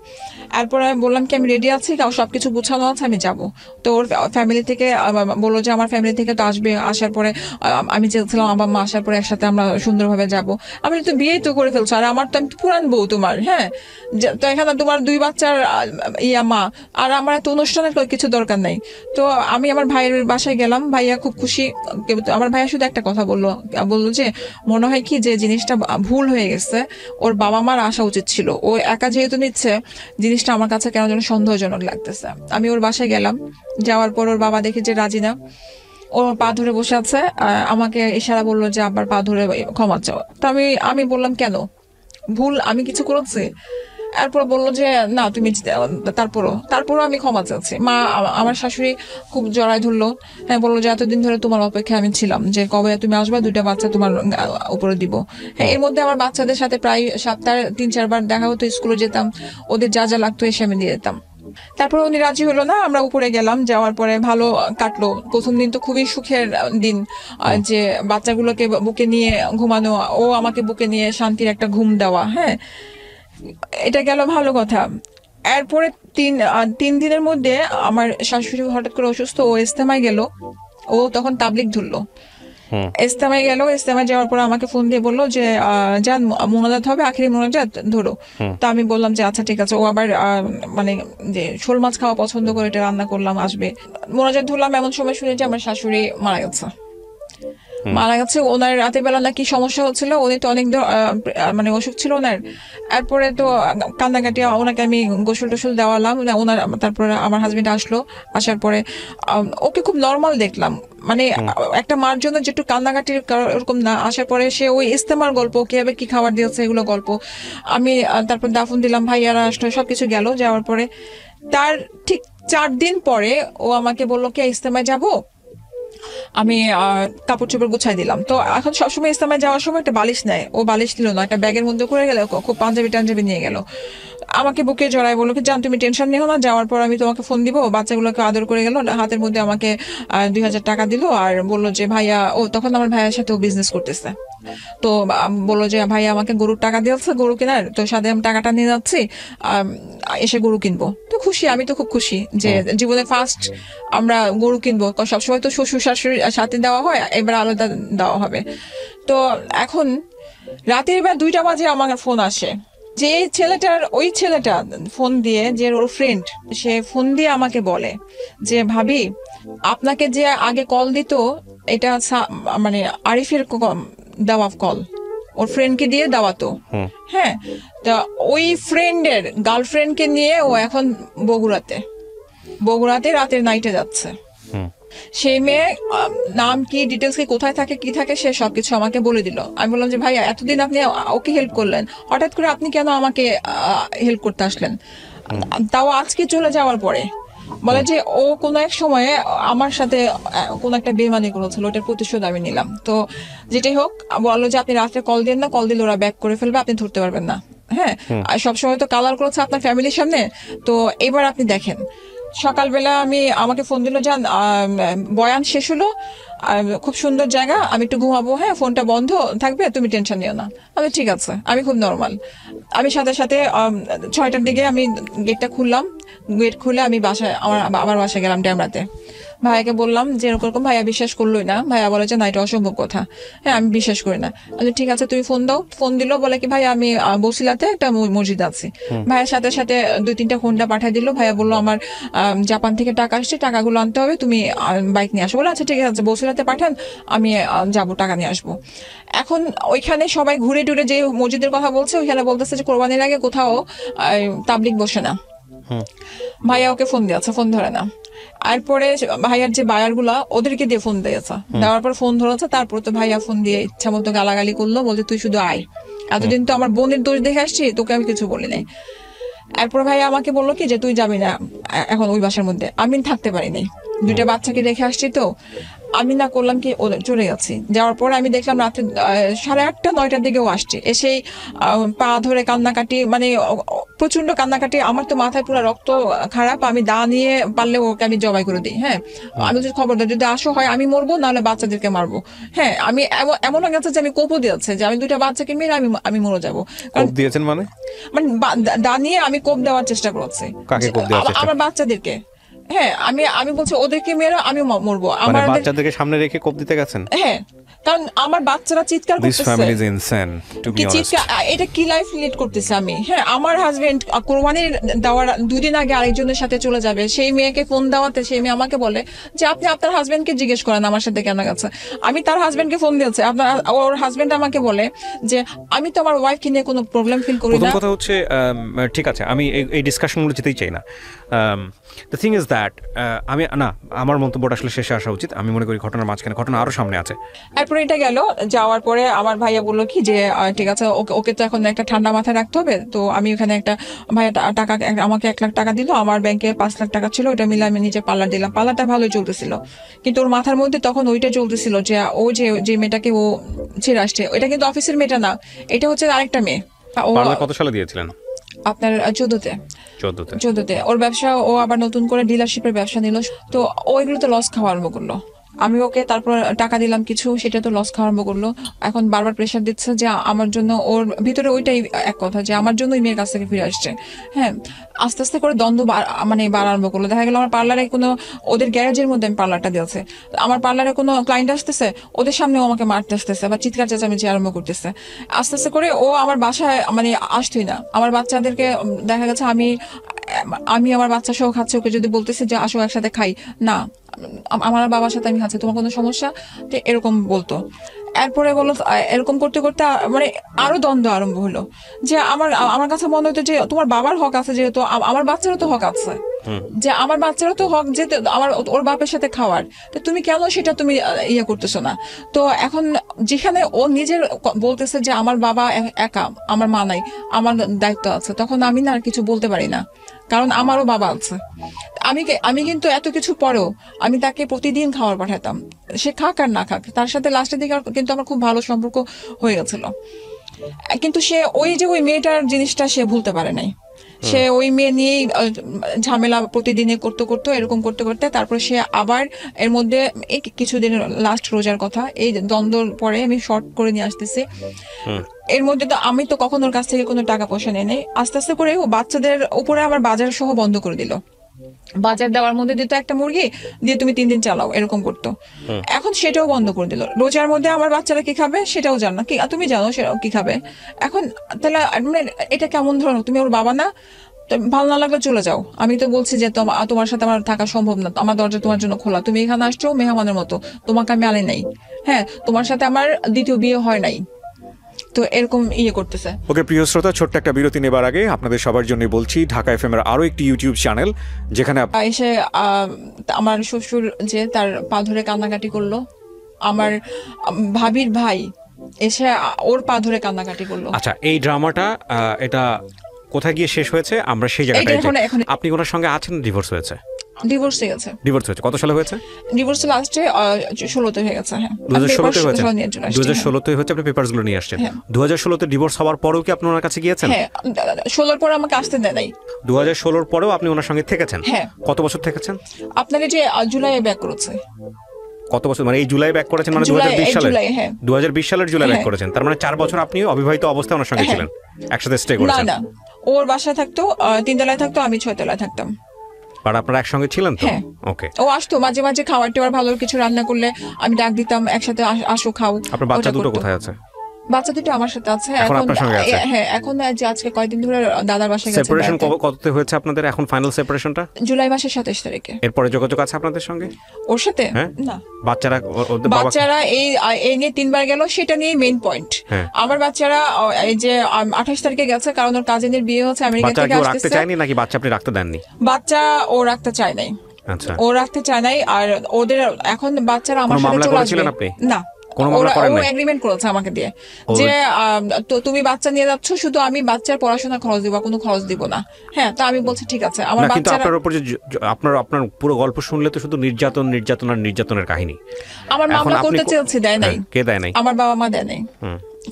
Speaker 1: এরপর আমি বললাম কি আমি রেডি আছি, সবকিছু গুছানো আছে, আমি যাব। তো ওর ফ্যামিলি থেকে বললো যে আমার ফ্যামিলি থেকে তো আসবে, আসার পরে আমি চেয়েছিলাম আমার মা আসার পরে একসাথে আমরা সুন্দরভাবে যাব। আমি তো বিয়েই তো করে ফেলছো, আর আমার তো আমি পুরান বউ তোমার। হ্যাঁ, তো এখানে তোমার 2 বাচ্চার মা, আর আমার এত অনুষ্ঠানের কিছু দরকার নাই। তো আমি আমার ভাইয়ের বাসায় গেলাম, ভাইয়া খুব খুশি। আমার ভাইয়া শুধু একটা কথা বললো যে মনে হয় কি যে জিনিসটা ভুল হয়ে গেছে, ওর বাবা মার আসা উচিত ছিল, ও একা যেহেতু নিচ্ছে জিনিসটা আমার কাছে কেন যেন সন্দেহজনক লাগতেছে। আমি ওর বাসায় গেলাম, যাওয়ার পর ওর বাবা দেখে যে রাজি না, ও পা ধরে বসে আছে, আমাকে ইশারা বললো যে আবার পা ধরে ক্ষমা চাও। তো আমি বললাম কেন, ভুল আমি কিছু করেছি? এরপর বললো যে না তুমি, তারপরও আমি ক্ষমা চাচ্ছি। মা আমার শাশুড়ি খুব জড়ায় ধরলো। হ্যাঁ, বললো যে এতদিন ধরে তোমার অপেক্ষায় আমি ছিলাম, যে কবে তুমি আসবা, 2টা বাচ্চা তোমার উপরে দিব। হ্যাঁ, এর মধ্যে আমার বাচ্চাদের সাথে প্রায় সপ্তাহে 3-4 বার দেখা হতো, স্কুলে যেতাম, ওদের যা যা লাগতো এসে আমি দিয়ে দিতাম। তারপর উনি রাজি হলো না, আমরা উপরে গেলাম, যাওয়ার পরে ভালো কাটলো। প্রথম দিন তো খুবই সুখের দিন, যে বাচ্চাগুলোকে বুকে নিয়ে ঘুমানো, ও আমাকে বুকে নিয়ে শান্তির একটা ঘুম দেওয়া। হ্যাঁ, এটা গেল ভালো কথা। এরপরে 3 দিনের মধ্যে আমার শাশুড়ি হঠাৎ করে অসুস্থ, ও ইস্তেমায় গেল। ও তখন তাবলিগ ধরলো, ইস্তেমায় গেল। ইস্তেমায় যাওয়ার পর আমাকে ফোন দিয়ে বললো যে যান মোনাজাত হবে, আখেরি মোনাজাত ধরো। তো আমি বললাম যে আচ্ছা ঠিক আছে। ও আবার মানে যে শোল মাছ খাওয়া পছন্দ করে, এটা রান্না করলাম, আসবে। মোনাজাত ধরলাম, এমন সময় শুনে যে আমার শাশুড়ি মারা গেছে। ওনার রাতের বেলা নাকি সমস্যা হচ্ছিল, উনি তো অনেক মানে অসুখ ছিল ওনার। এরপরে তো কান্নাকাটি, ওনাকে আমি গোসল টোসল দেওয়ালাম ওনার। তারপরে আমার হাজবেন্ড আসলো, আসার পরে ওকে খুব নর্মাল দেখলাম, মানে একটা মার জন্য যেটু কান্নাকাটির এরকম না। আসার পরে সে ওই ইস্তেমার গল্প, কিভাবে কি খাবার দিয়েছে এগুলো গল্প। আমি তারপর দাফন দিলাম, ভাইয়ারা আসলো, সবকিছু গেল। যাওয়ার পরে তার ঠিক 4 দিন পরে ও আমাকে বললো কি ইস্তেমায় যাবো। আমি কাপড় চোপড় গুছাই দিলাম। তো এখন সবসময় ইস্তেমায় যাওয়ার সময় একটা বালিশ নেয়, ও বালিশ দিল না, একটা ব্যাগের মধ্যে করে গেল, খুব পাঞ্জাবি নিয়ে গেল। আমাকে বুকে জড়াই বললো কি জান তুমি টেনশন নিও না, যাওয়ার পর আমি তোমাকে ফোন দিব। বাচ্চাগুলোকে আদর করে গেল, হাতের মধ্যে আমাকে 2000 টাকা দিল, আর বললো যে ভাইয়া, ও তখন আমার ভাইয়ের সাথে ও বিজনেস করতেছে। তো বললো যে ভাইয়া আমাকে গরুর টাকা দিয়েছে, গরু কেনার, তো সাথে আমি টাকাটা নিয়ে যাচ্ছি, এসে গরু কিনবো। তো খুশি, আমি তো খুব খুশি যে জীবনে ফার্স্ট আমরা গরু কিনবো। সবসময় তো শ্বশুর শাশুড়ির সাথে দেওয়া হয়, এবার আলাদা দেওয়া হবে। তো এখন রাতের বেলা 2টা বাজে আমার ফোন আসে, যে ওই ছেলেটা ফোন দিয়ে, যে ওর ফ্রেন্ড, সে ফোন দিয়ে আমাকে বলে যে ভাবি আপনাকে যে আগে কল দিত, এটা মানে আরিফের দেওয়া কল, ওর ফ্রেন্ডকে দিয়ে দেওয়া তো। হ্যাঁ, তা ওই ফ্রেন্ডের গার্লফ্রেন্ডকে নিয়ে ও এখন বগুড়াতে রাতের নাইটে যাচ্ছে। সেই মেয়ে নাম কি, ডিটেলস কি, কোথায় থাকে, কি থাকে, সে সবকিছু আমাকে বলে দিল। আমি বললাম যে ভাইয়া এতদিন আপনি ওকে হেল্প করলেন, হঠাৎ করে আপনি কেন আমাকে হেল্প করতে আসলেন, তাও আজকে চলে যাওয়ার পরে? বলে যে ও কোনো এক সময়ে আমার সাথে কোনো একটা বেমানি করেছিল, ওটার প্রতিশোধ আমি নিলাম। তো যেটাই হোক, বললো যে আপনি রাত্রে কল দেন না, কল দিলে ওরা ব্যাক করে ফেলবে, আপনি ধরতে পারবেন না। হ্যাঁ, আর সবসময় তো কালার করেছে আপনার ফ্যামিলির সামনে, তো এবার আপনি দেখেন। সকালবেলা আমাকে ফোন দিল, যান বয়ান শেষ হলো, খুব সুন্দর জায়গা, আমি একটু ঘুমাবো, হ্যাঁ ফোনটা বন্ধ থাকবে, তুমি টেনশন নিও না। আমি ঠিক আছে, আমি খুব নর্মাল। আমি সাথে সাথে 6টার দিকে আমি গেটটা খুললাম, গেট খুলে আমি বাসায় আমার বাসায় গেলাম ড্যামরাতে। ভাইয়াকে বললাম যে এরকম, ভাইয়া বিশ্বাস করলোই না। ভাইয়া বলে যে না, এটা অসম্ভব কথা, হ্যাঁ আমি বিশ্বাস করি না। ঠিক আছে তুমি ফোন দাও। ফোন দিল, বলে কি ভাইয়া আমি বসিলাতে একটা মসজিদ আছে। ভাইয়ার সাথে সাথে 2-3টা হোন্ডা পাঠিয়ে দিল। ভাইয়া বললো আমার জাপান থেকে টাকা আসছে, টাকাগুলো আনতে হবে, তুমি বাইক নিয়ে আসো। বলে আচ্ছা ঠিক আছে, বসিলাতে পাঠান, আমি যাবো, টাকা নিয়ে আসবো। এখন ওইখানে সবাই ঘুরে টুরে যে মসজিদের কথা বলছে, ওইখানে বলতেছে যে কোরবানির আগে কোথাও তাবলিগ বসে না। ভাইয়া ওকে ফোন দিয়েছে, ফোন ধরে না। এরপরে ভাইয়ার যে বায়ার গুলা, ওদেরকে দিয়ে ফোন দিয়েছে, দেওয়ার পর ফোন ধরেছে। তারপর তো ভাইয়া ফোন দিয়ে ইচ্ছা মতো গালাগালি করলো, বলছে তুই শুধু আয়, এতদিন তো আমার বোনের দোষ দেখে আসছি, তোকে আমি কিছু বলি নাই। এরপর ভাইয়া আমাকে বললো কি যে তুই যাবি না এখন ওই বাসার মধ্যে। আমি থাকতে পারিনি, 2টা বাচ্চাকে রেখে আসছি, তো আমি না করলাম কি চলে গেছি। যাওয়ার পরে আমি দেখলাম রাত্রে 8:30-9টার দিকেও আসছে, এসেই পা ধরে কান্নাকাটি, মানে প্রচন্ড কান্নাকাটি। আমার তো মাথায় পুরো রক্ত খারাপ, আমি দা নিয়ে পারলে ওকে আমি জবাই করে দিই। হ্যাঁ, আমি যদি খবর দেয়, যদি আসো হয় আমি মরবো, নাহলে বাচ্চাদেরকে মারবো। হ্যাঁ, আমি এমন হয়ে গেছে যে আমি কোপও দিয়েছে যে আমি 2টা বাচ্চাকে মেরে আমি মরে যাবো।
Speaker 2: দিয়েছেন মানে
Speaker 1: দা নিয়ে আমি কোপ দেওয়ার চেষ্টা করছি আমার বাচ্চাদেরকে। হ্যাঁ, আমি বলছি ওদেরকে মেরে আমি মরবো।
Speaker 2: আমার বাচ্চাদেরকে সামনে রেখে কোপ দিতে গেছেন?
Speaker 1: হ্যাঁ, কারণ আমার বাচ্চারা চিৎকার করতেছে, এটা কি লাইফ লিড করতেছে আমি। হ্যাঁ, আমার হাজবেন্ড কোরবানির দেওয়ার 2 দিন আগে আরেকজনের সাথে চলে যাবে, সেই মেয়েকে ফোন দেওয়াতে সেই মেয়ে আমাকে বলে যে আপনি আপনার হাজবেন্ডকে জিজ্ঞেস করেন আমার সাথে কেন গেছে। আমি তার হাজবেন্ডকে ফোন দিয়েছি, ওর হাজবেন্ড আমাকে বলে যে আমি তো আমার ওয়াইফকে নিয়ে কোনো প্রবলেম ফিল করি না।
Speaker 2: কথা হচ্ছে, ঠিক আছে, আমি এই ডিসকাশনগুলো যেতেই চাই না। দ্য থিং ইজ দ্যাট আমার মন্তব্যটা আসলে শেষে আসা উচিত। আমি মনে করি ঘটনার মাঝখানে ঘটনা আরো সামনে আছে।
Speaker 1: এরপরে এটা গেল, যাওয়ার পরে আমার ভাইয়া বললো কি যে ঠিক আছে, ওকে তো এখন একটা ঠান্ডা মাথায় রাখতে হবে। তো আমি ওখানে একটা ভাইয়া টাকা আমাকে 1 লাখ টাকা দিল, আমার ব্যাংকে 5 লাখ টাকা ছিল, ওটা মিলে আমি নিজে পার্লার দিলাম। পার্লারটা ভালোই চলতেছিল, কিন্তু ওর মাথার মধ্যে তখন ওইটা চলতেছিল যে ও যে মেয়েটাকে ও ছেড়ে আসছে, এটা কিন্তু অফিসের মেয়েটা না, এটা হচ্ছে আরেকটা মেয়ে।
Speaker 2: কত সালে দিয়েছিলেন?
Speaker 1: আপনার 14তে ওর ব্যবসা, ও আবার নতুন করে ডিলারশিপের ব্যবসা নিল। তো ওইগুলোতে লস খাওয়া আরম্ভ করলো। আমি ওকে তারপর টাকা দিলাম কিছু, সেটা তো লস খাওয়া আরম্ভ করলো। এখন বারবার প্রেশার দিচ্ছে যে আমার জন্য, ওর ভিতরে ওইটাই এক কথা যে আমার জন্য ওই মেয়ের কাছ থেকে ফিরে আসছে। হ্যাঁ, আস্তে আস্তে করে দ্বন্দ্ব বাড়া আরম্ভ করলো। দেখা গেল আমার পার্লারে কোনো, ওদের গ্যারেজের মধ্যে আমি পার্লারটা দিয়েছে, আমার পার্লারে কোনো ক্লায়েন্ট আসতেছে, ওদের সামনে ও আমাকে মারতে আসতেছে বা চিৎকার চেঁচামেচি আরম্ভ করতেছে। আস্তে আস্তে করে ও আমার বাসায় আসতোই না। আমার বাচ্চাদেরকে দেখা গেছে আমি আমার বাচ্চা সহ খাচ্ছি, ওকে যদি বলতেছি যে আসো একসাথে খাই, না আমার বাবার সাথে আমি খাচ্ছি, তোমার কোনো সমস্যা, তো এরকম বলতো। এরপরে বললো, এরকম করতে করতে আরো দ্বন্দ্ব আরম্ভ হলো যে আমার কাছে মনে হতো যে তোমার বাবার হক আছে, যেহেতু আমার বাচ্চারও তো হক আছে, যে আমার বাচ্চারও তো হক যে আমার ওর বাপের সাথে খাওয়ার, তো তুমি কেন সেটা তুমি ইয়ে করতেছো না। তো এখন যেখানে ও নিজের বলতেছে যে আমার বাবা একা, আমার মা নাই, আমার দায়িত্ব আছে, তখন আমি না আর কিছু বলতে পারি না, কারণ আমারও বাবা আছে। আমি কিন্তু এত কিছু পরেও আমি তাকে প্রতিদিন খাবার পাঠাতাম, সে খাক আর না খাক, তার সাথে লাস্টের দিকে কিন্তু আমার খুব ভালো সম্পর্ক হয়ে গেছিল। কিন্তু সে ওই মেয়েটার জিনিসটা সে ভুলতে পারে নাই। সে ওই মেয়ে নিয়েই ঝামেলা প্রতিদিনে করতে এরকম করতে তারপর সে আবার এর মধ্যে এই কিছুদিন, লাস্ট রোজার কথা, এই দ্বন্দ্বর পরে আমি শর্ট করে নিয়ে আসতেছি। এর মধ্যে তো আমি তো কখন ওর কাছ থেকে কোনো টাকা পয়সা নেই, আস্তে আস্তে করে ও বাচ্চাদের উপরে আবার বাজার সহ বন্ধ করে দিল। বাজার দেওয়ার মধ্যে দিত একটা মুরগি দিয়ে তুমি 3 দিন চালাও, এরকম করতো। এখন সেটাও বন্ধ করে দিল। রোজার মধ্যে আমার বাচ্চারা কি খাবে সেটাও জান না, কি তুমি জানো সেটাও কি খাবে। এখন তাহলে এটা কেমন ধরনের, তুমি ওর বাবা না, ভালো না লাগলে চলে যাও। আমি তো বলছি যে তোমার সাথে আমার থাকা সম্ভব না, আমার দরজা তোমার জন্য খোলা, তুমি এখানে আসছো মেহমানের মতো, তোমাকে আমি আনি নাই। হ্যাঁ, তোমার সাথে আমার দ্বিতীয় বিয়ে হয় নাই, তো এরকম করতেছে।
Speaker 3: ওকে প্রিয় শ্রোতা, ছোট্ট একটা বিরতি নেবার আগে আপনাদের সবার জন্য বলছি ঢাকা এফএম এর আরো একটি ইউটিউব চ্যানেল যেখানে
Speaker 1: এসে আমার শ্বশুর যে তার পা ধরে কান্নাকাটি করলো, আমার ভাবির ভাই এসে ওর পা ধরে কান্নাকাটি করলো।
Speaker 3: আচ্ছা, এই ড্রামাটা এটা কোথায় গিয়ে শেষ হয়েছে আমরা সেই জায়গাটায় যাই। আপনি ওনার সঙ্গে আছেন? ডিভোর্স হয়েছে?
Speaker 1: ডিভোর্স হয়ে গেছে।
Speaker 3: ডিভোর্স হয়েছে কত সালে হয়েছে?
Speaker 1: ডিভোর্স লাস্টে 16তে হয়ে গেছে। হ্যাঁ,
Speaker 3: 2016তে হয়েছে। 2016তে হচ্ছে, আপনি পেপারস গুলো নিয়ে আসছেন। 2016তে ডিভোর্স হওয়ার পরেও কি আপনি ওনার কাছে গিয়েছেন?
Speaker 1: হ্যাঁ, 16 পরে আমাকে আসতে দেয় নাই।
Speaker 3: 2016 পরেও আপনি ওনার সঙ্গে থেকেছেন?
Speaker 1: হ্যাঁ।
Speaker 3: কত বছর থেকেছেন?
Speaker 1: আপনাদের যে জুলাইয়ে ব্যাক করেছে।
Speaker 3: কত বছর মানে এই জুলাই ব্যাক করেছেন? মানে 2020 সালে? 2020 সালের জুলাই ব্যাক করেছেন। তার মানে 4 বছর আপনি অবিবাহিত অবস্থায় ওনার সঙ্গে ছিলেন, একসাথে স্টে করেছেন?
Speaker 1: না, ওর বাসায় থাকতো, 3 তলায় থাকতো, আমি 6 তলায় থাকতাম।
Speaker 3: আর আপনারা একসঙ্গে ছিলেন তো? ওকে।
Speaker 1: ও আসতো মাঝে মাঝে, খাবার টাবার ভালো কিছু রান্না করলে আমি ডাক দিতাম, একসাথে আসো খাও।
Speaker 3: আপনার বাচ্চা দুটো কোথায় আছে?
Speaker 1: বাচ্চা দুটো আমার সাথে আছে এখন। হ্যাঁ, এখন যে আজকে কয়েকদিন ধরে দাদার বাসায় গেছে।
Speaker 3: সেপারেশন কততে হয়েছে আপনাদের এখন ফাইনাল সেপারেশনটা?
Speaker 1: জুলাই মাসের 27 তারিখে।
Speaker 3: এরপরে যোগাযোগ আছে আপনাদের সঙ্গে
Speaker 1: ওর সাথে? না।
Speaker 3: বাচ্চারা
Speaker 1: এই নিয়ে 3 বার গেল, সেটা নিয়ে মেইন পয়েন্ট। আমার বাচ্চারা এই যে 28 তারিখে গেছে, কারণ ওর কাজিনের বিয়ে হচ্ছে আমেরিকা থেকে আসছে।
Speaker 3: রাখতে চায়নি নাকি বাচ্চা আপনি রাখতে দেননি?
Speaker 1: বাচ্চা ও রাখতে চায় নাই।
Speaker 3: আচ্ছা,
Speaker 1: ও রাখতে চায় নাই। আর ওদের এখন বাচ্চারা আমার সাথে চলে আসবে না। এগ্রিমেন্ট করেছে আমাকে দিয়ে যে তুমি বাচ্চা নিয়ে যাচ্ছ, শুধু আমি বাচ্চার পড়াশোনা খরচ দিব, কোনো খরচ দিব না। হ্যাঁ, তো আমি বলছি ঠিক আছে। আমার বাচ্চারা
Speaker 3: আপনার উপর যে আপনার পুরো গল্প শুনলে তো শুধু নির্যাতনের কাহিনী।
Speaker 1: আমার মামলা করতে চেয়েছি, দেয় নাই।
Speaker 3: কে দেয় নাই?
Speaker 1: আমার বাবা মা দেয় নাই।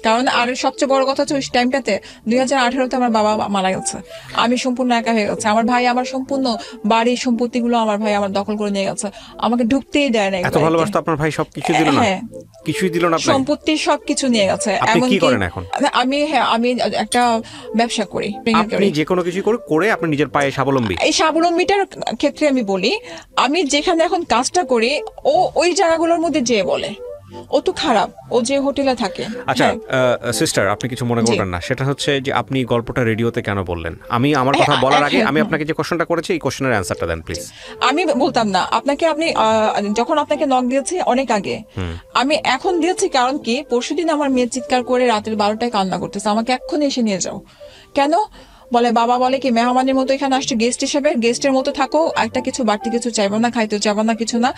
Speaker 1: কারণ আর সবচেয়ে বড় কথা হচ্ছে ওই টাইমটাতে 2018তে আমার বাবা মারা গেছে, আমি সম্পূর্ণ একা হয়ে গেছে। আমার ভাই আমার সম্পূর্ণ বাড়ি সম্পত্তি গুলো আমার ভাই আমার দখল করে নিয়ে গেছে, আমাকে ঢুকতেই দেয় না।
Speaker 3: এত ভালোবাসতো আপনার ভাই, সবকিছু দিল না? কিছুই দিল না?
Speaker 1: সম্পত্তি সবকিছু নিয়ে গেছে।
Speaker 3: আপনি কি করেন এখন?
Speaker 1: আমি একটা ব্যবসা করি।
Speaker 3: আপনি যে কোনো কিছু করে আপনি নিজের পায়ে স্বাবলম্বী।
Speaker 1: এই স্বাবলম্বীটার ক্ষেত্রে আমি বলি, আমি যেখানে এখন কাজটা করি ও ওই জায়গাগুলোর মধ্যে যেয়ে বলে ও তো খারাপ, ও যে হোটেলে থাকে।
Speaker 3: আচ্ছা সিস্টার, আপনি কিছু মনে করবেন না, সেটা হচ্ছে যে আপনি গল্পটা রেডিওতে কেন বললেন? আমি আমার কথা বলার আগে আমি আপনাকে যে কোশ্চেনটা করেছি এই কোশ্চেনের অ্যানসারটা দেন প্লিজ।
Speaker 1: আমি বলতাম না আপনাকে, আপনি যখন আপনাকে নক দিয়েছি অনেক আগে, আমি এখন দিয়েছি কারণ কি পরশুদিন আমার মেয়ে চিৎকার করে রাতের 12টায় কান্না করতেছে, আমাকে এক্ষুনি এসে নিয়ে যাও। কেন বলে, বাবা বলে কি মেহমানের মতো এখানে আসছে, গেস্ট হিসেবে, গেস্টের মতো থাকো, একটা কিছু বাড়তি কিছু চাইবো না, খাইতে চাইবো না, কিছু না।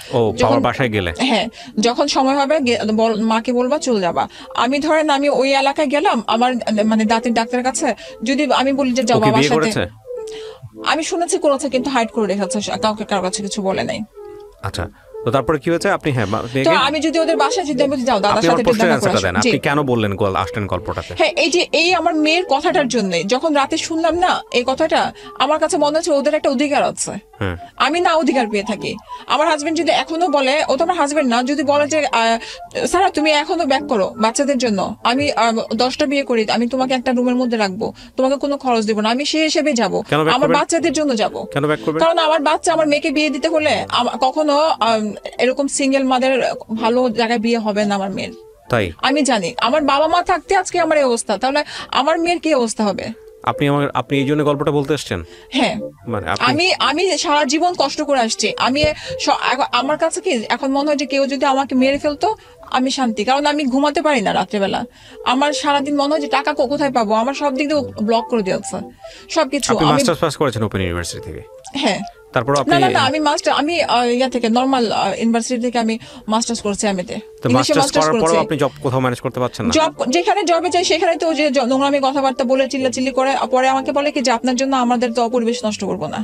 Speaker 3: যখন বাসায় গেলে,
Speaker 1: হ্যাঁ, যখন সময় হবে মাকে বলবা চলে যাবা। আমি ধরেন আমি ওই এলাকায় গেলাম আমার মানে দাঁতের ডাক্তারের কাছে, যদি আমি বলি যে যাও বাবার সাথে, আমি শুনেছি করেছে কিন্তু হাইড করে রেখেছে, কাউকে কারোর কাছে কিছু বলে নাই।
Speaker 3: আচ্ছা, তো তারপরে কি হয়েছে? আপনি
Speaker 1: তো আমি যদি ওদের বাসায় যদি আমি যাও দাদার সাথে
Speaker 3: আপনি কেন বললেন আসলেন গল্পটাতে?
Speaker 1: হ্যাঁ, এই আমার মেয়ের কথাটার জন্য যখন রাতে শুনলাম না এই কথাটা, আমার কাছে মনে হচ্ছে ওদের একটা অধিকার আছে, আমি না অধিকার পেয়ে থাকি। আমার হাজবেন্ড যদি এখনো বলে, ও তো আমার হাজবেন্ড না, যদি বলে যে সারা তুমি এখনো ব্যাক করো বাচ্চাদের জন্য, আমি 10টা বিয়ে করি, আমি তোমাকে একটা রুমের মধ্যে রাখবো, তোমাকে কোনো খরচ দিব না, আমি সেই হিসেবে যাবো, আমার বাচ্চাদের জন্য যাবো। কারণ আমার বাচ্চা, আমার মেয়েকে বিয়ে দিতে হলে কখনো এরকম সিঙ্গেল মাদের ভালো জায়গায় বিয়ে হবে না আমার মেয়ের।
Speaker 3: তাই
Speaker 1: আমি জানি, আমার বাবা মা থাকতে আজকে আমার এই অবস্থা, তাহলে আমার মেয়ের কি অবস্থা হবে?
Speaker 3: আপনি এই জন্য গল্পটা বলতে আসছেন?
Speaker 1: হ্যাঁ, মানে আমি সারা জীবন কষ্ট করে আসছি। আমার কাছে কি এখন মনে হয় যে কেউ যদি আমাকে মেরে ফেলতো আমি শান্তি, কারণ আমি ঘুমাতে পারি না রাত্রেবেলা। আমার সারাদিন মনে হয় যে টাকা কোথায় পাবো, আমার সব দিক দিয়ে ব্লক করে দিয়েছে সবকিছু।
Speaker 3: আপনি মাস্টার্স পাস করেছেন ওপেন ইউনিভার্সিটি থেকে?
Speaker 1: হ্যাঁ।
Speaker 3: তারপর
Speaker 1: না আমি ইয়া থেকে নরমাল ইউনিভার্সিটি থেকে আমি মাস্টার্স করছি এমএতে।
Speaker 3: তো মাস্টার্স করার পরেও আপনি জব কোথাও ম্যানেজ করতে পারছেন না?
Speaker 1: জব যেখানে জবে যাই সেখানে তো যে নোংরামি কথাবার্তা বলে চিল্লাচিল্লি করে, পরে আমাকে বলে কি যে আপনার জন্য আমাদের তো পরিবেশ নষ্ট করবো না।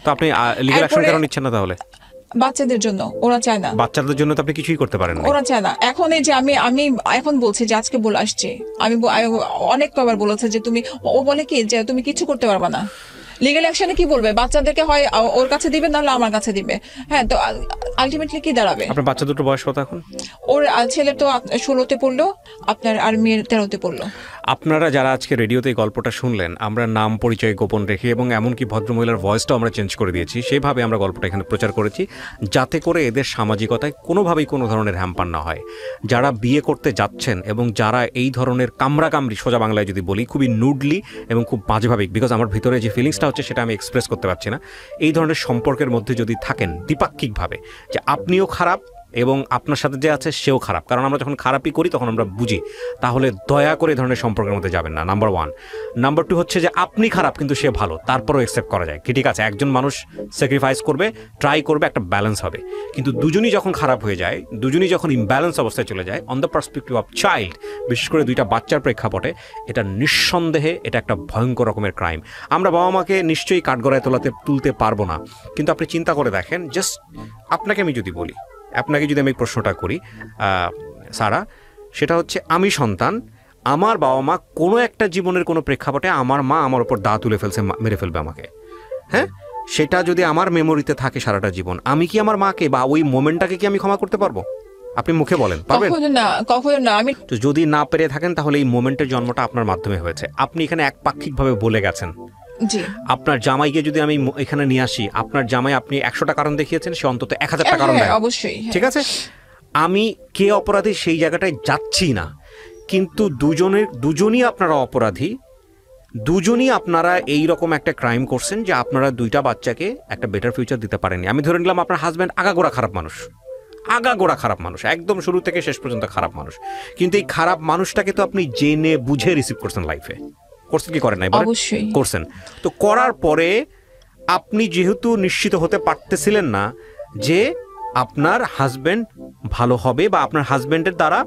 Speaker 3: তো আপনি লিগ্যাল অ্যাকশন কেন নিচ্ছেন না তাহলে?
Speaker 1: বাচ্চাদের জন্য, ওরা চায় না।
Speaker 3: বাচ্চাদের জন্য তো আপনি কিছুই করতে পারেন না,
Speaker 1: ওরা চায় না। এখন এই যে আমি এখন বলছি যে আজকে বলে আসছি, আমি অনেক কবার বলেছে যে তুমি, ও বলে কি যে তুমি কিছু করতে পারবা না। লিগ্যাল অ্যাকশনে কি বলবে, বাচ্চাদেরকে হয় ওর কাছে দিবে নাহলে আমার কাছে দিবে। হ্যাঁ, তো আলটিমেটলি কি দাঁড়াবে?
Speaker 3: আপনার বাচ্চা দুটো বয়স কত এখন?
Speaker 1: ওর ছেলে তো 16তে পড়লো, আপনার আর মেয়ের 13তে পড়লো।
Speaker 3: আপনারা যারা আজকে রেডিওতে এই গল্পটা শুনলেন, আমরা নাম পরিচয় গোপন রেখে এবং এমনকি ভদ্রমহিলার ভয়েসটাও আমরা চেঞ্জ করে দিয়েছি, সেইভাবে আমরা গল্পটা এখানে প্রচার করেছি যাতে করে এদের সামাজিকতায় কোনোভাবেই কোনো ধরনের হ্যাম্পার না হয়। যারা বিয়ে করতে যাচ্ছেন এবং যারা এই ধরনের কামড়াকামড়ি, সোজা বাংলায় যদি বলি, খুবই নুডলি এবং খুব বাজেভাবে, বিকজ আমার ভিতরে যে ফিলিংসটা হচ্ছে সেটা আমি এক্সপ্রেস করতে পারছি না, এই ধরনের সম্পর্কের মধ্যে যদি থাকেন দ্বিপাক্ষিকভাবে, যে আপনিও খারাপ এবং আপনার সাথে যে আছে সেও খারাপ, কারণ আমরা যখন খারাপই করি তখন আমরা বুঝি। তাহলে দয়া করে এই ধরনের সম্পর্কের মধ্যে যাবেন না, নাম্বার 1। নাম্বার 2 হচ্ছে যে আপনি খারাপ কিন্তু সে ভালো, তারপরও অ্যাকসেপ্ট করা যায় কি, ঠিক আছে একজন মানুষ স্যাক্রিফাইস করবে, ট্রাই করবে, একটা ব্যালেন্স হবে। কিন্তু দুজনই যখন খারাপ হয়ে যায়, দুজনই যখন ইমব্যালেন্স অবস্থায় চলে যায়, on the perspective of child, বিশেষ করে 2টা বাচ্চার প্রেক্ষাপটে, এটা নিঃসন্দেহে এটা একটা ভয়ঙ্কর রকমের ক্রাইম। আমরা বাবা মাকে নিশ্চয়ই কাঠগড়ায় তুলতে পারবো না, কিন্তু আপনি চিন্তা করে দেখেন, জাস্ট আপনাকে আমি যদি বলি, আপনাকে যদি আমি প্রশ্নটা করি সারা, সেটা হচ্ছে আমি সন্তান, আমার বাবা মা কোনো একটা জীবনের কোনো প্রেক্ষাপটে আমার মা আমার উপর দা তুলে ফেলছে, মেরে ফেলবে আমাকে, হ্যাঁ, সেটা যদি আমার মেমোরিতে থাকে সারাটা জীবন, আমি কি আমার মাকে বা ওই মোমেন্টটাকে কি আমি ক্ষমা করতে পারবো? আপনি মুখে বলেন পারবেন?
Speaker 1: কখনো না। আমি
Speaker 3: তো যদি না পেরে থাকেন তাহলে এই মোমেন্টের জন্মটা আপনার মাধ্যমে হয়েছে। আপনি এখানে একপাক্ষিকভাবে বলে গেছেন। আপনার জামাইকে যদি আমি এখানে নিয়ে আসি, আপনার জামাই আপনি 100টা কারণ দেখিয়েছেন, সে অন্তত 1000টা কারণ দেয়,
Speaker 1: অবশ্যই,
Speaker 3: ঠিক আছে। আমি কে অপরাধী সেই জায়গাটায় যাচ্ছি না, কিন্তু দুজনই আপনারা অপরাধী, দুজনই আপনারা এইরকম একটা ক্রাইম করছেন যে আপনারা 2টা বাচ্চাকে একটা বেটার ফিউচার দিতে পারেননি। আমি ধরে নিলাম আপনার হাজব্যান্ড আগাগোড়া খারাপ মানুষ, একদম শুরু থেকে শেষ পর্যন্ত খারাপ মানুষ, কিন্তু এই খারাপ মানুষটাকে তো আপনি জেনে বুঝে রিসিভ করছেন লাইফে, করছেন কি করেন নাই?
Speaker 1: অবশ্যই
Speaker 3: করছেন। তো করার পরে আপনি যেহেতু নিশ্চিত হতে পারতেছিলেন না যে আপনার হাজব্যান্ড ভালো হবে বা আপনার হাজব্যান্ডের দ্বারা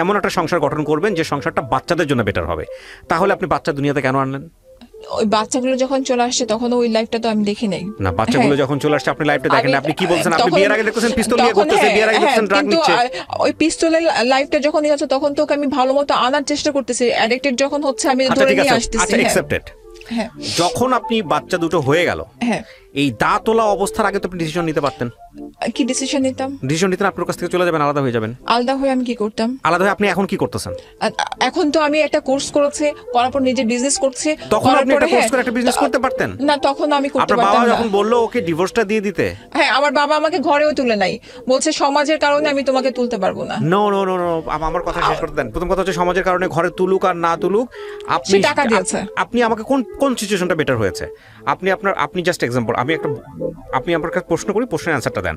Speaker 3: এমন একটা সংসার গঠন করবেন যে সংসারটা বাচ্চাদের জন্য বেটার হবে, তাহলে আপনি বাচ্চা দুনিয়াতে কেন আনলেন?
Speaker 1: ওই বাচ্চাগুলো যখন চলে আসছে তখন ওই লাইফটা তো আমি দেখি নাই।
Speaker 3: না, বাচ্চাগুলো যখন চলে আসছে আপনি লাইফটা দেখেন না। আপনি কি বলছেন? আপনি বিয়ের আগে দেখতেছেন পিস্তল নিয়ে ঘুরতেছে, বিয়ের আগে দেখতেন ড্রাগ নিচ্ছে।
Speaker 1: ওই পিস্তলের লাইফটা যখন আছে তখন তো আমি ভালোমতো আনার চেষ্টা করতেছি, অ্যাডিক্টেড যখন হচ্ছে আমি ধরে নিয়ে আসতেছি।
Speaker 3: আচ্ছা, অ্যাকসেপ্টেড।
Speaker 1: হ্যাঁ,
Speaker 3: যখন আপনি বাচ্চা দুটো হয়ে গেল,
Speaker 1: হ্যাঁ,
Speaker 3: এই দা তোলা অবস্থার আগে তো আপনি ডিসিশন নিতে পারতেন।
Speaker 1: কি ডিসিশন নিতেন?
Speaker 3: আপনার কাছ থেকে চলে যাবেন, আলাদা হয়ে যাবেন।
Speaker 1: আলাদা হয়ে আমি কি করতাম?
Speaker 3: আলাদা হয়ে আপনি এখন কি করতেছেন?
Speaker 1: এখন তো আমি একটা কোর্স করেছি, করার পর নিজে বিজনেস করছি।
Speaker 3: তখন আপনি একটা কোর্স করে একটা বিজনেস করতে পারতেন
Speaker 1: না, তখন আমি করতে পারতাম না।
Speaker 3: আপনার বাবা যখন বললো ওকে ডিভোর্সটা দিয়ে দিতে,
Speaker 1: হ্যাঁ, আমার বাবা আমাকে ঘরেও তুলে নাই, বলছে সমাজের কারণে আমি তোমাকে তুলতে পারবো না।
Speaker 3: নো, আমার কথা শেষ করতে দেন। প্রথম কথা হচ্ছে সমাজের কারণে ঘরে তুলুক আর না তুলুক, আপনি
Speaker 1: টাকা দিয়েছে।
Speaker 3: আপনি আমাকে কোন সিচুয়েশনটা বেটার হয়েছে? আপনি জাস্ট এক্সাম্পল, আপনি আমার কাছে প্রশ্ন করি, প্রশ্নের অ্যান্সারটা দেন।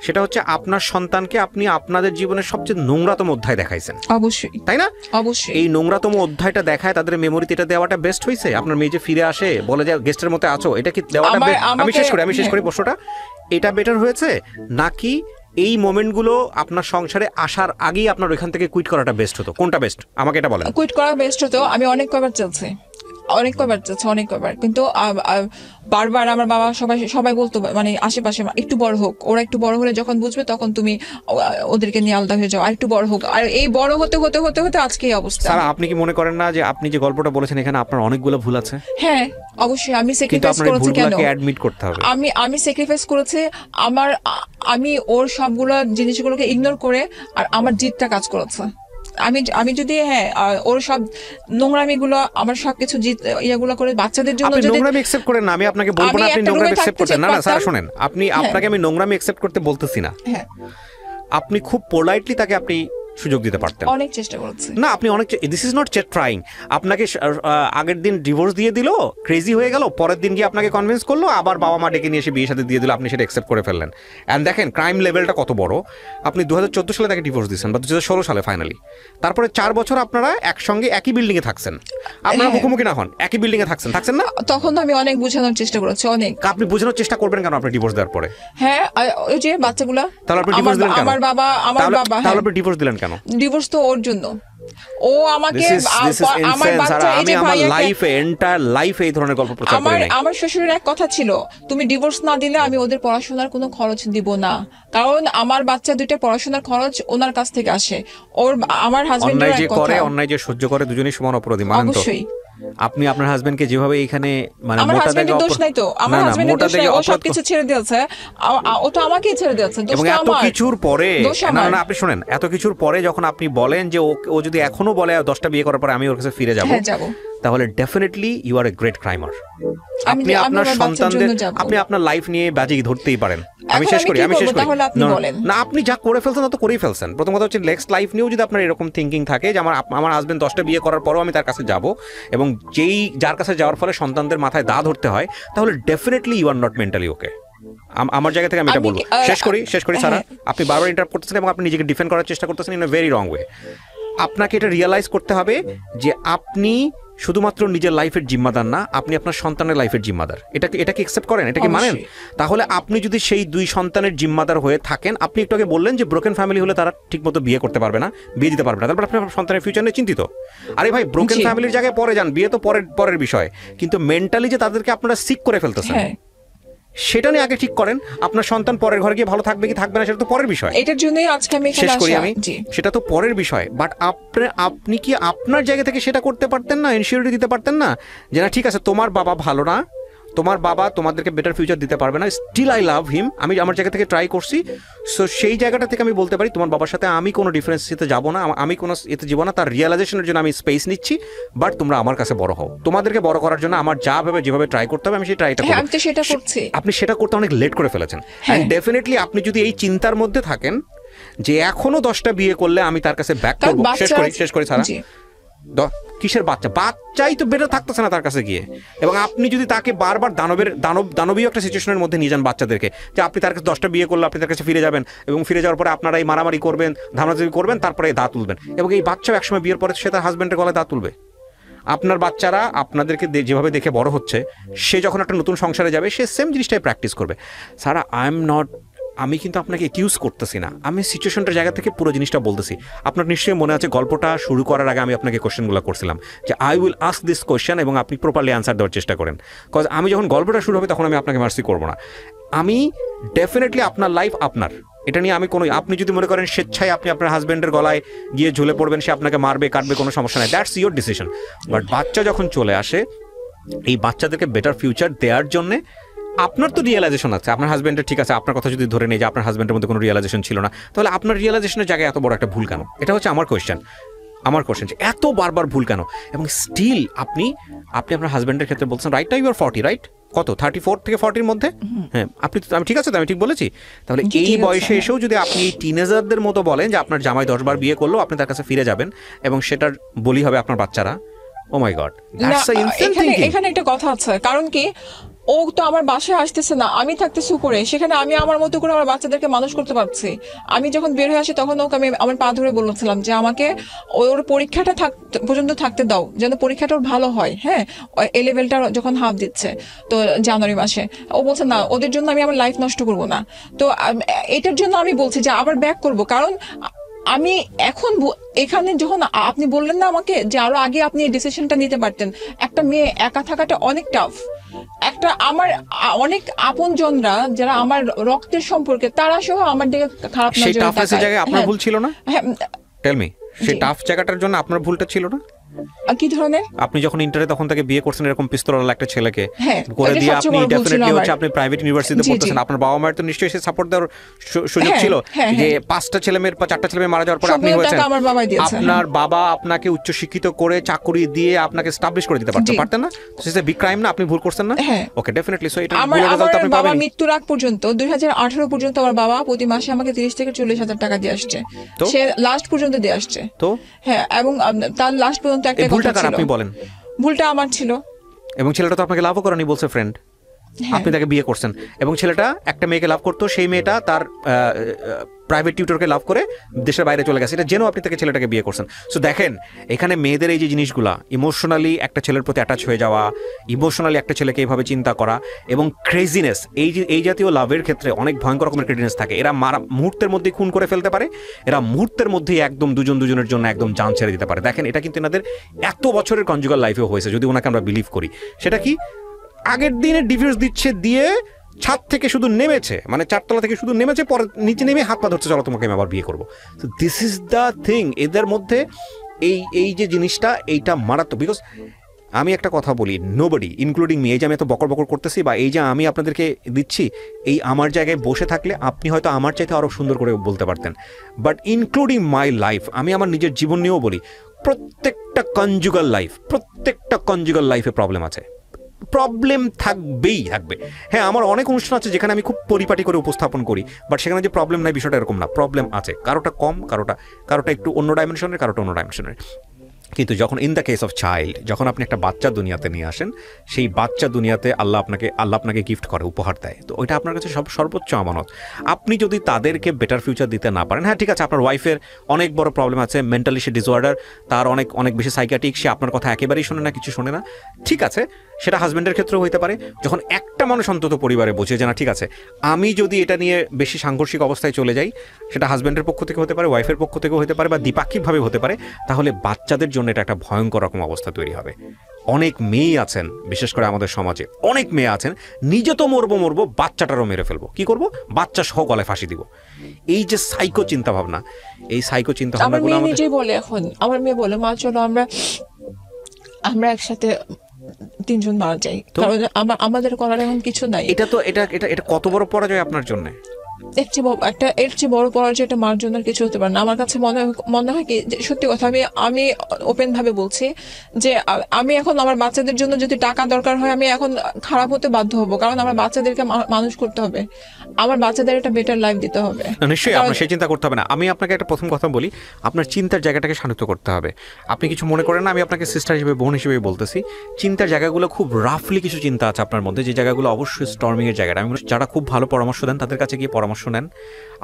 Speaker 3: সেটা হচ্ছে আপনার সন্তানকে আপনি আপনাদের জীবনের সবচেয়ে নোংরাতম অধ্যায় দেখাইছেন,
Speaker 1: অবশ্যই,
Speaker 3: তাই না?
Speaker 1: অবশ্যই।
Speaker 3: এই নোংরাতম অধ্যায়টা দেখায় তাদের মেমোরিতে এটা দেওয়াটা বেস্ট হয়েছে? আপনার মেয়ে যে ফিরে আসে বলে যে গেস্টের মতো আছো, এটা কি দেওয়াটা? আমি শেষ করি প্রশ্নটা, এটা বেটার হয়েছে নাকি এই মোমেন্টগুলো আপনার সংসারে আসার আগেই আপনার ওইখান থেকে কুইট করাটা বেস্ট হতো? কোনটা বেস্ট আমাকে এটা বলেন।
Speaker 1: কুইট করা বেস্ট হতো। আমি অনেক কবার কিন্তু বারবার আমার বাবা সবাই বলতো, মানে আশেপাশে একটু বড় হোক, ওরা একটু বড় হলে যখন বুঝবে তখন তুমি ওদেরকে নিয়ে আলাদা হয়ে যাও, আর একটু বড় হোক। আর এই বড় হতে হতে হতে হতে আজকে এই অবস্থা।
Speaker 3: স্যার, আপনি কি মনে করেন না যে আপনি যে গল্পটা বলেছেন এখানে আপনার অনেকগুলো ভুল আছে?
Speaker 1: হ্যাঁ, অবশ্যই। আমি স্যাক্রিফাইস করেছি। কেন?
Speaker 3: অ্যাডমিট করতে হবে।
Speaker 1: আমি স্যাক্রিফাইস করেছি। আমি ওর সবগুলো জিনিসগুলোকে ইগনোর করে আর আমার জিতটা কাজ করেছে। আমি যদি ওর সব নোংরামিগুলো, আমার সবকিছু ইয়াগুলো করে বাচ্চাদের জন্য
Speaker 3: যদি নোংরামি অ্যাকসেপ্ট করেন না, আমি আপনাকে বলবো না আপনি নোংরামি অ্যাকসেপ্ট করতেন। না স্যার শুনেন, আপনাকে আমি নোংরামি অ্যাকসেপ্ট করতে বলতেছি না।
Speaker 1: হ্যাঁ,
Speaker 3: আপনি খুব পোলাইটলি তাকে আপনি সুযোগ দিতে পারতেন।
Speaker 1: অনেক চেষ্টা করছি
Speaker 3: না, আপনি অনেক, দিস ইজ নট ট্রাইং। আপনাকে আগের দিন ডিভোর্স দিয়ে দিল, ক্রেজি হয়ে গেল, পরের দিন গিয়ে আপনাকে কনভিন্স করলো, আবার বাবা মা ডেকে নিয়ে এসে বিয়ে সাথে দিয়ে দিল, আপনি সেটা অ্যাকসেপ্ট করে ফেললেন। অ্যান্ড দেখেন ক্রাইম লেভেলটা কত বড়। আপনি 2014 সালে তাকে ডিভোর্স দিয়েছেন বা 2016 সালে ফাইনালি, তারপরে 4 বছর আপনারা একসঙ্গে একই বিল্ডিং এ থাকছেন, আপনারা মুখোমুখি না হন, একই বিল্ডিং এ থাকছেন না?
Speaker 1: তখন আমি অনেক বোঝানোর চেষ্টা করেছি, অনেক।
Speaker 3: আপনি বোঝানোর চেষ্টা করবেন কেন আপনি ডিভোর্স দেওয়ার পরে?
Speaker 1: হ্যাঁ, ওই যে বাচ্চাগুলো,
Speaker 3: তাহলে আপনি ডিভোর্স দিলেন কেন?
Speaker 1: আমার বাবা
Speaker 3: তাহলে আপনি ডিভোর্স দিলেন কেন?
Speaker 1: ডিভোর্স তো ওর জন্য, ও আমাকে
Speaker 3: এই ধরনের গল্প প্রচার করে নাই।
Speaker 1: আমার শ্বশুরের এক কথা ছিল, তুমি ডিভোর্স না দিলে আমি ওদের পড়াশোনার কোনো খরচ দিব না, কারণ আমার বাচ্চা দুইটা পড়াশোনার খরচ ওনার কাছ থেকে আসে। আমার হাজবেন্ডের এক কথা,
Speaker 3: অন্যায় যে সহ্য করে দুজনেই সমান অপরাধী, মানেন তো?
Speaker 1: অবশ্যই।
Speaker 3: আপনি আপনার হাজবেন্ডকে যেভাবে এখানে মানে
Speaker 1: আমার হাজবেন্ডের দোষ নাই তো, আমার হাজবেন্ডের দোষ নাই, ও সবকিছু ছেড়ে দিয়েছে, ও তো আমাকেই ছেড়ে দিয়েছে, দোষ তো আমার।
Speaker 3: এত কিছুর পরে, না আপনি শুনেন, এত কিছুর পরে যখন আপনি বলেন যে ও যদি এখনো বলে 10টা বিয়ে করার পরে আমি ওর কাছে ফিরে যাব, তাহলে definitely you are a great crimer. আপনি আপনার সন্তানদের, আপনি আপনার লাইফ নিয়ে বাজি ধরতেই পারেন। আমি শেষ করি। না, আপনি যা করে ফেলছেন তা তো করেই ফেলছেন। প্রথম কথা হচ্ছে নেক্সট লাইফ নিয়েও যদি আপনার এরকম থিঙ্কিং থাকে যে আমার হাজবেন্ড 10টা বিয়ে করার পরও আমি তার কাছে যাব, এবং যার কাছে যাওয়ার ফলে সন্তানদের মাথায় দা ধরতে হয়, তাহলে definitely you are not mentally okay. আমার জায়গা থেকে আমি এটা বলবো। শেষ করি সারা, আপনি বারবার ইন্টারাপ্ট করতেছেন এবং আপনি নিজেকে ডিফেন্ড করার চেষ্টা করতেছেন in a very wrong way. আপনাকে এটা রিয়েলাইজ করতে হবে যে আপনি শুধুমাত্র নিজের লাইফের জিম্মাদার না, আপনি আপনার সন্তানের লাইফের জিম্মাদার। এটাকে অ্যাকসেপ্ট করেন, এটা কি মানেন? তাহলে আপনি যদি সেই 2 সন্তানের জিম্মাদার হয়ে থাকেন, আপনি একটু আগে বললেন যে ব্রোকেন ফ্যামিলি হলে তারা ঠিকমতো বিয়ে করতে পারবে না, বিয়ে দিতে পারবে না, তারপর আপনার সন্তানের ফিউচার নিয়ে চিন্তিত। আরে ভাই, ব্রোকেন ফ্যামিলির জায়গায় পরে যান, বিয়ে তো পরের বিষয়, কিন্তু মেন্টালি যে তাদেরকে আপনারা সিক করে ফেলতেছেন সেটা নিয়ে আগে ঠিক করেন। আপনার সন্তান পরের ঘরে গিয়ে ভালো থাকবে কি থাকবে না সেটা তো পরের বিষয়।
Speaker 1: এটার জন্যই আজকে আমি
Speaker 3: শেষ করি আমি, সেটা তো পরের বিষয়। বাট আপনি কি আপনার জায়গা থেকে সেটা করতে পারতেন না? ইনসিওরিটি দিতে পারতেন না যে না ঠিক আছে তোমার বাবা ভালো না, তোমার বাবা তোমাদেরকে বেটার ফিউচার দিতে পারবে না, স্টিল আই লাভ হিম, আমি আমার জায়গা থেকে ট্রাই করছি। সো সেই জায়গাটা থেকে আমি বলতে পারি তোমার বাবার সাথে আমি কোনো ডিফারেন্স এতে যাবো না, আমি কোনো এতে যাবো না, তার রিয়েলাইজেশনের জন্য আমি স্পেস নিচ্ছি। বাট তোমরা আমার কাছে বড় হও, তোমাদেরকে বড় করার জন্য আমার যা ভাবে যেভাবে ট্রাই করতে হবে আমি সেই ট্রাইটা করব।
Speaker 1: আমি তো সেটা করছি। আপনি
Speaker 3: সেটা করতে অনেক লেট করে ফেলেছেন। এন্ড ডেফিনেটলি আপনি যদি এই চিন্তার মধ্যে থাকেন যে এখনো 10টা বিয়ে করলে আমি তার কাছে ব্যাক করব, শেষ করি ছাড়া কিসের বাচ্চাই তো বেটার থাকতেছে না তার কাছে গিয়ে। এবং আপনি যদি তাকে বারবার দানবীয় একটা সিচুয়েশনের মধ্যে নিয়ে যান বাচ্চাদেরকে, যে আপনি তার কাছে 10টা বিয়ে করলে আপনি তার কাছে ফিরে যাবেন এবং ফিরে যাওয়ার পরে আপনারা এই মারামারি করবেন, ধামাধামি করবেন, তারপরে দাঁত তুলবেন, এবং এই বাচ্চাও একসময় বিয়ের পরে সে তার হাজব্যান্ডের গলায় দাঁত তুলবে। আপনার বাচ্চারা আপনাদেরকে যেভাবে দেখে বড় হচ্ছে, সে যখন একটা নতুন সংসারে যাবে সে সেম জিনিসটাই প্র্যাকটিস করবে। সারা আমি কিন্তু আপনাকে একিউজ করতেছি না, আমি সিচুয়েশনটার জায়গা থেকে পুরো জিনিসটা বলতেছি। আপনার নিশ্চয়ই মনে আছে গল্পটা শুরু করার আগে আমি আপনাকে কোশ্চেনগুলো করছিলাম যে I will ask this question এবং আপনি প্রপারলি অ্যান্সার দেওয়ার চেষ্টা করেন। কজ আমি যখন গল্পটা শুরু হবে তখন আমি আপনাকে মার্সি করবো না। আমি ডেফিনেটলি আপনার লাইফ আপনার, এটা নিয়ে আমি আপনি যদি মনে করেন স্বেচ্ছায় আপনি আপনার হাজব্যান্ডের গলায় গিয়ে ঝুলে পড়বেন, সে আপনাকে মারবে কাটবে, কোনো সমস্যা নাই, দ্যাটস ইয়োর ডিসিশন। বাট বাচ্চা যখন চলে আসে, এই বাচ্চাদেরকে বেটার ফিউচার দেওয়ার জন্যে আপনার তো রিয়েলাইজেশন আছে, আপনার হাজব্যান্ডের ঠিক আছে, আপনার কথা যদি ধরে নেই যে আপনার হাজব্যান্ডের মধ্যে কোনো রিয়েলাইজেশন ছিল না, তাহলে আপনার রিয়েলাইজেশনের জায়গায় এত বড় একটা ভুল কেন? এটা হচ্ছে আমার কোয়েশ্চেন যে এত বারবার ভুল কেন? এবং স্টিল আপনি আপনার হাজব্যান্ডের ক্ষেত্রে বলছেন right now you are 40, right? কত 34 থেকে 40-র মধ্যে? হ্যাঁ, আমি ঠিক আছে তো, আমি ঠিক বলেছি? তাহলে এই বয়সে এসেও যদি আপনি টিনেজারদের মতো বলেন যে আপনার জামাই 10 বার বিয়ে করলো আপনি তার কাছে ফিরে যাবেন এবং সেটার বলি হবে আপনার বাচ্চারা, ও মাই গড,
Speaker 1: এখানে একটা কথা আছে। কারণ কি, ও তো আমার বাসায় আসতেছে না, আমি থাকতেছি উপরে, সেখানে আমি আমার মতো করে আমার বাচ্চাদেরকে মানুষ করতে পারছি। আমি যখন বের হয়ে আসি তখন ওকে আমি আমার পা ধরে বলেছিলাম যে আমাকে ওর পরীক্ষাটা পর্যন্ত থাকতে দাও, যেন পরীক্ষাটা ওর ভালো হয়। হ্যাঁ, এ লেভেলটা যখন হাফ দিচ্ছে তো জানুয়ারি মাসে, ও বলছে না ওদের জন্য আমি আমার লাইফ নষ্ট করবো না। তো এটার জন্য আমি বলছি যে আবার ব্যাক করবো। কারণ আমি এখন এখানে যখন আপনি বললেন না আমাকে যে আরো আগে আপনি এই ডিসিশনটা নিতে পারতেন, একটা মেয়ে একা থাকাটা অনেক টাফ। একটা আমার অনেক আপনজনরা যারা আমার রক্তের সম্পর্কে, তারা সহ আমার দিকে খারাপ নজরে তাকায়।
Speaker 3: আপনার ভুল ছিল না? হ্যাঁ, টেল মি, সেই টাফ জায়গাটার জন্য আপনার ভুলটা ছিল না?
Speaker 1: কি ধরনের?
Speaker 3: আপনি যখন ইন্টারে তখন তাকে বিয়ে করছেন এরকম পিস্তলওয়ালা একটা ছেলেকে করে দিয়ে, আপনি ডেফিনেটলি হচ্ছে আপনি প্রাইভেট ইউনিভার্সিটিতে পড়তেছেন, আপনার বাবা মায়ের তো নিশ্চয়ই সে সাপোর্ট দেওয়ার সুযোগ ছিল যে 5টা ছেলে মেয়ের 4টা ছেলে মেয়ে মারা যাওয়ার পর আপনি হয়েছেন, আপনার বাবা আপনাকে উচ্চ শিক্ষিত করে চাকরি দিয়ে আপনাকে এস্টাবলিশ করে দিতে পারতেন না? সে বিগ ক্রাইম না? আপনি ভুল করছেন না? ওকে, ডেফিনেটলি। সো এটা রেজাল্ট আপনি পাবেন।
Speaker 1: বাবা মৃত্যুর আগ পর্যন্ত 2018 পর্যন্ত আমার বাবা প্রতি মাসে আমাকে 30 থেকে 40,000 টাকা দিয়ে আসছে, সে লাস্ট পর্যন্ত দিয়ে আসছে। তো হ্যাঁ, এবং তার লাস্ট পর্যন্ত একটা কথা ছিল,
Speaker 3: আপনি বলেন
Speaker 1: ভুলটা আমার ছিল।
Speaker 3: এবং ছেলেটা তো আপনাকে লাভও করেনি বলছে ফ্রেন্ড, আপনি তাকে বিয়ে করছেন। এবং ছেলেটা একটা মেয়েকে লাভ করতো, সেই মেয়েটা তার প্রাইভেট টিউটরকে লাভ করে দেশের বাইরে চলে গেছে, এটা জেনেও আপনি তাকে ছেলেটাকে বিয়ে করছেন। সো দেখেন, এখানে মেয়েদের এই যে জিনিসগুলা, ইমোশনালি একটা ছেলের প্রতি অ্যাটাচ হয়ে যাওয়া, ইমোশনালি একটা ছেলেকে এইভাবে চিন্তা করা, এবং ক্রেজিনেস, এই জাতীয় লাভের ক্ষেত্রে অনেক ভয়ঙ্কর রকমের ক্রেজিনেস থাকে। এরা মুহূর্তের মধ্যেই খুন করে ফেলতে পারে, এরা মুহূর্তের মধ্যেই একদম দুজনের জন্য একদম জান ছেড়ে দিতে পারে। দেখেন, এটা কিন্তু এনাদের এত বছরের কনজুগাল লাইফেও হয়েছে, যদি ওনাকে আমরা বিলিভ করি। সেটা কি, আগের দিনে ডিভোর্স দিচ্ছে, দিয়ে ছাদ থেকে শুধু নেমেছে, মানে 4তলা থেকে শুধু নেমেছে, পরে নিচে নেমে হাত পা ধরছে, চলো তোমাকে আমি আবার বিয়ে করবো। তো দিস ইজ দ্য থিং, এদের মধ্যে এই যে জিনিসটা, এইটা মারাত্মক। বিকজ আমি একটা কথা বলি, নোবডি ইনক্লুডিং মি, এই যে আমি এত বকর করতেছি বা এই যে আমি আপনাদেরকে দিচ্ছি, এই আমার জায়গায় বসে থাকলে আপনি হয়তো আমার চাইতে আরও সুন্দর করে বলতে পারতেন। বাট ইনক্লুডিং মাই লাইফ, আমি আমার নিজের জীবন নিয়েও বলি, প্রত্যেকটা কনজুগাল লাইফে প্রবলেম আছে, প্রবলেম থাকবে। হ্যাঁ, আমার অনেক অনুষ্ঠান আছে যেখানে আমি খুব পরিপাটি করে উপস্থাপন করি, বাট সেখানে যে প্রবলেম নাই বিষয়টা এরকম না, প্রবলেম আছে। কারোটা কম, কারোটা একটু অন্য ডাইমেনশনের, কারোটা অন্য ডাইমেনশনের। কিন্তু যখন in the case of child, যখন আপনি একটা বাচ্চা দুনিয়াতে নিয়ে আসেন, সেই বাচ্চা দুনিয়াতে আল্লাহ আপনাকে গিফট করে, উপহার দেয়, তো ওইটা আপনার কাছে সর্বোচ্চ আমানত। আপনি যদি তাদেরকে বেটার ফিউচার দিতে না পারেন, হ্যাঁ ঠিক আছে, আপনার ওয়াইফের অনেক বড় প্রবলেম আছে, মেন্টালি সে ডিসঅর্ডার, তার অনেক বেশি সাইকিয়াট্রিক, সে আপনার কথা একেবারেই শোনে না, কিছু শোনে না, ঠিক আছে, সেটা হাজব্যান্ডের ক্ষেত্রেও হইতে পারে। যখন একটা মানুষ অন্তত পরিবারে বোঝে যে না ঠিক আছে, আমি যদি এটা নিয়ে বেশি সাংঘর্ষিক অবস্থায় চলে যাই, সেটা হাজব্যান্ডের পক্ষ থেকে হতে পারে, ওয়াইফের পক্ষ থেকেও হতে পারে, বা দ্বিপাক্ষিকভাবে হতে পারে, তাহলে বাচ্চাদের জন্য এটা একটা ভয়ঙ্কর রকম অবস্থা তৈরি হবে। অনেক মেয়ে আছেন, বিশেষ করে আমাদের সমাজে অনেক মেয়ে আছেন, নিজে তো মরবো, বাচ্চাটারও মেরে ফেলবো, কি করব, বাচ্চা সহ গলায় ফাঁসি দিব। এই যে সাইকো চিন্তা ভাবনা, এই সাইকো চিন্তা ভাবনাগুলো
Speaker 1: আমার নিজেই বলে, এখন আমার মেয়ে বলে, মা চলো আমরা একসাথে 3 জন মারা যাই, কারণ আমাদের করার এখন কিছু নাই।
Speaker 3: এটা কত বড় পরাজয় আপনার জন্য।
Speaker 1: এর চেয়ে বড় পরাজয় এটা মার জন্য কিছু হতে পারে না। আমার কাছে মনে হয় কি, সত্যি কথা, আমি ওপেন ভাবে বলছি যে আমি এখন আমার বাচ্চাদের জন্য যদি টাকা দরকার হয়, আমি এখন খারাপ হতে বাধ্য হবো, কারণ আমার বাচ্চাদেরকে মানুষ করতে হবে, আমার বাচ্চাদের একটা বেটার লাইফ দিতে হবে।
Speaker 3: নিশ্চয়ই আপনার সেই চিন্তা করতে হবে না। আমি আপনাকে একটা প্রথম কথা বলি, আপনার চিন্তার জায়গাটাকে শান্ত করতে হবে। আপনি কিছু মনে করেন না, আমি আপনাকে সিস্টার হিসেবে, বোন হিসেবে বলতেছি, চিন্তার জায়গাগুলো খুব রাফলি কিছু চিন্তা আছে আপনার মধ্যে, যে জায়গাগুলো অবশ্যই স্টর্মিং এর জায়গাটা। আমি যারা খুব ভালো পরামর্শ দেন তাদের কাছে গিয়ে পরামর্শ নেন।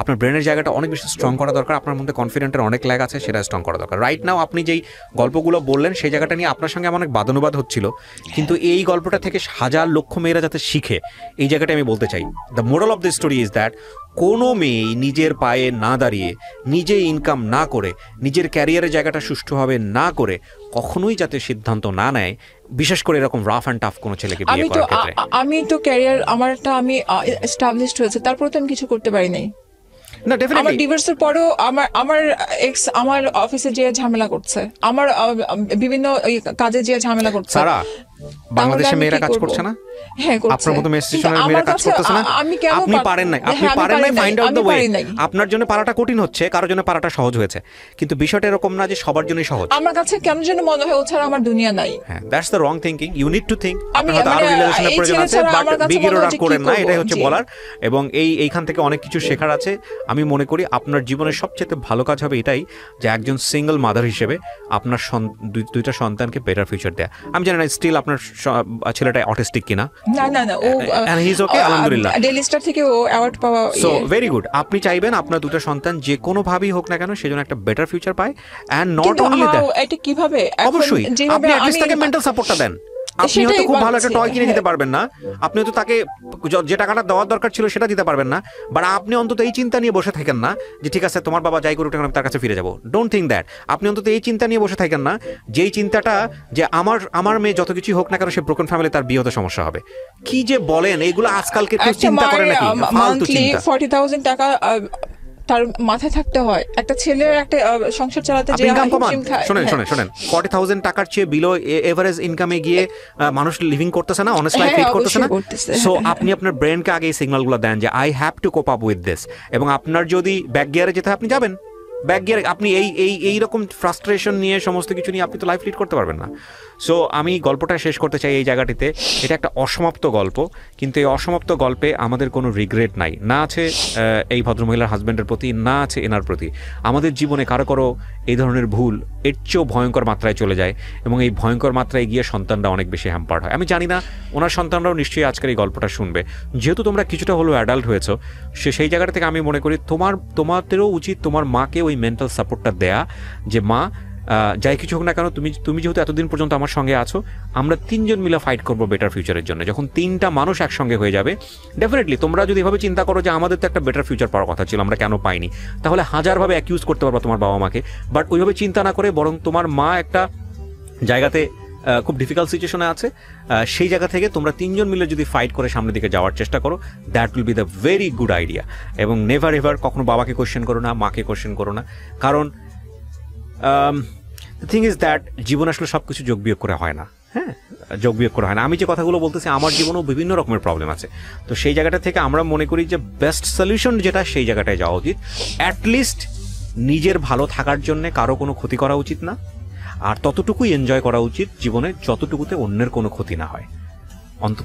Speaker 3: আপনার ব্রেনের জায়গাটা অনেক বেশি স্ট্রং করা দরকার, আপনার মধ্যে কনফিডেন্টের অনেক ল্যাগ আছে, সেটা স্ট্রং করা দরকার। রাইট নাও আপনি যেই গল্পগুলো বললেন সেই জায়গাটা নিয়ে আপনার সঙ্গে অনেক বাদানুবাদ হচ্ছিল, কিন্তু এই গল্পটা থেকে হাজার লক্ষ মেয়েরা যাতে শিখে, এই জায়গাটা আমি বলতে চাই। The moral of the story is that কোনো মেয়ে নিজের পায়ে না দাঁড়িয়ে, নিজে ইনকাম না করে, নিজের ক্যারিয়ারের জায়গাটা সুষ্ঠুভাবে না করে কখনোই যাতে সিদ্ধান্ত না নেয়, বিশেষ করে এরকম রাফ অ্যান্ড টাফ কোনো ছেলেকে বিয়ে করার ক্ষেত্রে।
Speaker 1: আমি তো ক্যারিয়ার আমি এস্টাবলিশড হয়েছে, তারপরে তো আমি কিছু করতে পারি নাই।
Speaker 3: না, ডেফিনেটলি
Speaker 1: আমার ডিভোর্সের পরেও আমার এক্স আমার অফিসে যে ঝামেলা করছে, আমার বিভিন্ন কাজে যে ঝামেলা করছে।
Speaker 3: সারা বাংলাদেশে মেয়েরা কাজ করছে না,
Speaker 1: হ্যাঁ করছে,
Speaker 3: আপনার মতো মেয়েরা কাজ করতেছে না, আপনি পারেন নাই, ফাইন্ড আউট দ্য ওয়ে। আপনার জন্য পারাটা কঠিন হচ্ছে, কারোর জন্য পারাটা সহজ হয়েছে, কিন্তু বিষয়টা এরকম না যে সবার জন্যই সহজ।
Speaker 1: আমার কাছে কেন যেন মনে হয় ও ছাড়া আমার দুনিয়া নাই।
Speaker 3: হ্যাঁ, that's the wrong thinking. You need to think আপনার আরো রিলেশনের প্রয়োজন আছে, বাট বিগ এরর করেন না, এটাই হচ্ছে বলার। এবং এইখান থেকে অনেক কিছু শেখার আছে। আমি মনে করি আপনার জীবনের সবচেয়ে ভালো কাজ হবে এটাই, যে একজন সিঙ্গেল মাদার হিসেবে আপনার দুইটা সন্তানকে বেটার ফিউচার দেয়া। আমি জানি না স্টিল আপনার ছেলেটা অটিস্টিক কিনা।
Speaker 1: না, ও
Speaker 3: এন্ড হি ইজ ওকে, আলহামদুলিল্লাহ,
Speaker 1: ডেইলি স্টার থেকে ও অ্যাওয়ার্ড পাওয়া,
Speaker 3: সো ভেরি গুড। আপনি চাইবেন আপনার দুটো সন্তান যে কোনো ভাবেই হোক না কেন সেজন্য একটা বেটার ফিউচার পায়, এন্ড নট অনলি দ্যাট,
Speaker 1: এটা কিভাবে,
Speaker 3: অবশ্যই আপনি অ্যাট লিস্ট তাকে মেন্টাল সাপোর্টটা দেন। আপনি হয়তো খুব ভালো একটা টয় কিনে দিতে পারবেন না, আপনি হয়তো তাকে যে টাকাটা দেওয়ার দরকার ছিল সেটা দিতে পারবেন না, বাট আপনি অন্তত এই চিন্তা নিয়ে বসে থাকেন না যে ঠিক আছে তোমার বাবা যাই করুক আমি তার কাছে ফিরে যাবো। Don't think that. আপনি অন্তত এই চিন্তা নিয়ে বসে থাকেন না, যেই চিন্তাটা যে আমার মেয়ে যত কিছু হোক না কেন সে ব্রোকেন ফ্যামিলি, তার বিয়ে হতে সমস্যা হবে। কি যে বলেন এইগুলো, আজকালকে কেউ চিন্তা করে নাকি? ফালতু চিন্তা।
Speaker 1: 40,000 টাকা তার মাথায় থাকতে হয়, একটা ছেলের একটা সংসার চালাতে যে
Speaker 3: ইনকাম কমান। শুনেন 40,000 টাকার চেয়ে বিলো এভারেজ ইনকামে গিয়ে মানুষ লিভিং করতেছে না, অনেস্ট লাইফ লিড করতেছে না। সো আপনি আপনার ব্রেনকে আগে এই সিগন্যালগুলো দেন যে I have to cope up with this, এবং আপনার যদি ব্যাক গিয়ারে যেতে হয় আপনি যাবেন ব্যাক গিয়ারে। আপনি এই রকম ফ্রাস্ট্রেশন নিয়ে সমস্ত কিছু নিয়ে আপনি তো লাইফ লিড করতে পারবেন না। সো আমি গল্পটা শেষ করতে চাই এই জায়গাটিতে। এটা একটা অসমাপ্ত গল্প, কিন্তু এই অসমাপ্ত গল্পে আমাদের কোনো রিগ্রেট নাই, না আছে এই ভদ্রমহিলার হাজব্যান্ডের প্রতি, না আছে এনার প্রতি। আমাদের জীবনে কারো এই ধরনের ভুল এর চেয়েও ভয়ঙ্কর মাত্রায় চলে যায়, এবং এই ভয়ঙ্কর মাত্রায় গিয়ে সন্তানরা অনেক বেশি হ্যাম্পার্ড হয়। আমি জানি না ওনার সন্তানরাও নিশ্চয়ই আজকের এই গল্পটা শুনবে, যেহেতু তোমরা কিছুটা হলেও অ্যাডাল্ট হয়েছো, সেই জায়গাটা থেকে আমি মনে করি তোমাদেরও উচিত তোমার মাকে ওই মেন্টাল সাপোর্টটা দেয়া, যে মা যাই কিছু হোক না কেন তুমি যেহেতু এতদিন পর্যন্ত আমার সঙ্গে আছো, আমরা 3 জন মিলে ফাইট করবো বেটার ফিউচারের জন্য। যখন 3টা মানুষ একসঙ্গে হয়ে যাবে, ডেফিনেটলি তোমরা যদি এভাবে চিন্তা করো যে আমাদের তো একটা বেটার ফিউচার পাওয়ার কথা ছিল, আমরা কেন পাইনি, তাহলে হাজারভাবে অ্যাকিউজ করতে পারবো তোমার বাবা মাকে। বাট ওইভাবে চিন্তা না করে বরং তোমার মা একটা জায়গাতে খুব ডিফিকাল্ট সিচুয়েশনে আছে, সেই জায়গা থেকে তোমরা 3 জন মিলে যদি ফাইট করে সামনের দিকে যাওয়ার চেষ্টা করো, that will be the very good idea. এবং নেভার এভার কখনো বাবাকে কোয়েশ্চেন করো না, মাকে কোয়েশ্চেন করো না, কারণ দ্য থিং ইজ দ্যাট জীবন আসলে সব কিছু যোগ বিয়োগ করে হয় না। হ্যাঁ, যোগ বিয়োগ করে হয় না। আমি যে কথাগুলো বলতেছি আমার জীবনেও বিভিন্ন রকমের প্রবলেম আছে, তো সেই জায়গাটা থেকে আমরা মনে করি যে বেস্ট সলিউশন যেটা, সেই জায়গাটায় যাওয়া উচিত। অ্যাটলিস্ট নিজের ভালো থাকার জন্যে কারো কোনো ক্ষতি করা উচিত না, আর ততটুকুই এনজয় করা উচিত জীবনে যতটুকুতে অন্যের কোনো ক্ষতি না হয়। অন্তত